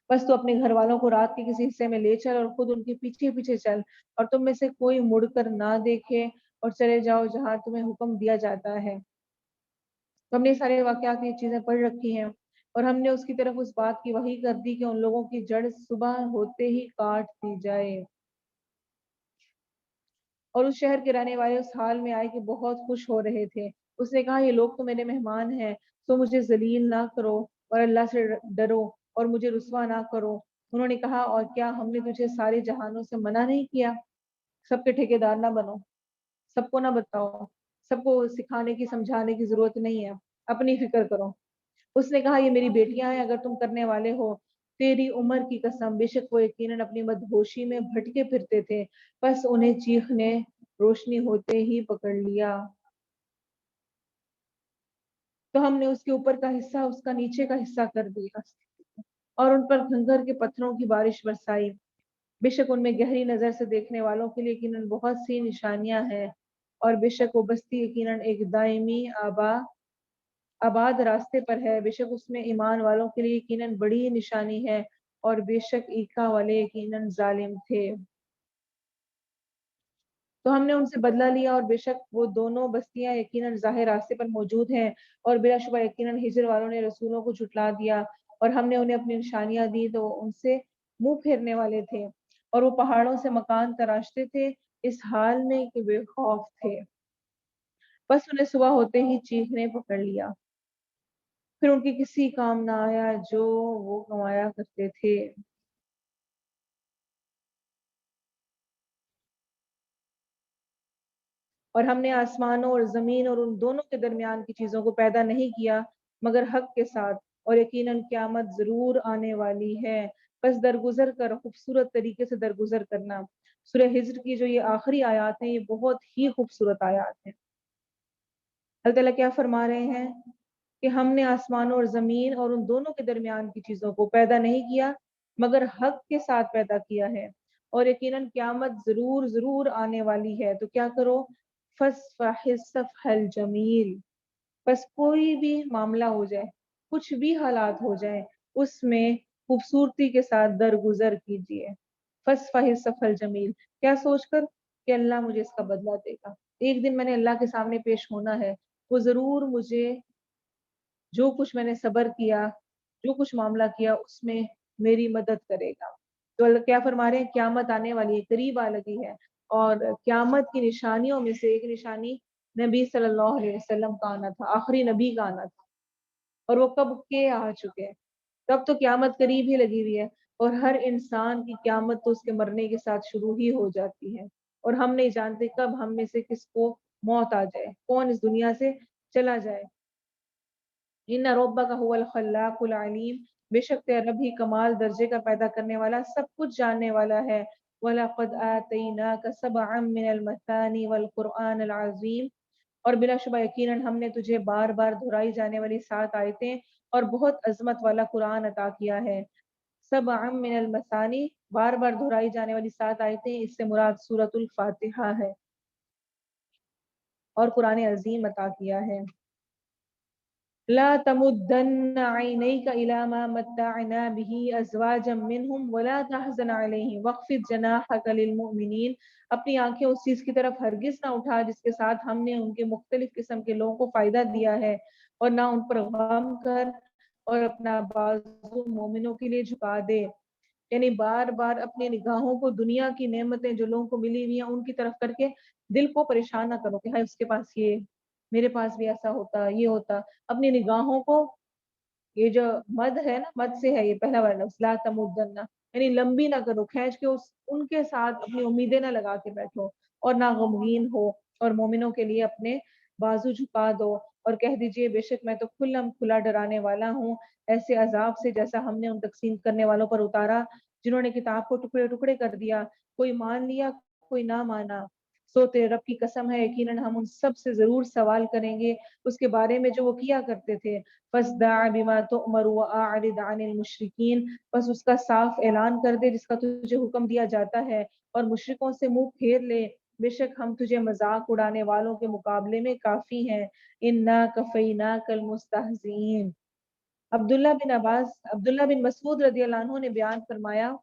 بس تو اپنے گھر والوں کو رات کے کسی حصے میں لے چل اور خود ان کے پیچھے پیچھے چل, اور تم میں سے کوئی مڑ کر نہ دیکھے اور چلے جاؤ جہاں تمہیں حکم دیا جاتا ہے. تو ہم نے سارے واقعات یہ چیزیں پڑھ رکھی ہیں, اور ہم نے اس کی طرف اس بات کی وحی کر دی کہ ان لوگوں کی جڑ صبح ہوتے ہی کاٹ دی جائے. اور اس شہر کے رہنے والے اس حال میں آئے کہ بہت خوش ہو رہے تھے. اس نے کہا یہ لوگ تو میرے مہمان ہیں, تو مجھے ذلیل نہ کرو اور اللہ سے ڈرو اور مجھے رسوا نہ کرو. انہوں نے کہا اور کیا ہم نے تجھے سارے جہانوں سے منع نہیں کیا؟ سب کے ٹھیکیدار نہ بنو، سب کو نہ بتاؤ، سب کو سکھانے کی سمجھانے کی ضرورت نہیں ہے، اپنی فکر کرو۔ اس نے کہا یہ میری بیٹیاں ہیں، اگر تم کرنے والے ہو، تیری عمر کی قسم، بے شک وہ یقیناً اپنی مدہوشی میں بھٹکے پھرتے تھے، بس انہیں چیخ نے روشنی ہوتے ہی پکڑ لیا، تو ہم نے اس کے اوپر کا حصہ اس کا نیچے کا حصہ کر دیا اور ان پر کھنگر کے پتھروں کی بارش برسائی۔ بے شک ان میں گہری نظر سے دیکھنے والوں کے لیے یقیناً بہت سی نشانیاں ہیں، اور بے شک وہ بستی یقیناً ایک دائمی آباد راستے پر ہے، بے شک اس میں ایمان والوں کے لیے یقیناً بڑی نشانی ہے، اور بے شک ایکا والے یقیناً ظالم تھے۔ تو ہم نے ان سے بدلہ لیا، اور بے شک وہ دونوں بستیاں یقیناً ظاہر راستے پر موجود ہیں، اور بلا شبہ یقیناً ہجر والوں نے رسولوں کو جھٹلا دیا، اور ہم نے انہیں اپنی نشانیاں دی تو ان سے منہ پھیرنے والے تھے، اور وہ پہاڑوں سے مکان تراشتے تھے اس حال میں کہ بے خوف تھے، بس انہیں صبح ہوتے ہی چیخ نے پکڑ لیا، پھر ان کی کسی کام نہ آیا جو وہ کمایا کرتے تھے۔ اور ہم نے آسمانوں اور زمین اور ان دونوں کے درمیان کی چیزوں کو پیدا نہیں کیا مگر حق کے ساتھ، اور یقیناً قیامت ضرور آنے والی ہے، بس درگزر کر خوبصورت طریقے سے درگزر کرنا۔ سورہ ہجر کی جو یہ آخری آیات ہیں، یہ بہت ہی خوبصورت آیات ہیں۔ اللہ تعالیٰ کیا فرما رہے ہیں کہ ہم نے آسمانوں اور زمین اور ان دونوں کے درمیان کی چیزوں کو پیدا نہیں کیا مگر حق کے ساتھ پیدا کیا ہے، اور یقیناً قیامت ضرور ضرور آنے والی ہے، تو کیا کرو؟ فَاصْفَحِ الصَّفْحَ الْجَمِيلَ، بس کوئی بھی معاملہ ہو جائے، کچھ بھی حالات ہو جائیں، اس میں خوبصورتی کے ساتھ درگزر کیجیے۔ فَاصْفَحِ الصَّفْحَ الْجَمِيلَ، کیا سوچ کر کہ اللہ مجھے اس کا بدلہ دے گا، ایک دن میں نے اللہ کے سامنے پیش ہونا ہے، وہ ضرور مجھے جو کچھ میں نے صبر کیا، جو کچھ معاملہ کیا، اس میں میری مدد کرے گا۔ تو اللہ کیا فرما رہے ہیں؟ قیامت آنے والی ہے، قریب آ لگی ہے، اور قیامت کی نشانیوں میں سے ایک نشانی نبی صلی اللہ علیہ وسلم کا آنا تھا، آخری نبی کا آنا تھا، اور وہ کب کے آ چکے ہیں، تب تو قیامت قریب ہی لگی ہوئی ہے، اور ہر انسان کی قیامت تو اس کے مرنے کے ساتھ شروع ہی ہو جاتی ہے، اور ہم نہیں جانتے کب ہم میں سے کس کو موت آ جائے، کون اس دنیا سے چلا جائے۔ ان ربک هو الخلاق العلیم، بے شک تیرا رب ہی کمال درجے کا پیدا کرنے والا، سب کچھ جاننے والا ہے۔ وَلَقَدْ آتَيْنَاكَ سَبْعًا مِنَ الْمَثَانِي وَالْقُرْآنِ الْعَظِيمِ، اور بلا شبہ یقیناً ہم نے تجھے بار بار دہرائی جانے والی 7 آیتیں اور بہت عظمت والا قرآن عطا کیا ہے۔ سبعا من المثانی، بار بار دہرائی جانے والی 7 آیتیں، اس سے مراد سورۃ الفاتحہ ہے، اور قرآن عظیم عطا کیا ہے۔ لا تمدن عینیک الی ما متعنا به ازواجا منهم ولا تحزن علیہم واخفض جناحک للمؤمنین، اپنی آنکھیں اس چیز کی طرف ہرگز نہ اٹھا جس کے ساتھ ہم نے ان کے مختلف قسم کے لوگوں کو فائدہ دیا ہے، اور نہ ان پر غم کر، اور اپنا بازو مومنوں کے لیے جھکا دے، یعنی بار بار اپنی نگاہوں کو دنیا کی نعمتیں جو لوگوں کو ملی ہوئی ہیں ان کی طرف کر کے دل کو پریشان نہ کرو کہ ہاں اس کے پاس یہ، میرے پاس بھی ایسا ہوتا، یہ ہوتا، اپنی نگاہوں کو، یہ جو مد ہے نا، مد سے ہے یہ پہلا والا لفظ، لا تمدن، یعنی لمبی نہ کرو، کھینچ کے ان کے ساتھ اپنی امیدیں نہ لگا کے بیٹھو، اور نہ غمگین ہو، اور مومنوں کے لیے اپنے بازو جھکا دو، اور کہہ دیجئے بے شک میں تو کھلم کھلا ڈرانے والا ہوں ایسے عذاب سے جیسا ہم نے ان تقسیم کرنے والوں پر اتارا جنہوں نے کتاب کو ٹکڑے ٹکڑے کر دیا، کوئی مان لیا کوئی نہ مانا، سو تیرے رب کی قسم ہے یقیناً ہم ان سب سے ضرور سوال کریں گے اس کے بارے میں جو وہ کیا کرتے تھے۔ فَاصْدَعْ بِمَا تُؤْمَرُ وَأَعْرِضْ عَنِ الْمُشْرِكِينَ، بس اس کا صاف اعلان کر دے جس کا تجھے حکم دیا جاتا ہے، اور مشرکوں سے منہ پھیر لے، بے شک ہم تجھے مذاق اڑانے والوں کے مقابلے میں کافی ہیں۔ اِنَّا كَفَيْنَاكَ الْمُسْتَهْزِئِينَ، عبداللہ بن مسعود رضی اللہ عنہ نے بیان فرمایا،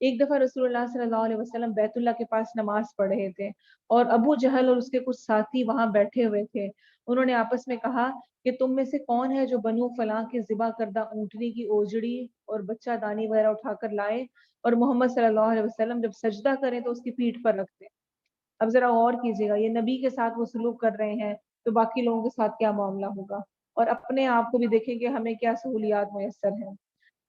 ایک دفعہ رسول اللہ صلی اللہ علیہ وسلم بیت اللہ کے پاس نماز پڑھ رہے تھے، اور ابو جہل اور اس کے کچھ ساتھی وہاں بیٹھے ہوئے تھے، انہوں نے آپس میں کہا کہ تم میں سے کون ہے جو بنو فلاں کے ذبح کردہ اونٹنی کی اوجڑی اور بچہ دانی وغیرہ اٹھا کر لائے، اور محمد صلی اللہ علیہ وسلم جب سجدہ کریں تو اس کی پیٹھ پر رکھتے۔ اب ذرا غور کیجیے گا، یہ نبی کے ساتھ وہ سلوک کر رہے ہیں تو باقی لوگوں کے ساتھ کیا معاملہ ہوگا، اور اپنے آپ کو بھی دیکھیں کہ ہمیں کیا سہولیات میسر ہیں۔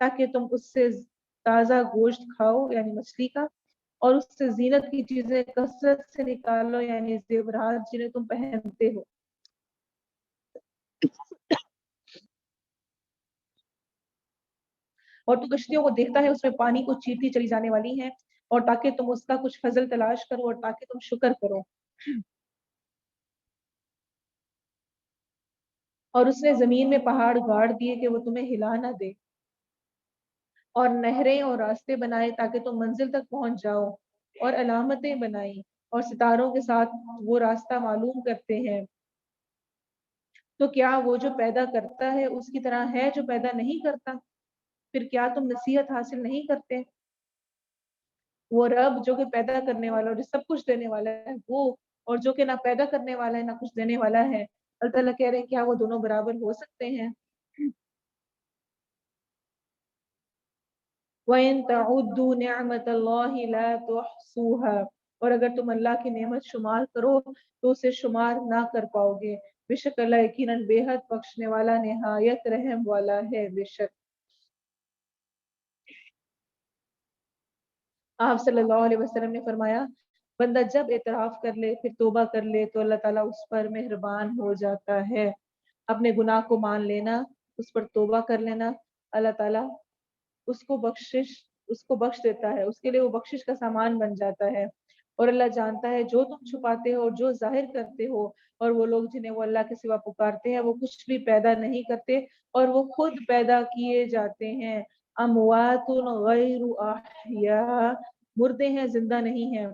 تاکہ تم اس سے تازہ گوشت کھاؤ یعنی مچھلی کا، اور اس سے زینت کی چیزیں کثرت سے نکالو یعنی زیورات جنہیں تم پہنتے ہو، اور تو کشتیوں کو دیکھتا ہے اس میں پانی کو چیرتی چلی جانے والی ہیں، اور تاکہ تم اس کا کچھ فضل تلاش کرو اور تاکہ تم شکر کرو۔ اور اس نے زمین میں پہاڑ گاڑ دیے کہ وہ تمہیں ہلا نہ دے، اور نہریں اور راستے بنائے تاکہ تم منزل تک پہنچ جاؤ، اور علامتیں بنائی اور ستاروں کے ساتھ وہ راستہ معلوم کرتے ہیں۔ تو کیا وہ جو پیدا کرتا ہے اس کی طرح ہے جو پیدا نہیں کرتا؟ پھر کیا تم نصیحت حاصل نہیں کرتے؟ وہ رب جو کہ پیدا کرنے والا اور جو سب کچھ دینے والا ہے وہ، اور جو کہ نہ پیدا کرنے والا ہے نہ کچھ دینے والا ہے، اللہ تعالیٰ کہہ رہے ہیں کیا وہ دونوں برابر ہو سکتے ہیں؟ وَإِن تَعُدُّوا نِعْمَةَ اللَّهِ لَا تُحْصُوهَا، اور اگر تم اللہ کی نعمت شمار کرو تو اسے شمار نہ کر پاؤ گے۔ بے شک اللہ یقیناً بے حد بخشنے والا نہایت رحم والا ہے۔ بے شک آپ صلی اللہ علیہ وسلم نے فرمایا، بندہ جب اعتراف کر لے پھر توبہ کر لے تو اللہ تعالیٰ اس پر مہربان ہو جاتا ہے۔ اپنے گناہ کو مان لینا، اس پر توبہ کر لینا، اللہ تعالیٰ اس کو بخش دیتا ہے، اس کے لیے وہ بخشش کا سامان بن جاتا ہے۔ اور اللہ جانتا ہے جو تم چھپاتے ہو اور جو ظاہر کرتے ہو، اور وہ لوگ جنہیں وہ اللہ کے سوا پکارتے ہیں وہ کچھ بھی پیدا نہیں کرتے اور وہ خود پیدا کیے جاتے ہیں۔ اموات غیر احیاء، مردے ہیں زندہ نہیں ہیں،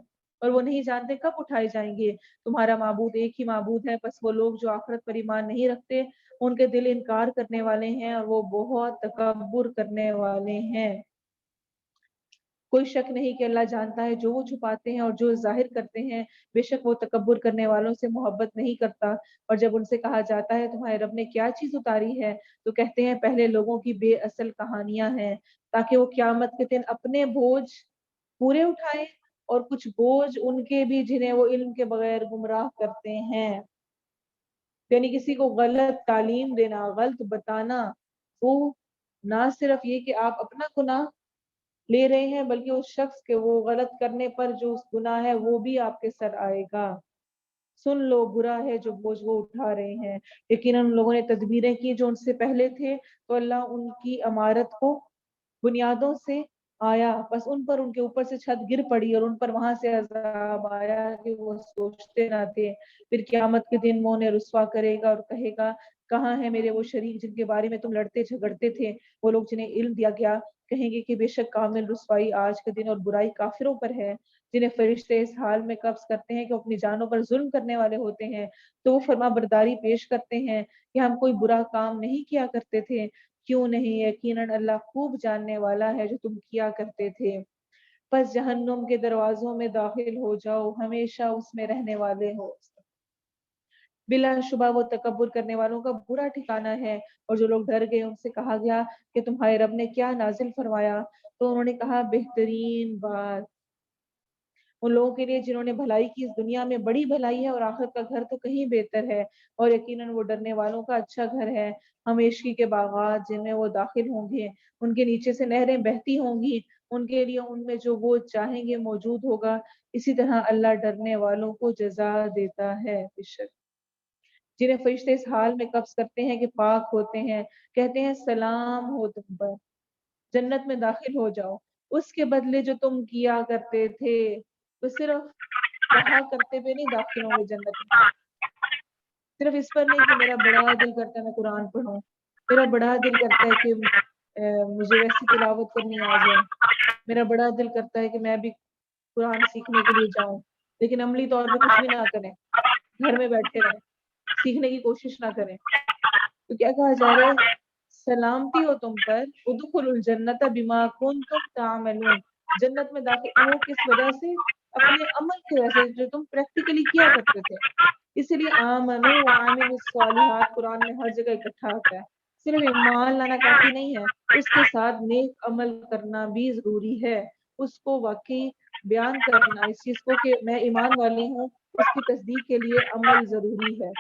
اور وہ نہیں جانتے کب اٹھائے جائیں گے۔ تمہارا معبود ایک ہی معبود ہے، پس وہ لوگ جو آخرت پر ایمان نہیں رکھتے ان کے دل انکار کرنے والے ہیں اور وہ بہت تکبر کرنے والے ہیں۔ کوئی شک نہیں کہ اللہ جانتا ہے جو وہ چھپاتے ہیں اور جو ظاہر کرتے ہیں، بے شک وہ تکبر کرنے والوں سے محبت نہیں کرتا۔ اور جب ان سے کہا جاتا ہے تمہارے رب نے کیا چیز اتاری ہے تو کہتے ہیں پہلے لوگوں کی بے اصل کہانیاں ہیں، تاکہ وہ قیامت کے دن اپنے بوجھ پورے اٹھائیں اور کچھ بوجھ ان کے بھی جنہیں وہ علم کے بغیر گمراہ کرتے ہیں۔ یعنی کسی کو غلط تعلیم دینا، غلط بتانا، وہ نہ صرف یہ کہ آپ اپنا گناہ لے رہے ہیں بلکہ اس شخص کے وہ غلط کرنے پر جو اس گناہ ہے وہ بھی آپ کے سر آئے گا۔ سن لو برا ہے جو بوجھ وہ اٹھا رہے ہیں، یقیناً ان لوگوں نے تدبیریں کی جو ان سے پہلے تھے تو اللہ ان کی عمارت کو بنیادوں سے آیا، بس ان پر ان کے اوپر سے چھت گر پڑی اور ان پر وہاں سے عذاب آیا کہ وہ سوچتے نہ تھے۔ پھر قیامت کے دن وہ انہیں رسوا کرے گا اور کہے گا کہاں ہے میرے وہ شریک جن کے بارے میں تم لڑتے جھگڑتے تھے؟ وہ لوگ جنہیں علم دیا گیا کہیں گے کہ بے شک کامل رسوائی آج کے دن اور برائی کافروں پر ہے، جنہیں فرشتے اس حال میں قبض کرتے ہیں کہ وہ اپنی جانوں پر ظلم کرنے والے ہوتے ہیں، تو وہ فرما برداری پیش کرتے ہیں کہ ہم کوئی برا کام نہیں کیا کرتے تھے، کیوں نہیں، یقیناً اللہ خوب جاننے والا ہے جو تم کیا کرتے تھے۔ پس جہنم کے دروازوں میں داخل ہو جاؤ، ہمیشہ اس میں رہنے والے ہو۔ بلا شبہ وہ تکبر کرنے والوں کا برا ٹھکانہ ہے۔ اور جو لوگ ڈر گئے ان سے کہا گیا کہ تمہارے رب نے کیا نازل فرمایا، تو انہوں نے کہا بہترین بات ان لوگوں کے لیے جنہوں نے بھلائی کی اس دنیا میں بڑی بھلائی ہے، اور آخرت کا گھر تو کہیں بہتر ہے، اور یقیناً وہ ڈرنے والوں کا اچھا گھر ہے۔ ہمیشگی کے باغات جن میں وہ داخل ہوں گے، ان کے نیچے سے نہریں بہتی ہوں گی، ان کے لیے ان میں جو وہ چاہیں گے موجود ہوگا۔ اسی طرح اللہ ڈرنے والوں کو جزا دیتا ہے۔ بے شک جنہیں فرشتے اس حال میں قبض کرتے ہیں کہ پاک ہوتے ہیں، کہتے ہیں سلام ہو تم پر، جنت میں داخل ہو جاؤ، اس کے بدلے جو تم کیا کرتے تھے۔ تو صرف کہا کرتے ہوئے نہیں داخل ہوں گے جنت میں، صرف اس پر نہیں کہ میرا بڑا دل کرتا ہے میں قرآن پڑھوں، میرا بڑا دل کرتا ہے کہ مجھے ویسی تلاوت کرنی آ جائے، میرا بڑا دل کرتا ہے کہ میں بھی قرآن سیکھنے کے لیے جاؤں، لیکن عملی طور پہ کچھ بھی نہ کریں، گھر میں بیٹھے رہیں، سیکھنے کی کوشش نہ کریں۔ تو کیا کہا جا رہا ہے؟ سلامتی ہو تم پر، ادخلوا الجنت بما کنتم تعملون، جنت میں داخل ہو کس وجہ سے؟ اپنے عمل کی وجہ سے جو تم پریکٹیکلی کیا کرتے تھے۔ اسی لیے آمنو وعملوا الصالحات قرآن میں ہر جگہ اکٹھا ہوتا ہے، صرف ایمان لانا کافی نہیں ہے، اس کے ساتھ نیک عمل کرنا بھی ضروری ہے، اس کو واقعی بیان کرنا اس چیز کو کہ میں ایمان والی ہوں، اس کی تصدیق کے لیے عمل ضروری ہے۔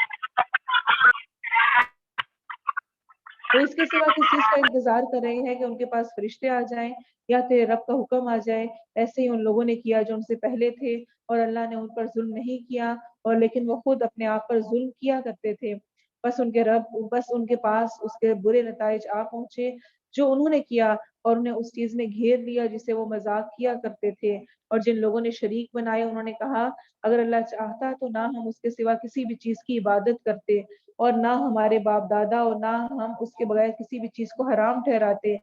وہ اس کے سوا کس چیز کا انتظار کر رہے ہیں کہ ان کے پاس فرشتے آ جائیں یا تیرے رب کا حکم آ جائے؟ ایسے ہی ان لوگوں نے کیا جو ان سے پہلے تھے، اور اللہ نے ان پر ظلم نہیں کیا، اور لیکن وہ خود اپنے آپ پر ظلم کیا کرتے تھے۔ بس ان کے پاس اس کے برے نتائج آ پہنچے جو انہوں نے کیا، اور انہیں اس چیز نے گھیر لیا جسے وہ مذاق کیا کرتے تھے۔ اور جن لوگوں نے شریک بنائے انہوں نے کہا اگر اللہ چاہتا تو نہ ہم اس کے سوا کسی بھی چیز کی عبادت کرتے، اور نہ ہمارے باپ دادا، اور نہ ہم اس کے بغیر کسی بھی چیز کو حرام ٹھہراتے۔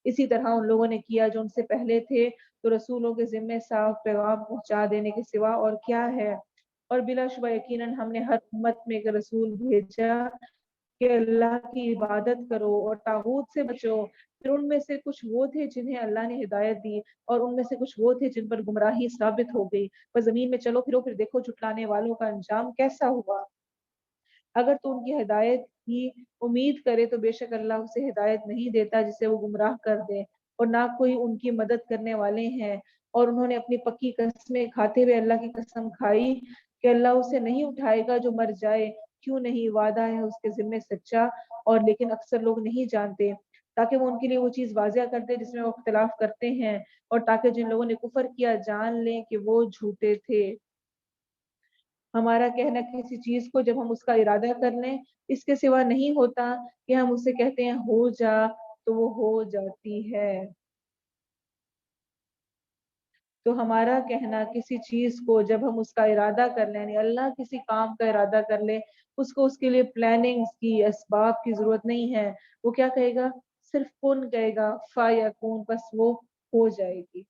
اسی طرح ان لوگوں نے کیا جو ان سے پہلے تھے، تو رسولوں کے ذمے صاف پیغام پہنچا دینے کے سوا اور کیا ہے؟ اور بلا شبہ یقیناً ہم نے ہر امت میں ایک رسول بھیجا کہ اللہ کی عبادت کرو اور طاغوت سے بچو۔ پھر ان میں سے کچھ وہ تھے جنہیں اللہ نے ہدایت دی، اور ان میں سے کچھ وہ تھے جن پر گمراہی ثابت ہو گئی۔ بس زمین میں چلو پھرو، پھر دیکھو جھٹلانے والوں کا انجام کیسا ہوا۔ اگر تو ان کی ہدایت کی امید کرے تو بے شک اللہ اسے ہدایت نہیں دیتا جسے وہ گمراہ کر دے، اور نہ کوئی ان کی مدد کرنے والے ہیں۔ اور انہوں نے اپنی پکی قسمیں کھاتے ہوئے اللہ کی قسم کھائی کہ اللہ اسے نہیں اٹھائے گا جو مر جائے، کیوں نہیں، وعدہ ہے اس کے ذمے سچا، اور لیکن اکثر لوگ نہیں جانتے، تاکہ وہ ان کے لیے وہ چیز واضح کر دے جس میں وہ اختلاف کرتے ہیں، اور تاکہ جن لوگوں نے کفر کیا جان لیں کہ وہ جھوٹے تھے۔ ہمارا کہنا کسی چیز کو جب ہم اس کا ارادہ کر لیں اس کے سوا نہیں ہوتا کہ ہم اسے کہتے ہیں ہو جا تو وہ ہو جاتی ہے۔ تو ہمارا کہنا کسی چیز کو جب ہم اس کا ارادہ کر لیں، یعنی اللہ کسی کام کا ارادہ کر لے، اس کو اس کے لیے پلاننگز کی، اسباب کی ضرورت نہیں ہے۔ وہ کیا کہے گا؟ صرف کن کہے گا، فا یکون، بس وہ ہو جائے گی۔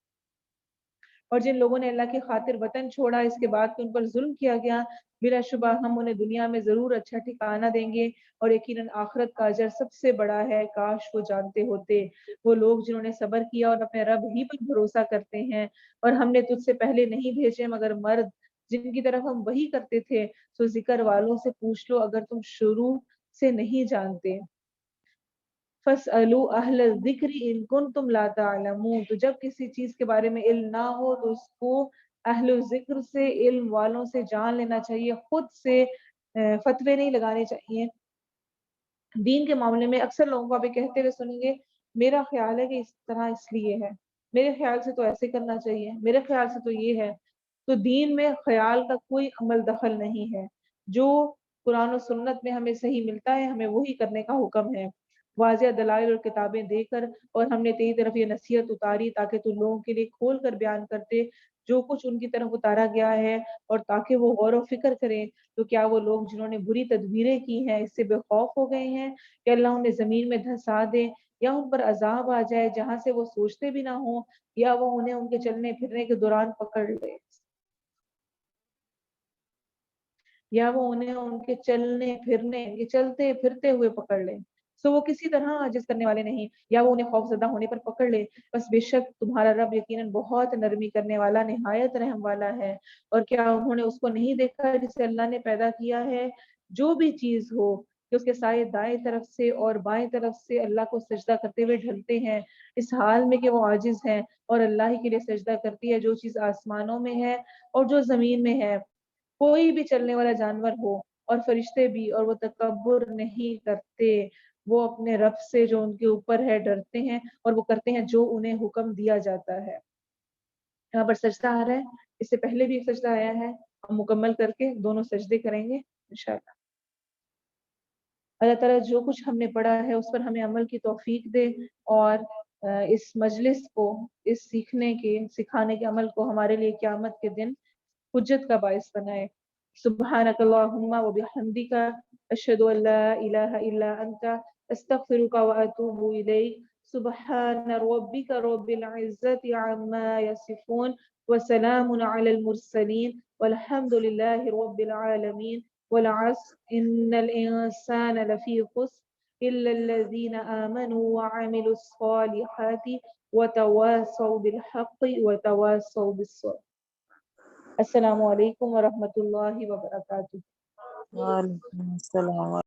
اور جن لوگوں نے اللہ کی خاطر وطن چھوڑا اس کے بعد کہ ان پر ظلم کیا گیا، بلا شبہ ہم انہیں دنیا میں ضرور اچھا ٹھکانہ دیں گے، اور یقیناً آخرت کا اجر سب سے بڑا ہے، کاش وہ جانتے ہوتے۔ وہ لوگ جنہوں نے صبر کیا اور اپنے رب ہی پر بھروسہ کرتے ہیں، اور ہم نے تجھ سے پہلے نہیں بھیجے مگر مرد جن کی طرف ہم وحی کرتے تھے، سو ذکر والوں سے پوچھ لو اگر تم شروع سے نہیں جانتے۔ فَاسْأَلُوا أَهْلَ الذِّكْرِ إِن كُنتُمْ لَا تَعْلَمُونَ، تو جب کسی چیز کے بارے میں علم نہ ہو تو اس کو اہل ذکر سے، علم والوں سے جان لینا چاہیے، خود سے فتوے نہیں لگانے چاہیے۔ دین کے معاملے میں اکثر لوگوں کو ابھی کہتے ہوئے سنیں گے میرا خیال ہے کہ اس طرح اس لیے ہے، میرے خیال سے تو ایسے کرنا چاہیے، میرے خیال سے تو یہ ہے۔ تو دین میں خیال کا کوئی عمل دخل نہیں ہے، جو قرآن و سنت میں ہمیں صحیح ملتا ہے ہمیں وہی کرنے کا حکم ہے، واضح دلائل اور کتابیں دے کر۔ اور ہم نے تیری طرف یہ نصیحت اتاری تاکہ تو لوگوں کے لیے کھول کر بیان کرتے جو کچھ ان کی طرف اتارا گیا ہے، اور تاکہ وہ غور و فکر کریں۔ تو کیا وہ لوگ جنہوں نے بری تدبیریں کی ہیں اس سے بے خوف ہو گئے ہیں کہ اللہ انہیں زمین میں دھسا دے، یا ان پر عذاب آ جائے جہاں سے وہ سوچتے بھی نہ ہوں، یا وہ انہیں ان کے چلنے پھرنے کے دوران پکڑ لے، یا وہ انہیں ان کے چلنے پھرنے، یہ چلتے پھرتے ہوئے پکڑ لے، سو وہ کسی طرح عاجز کرنے والے نہیں، یا وہ انہیں خوف زدہ ہونے پر پکڑ لے۔ بس بے شک تمہارا رب یقیناً بہت نرمی کرنے والا، نہایت رحم والا ہے۔ اور کیا انہوں نے اس کو نہیں دیکھا جسے اللہ نے پیدا کیا ہے؟ جو بھی چیز ہو کہ اس کے سائے دائیں طرف سے اور بائیں طرف سے اللہ کو سجدہ کرتے ہوئے ڈھلتے ہیں، اس حال میں کہ وہ عاجز ہیں، اور اللہ ہی کے لیے سجدہ کرتی ہے جو چیز آسمانوں میں ہے اور جو زمین میں ہے، کوئی بھی چلنے والا جانور ہو، اور فرشتے بھی، اور وہ تکبر نہیں کرتے، وہ اپنے رب سے جو ان کے اوپر ہے ڈرتے ہیں، اور وہ کرتے ہیں جو انہیں حکم دیا جاتا ہے۔ یہاں پر سجدہ آ رہا ہے، اس سے پہلے بھی ایک سجدہ آیا ہے، ہم مکمل کر کے دونوں سجدے کریں گے انشاءاللہ۔ اللہ تعالیٰ جو کچھ ہم نے پڑھا ہے اس پر ہمیں عمل کی توفیق دے، اور اس مجلس کو، اس سیکھنے کے، سکھانے کے عمل کو ہمارے لیے قیامت کے دن حجت کا باعث بنائے۔ سبحانک اللہم و بحمدک، اشہد ان لا الہ الا انت، استغفرک و اتوب الیک۔ سبحان ربک رب العزت عما یصفون، وسلام علی المرسلین، والحمد للہ رب العالمین۔ والعصر ان الانسان لفی خسر الا الذین آمنوا وعملوا الصالحات وتواصوا بالحق وتواصوا بالصبر۔ السلام علیکم ورحمۃ اللہ وبرکاتہ۔ وعلیکم السلام۔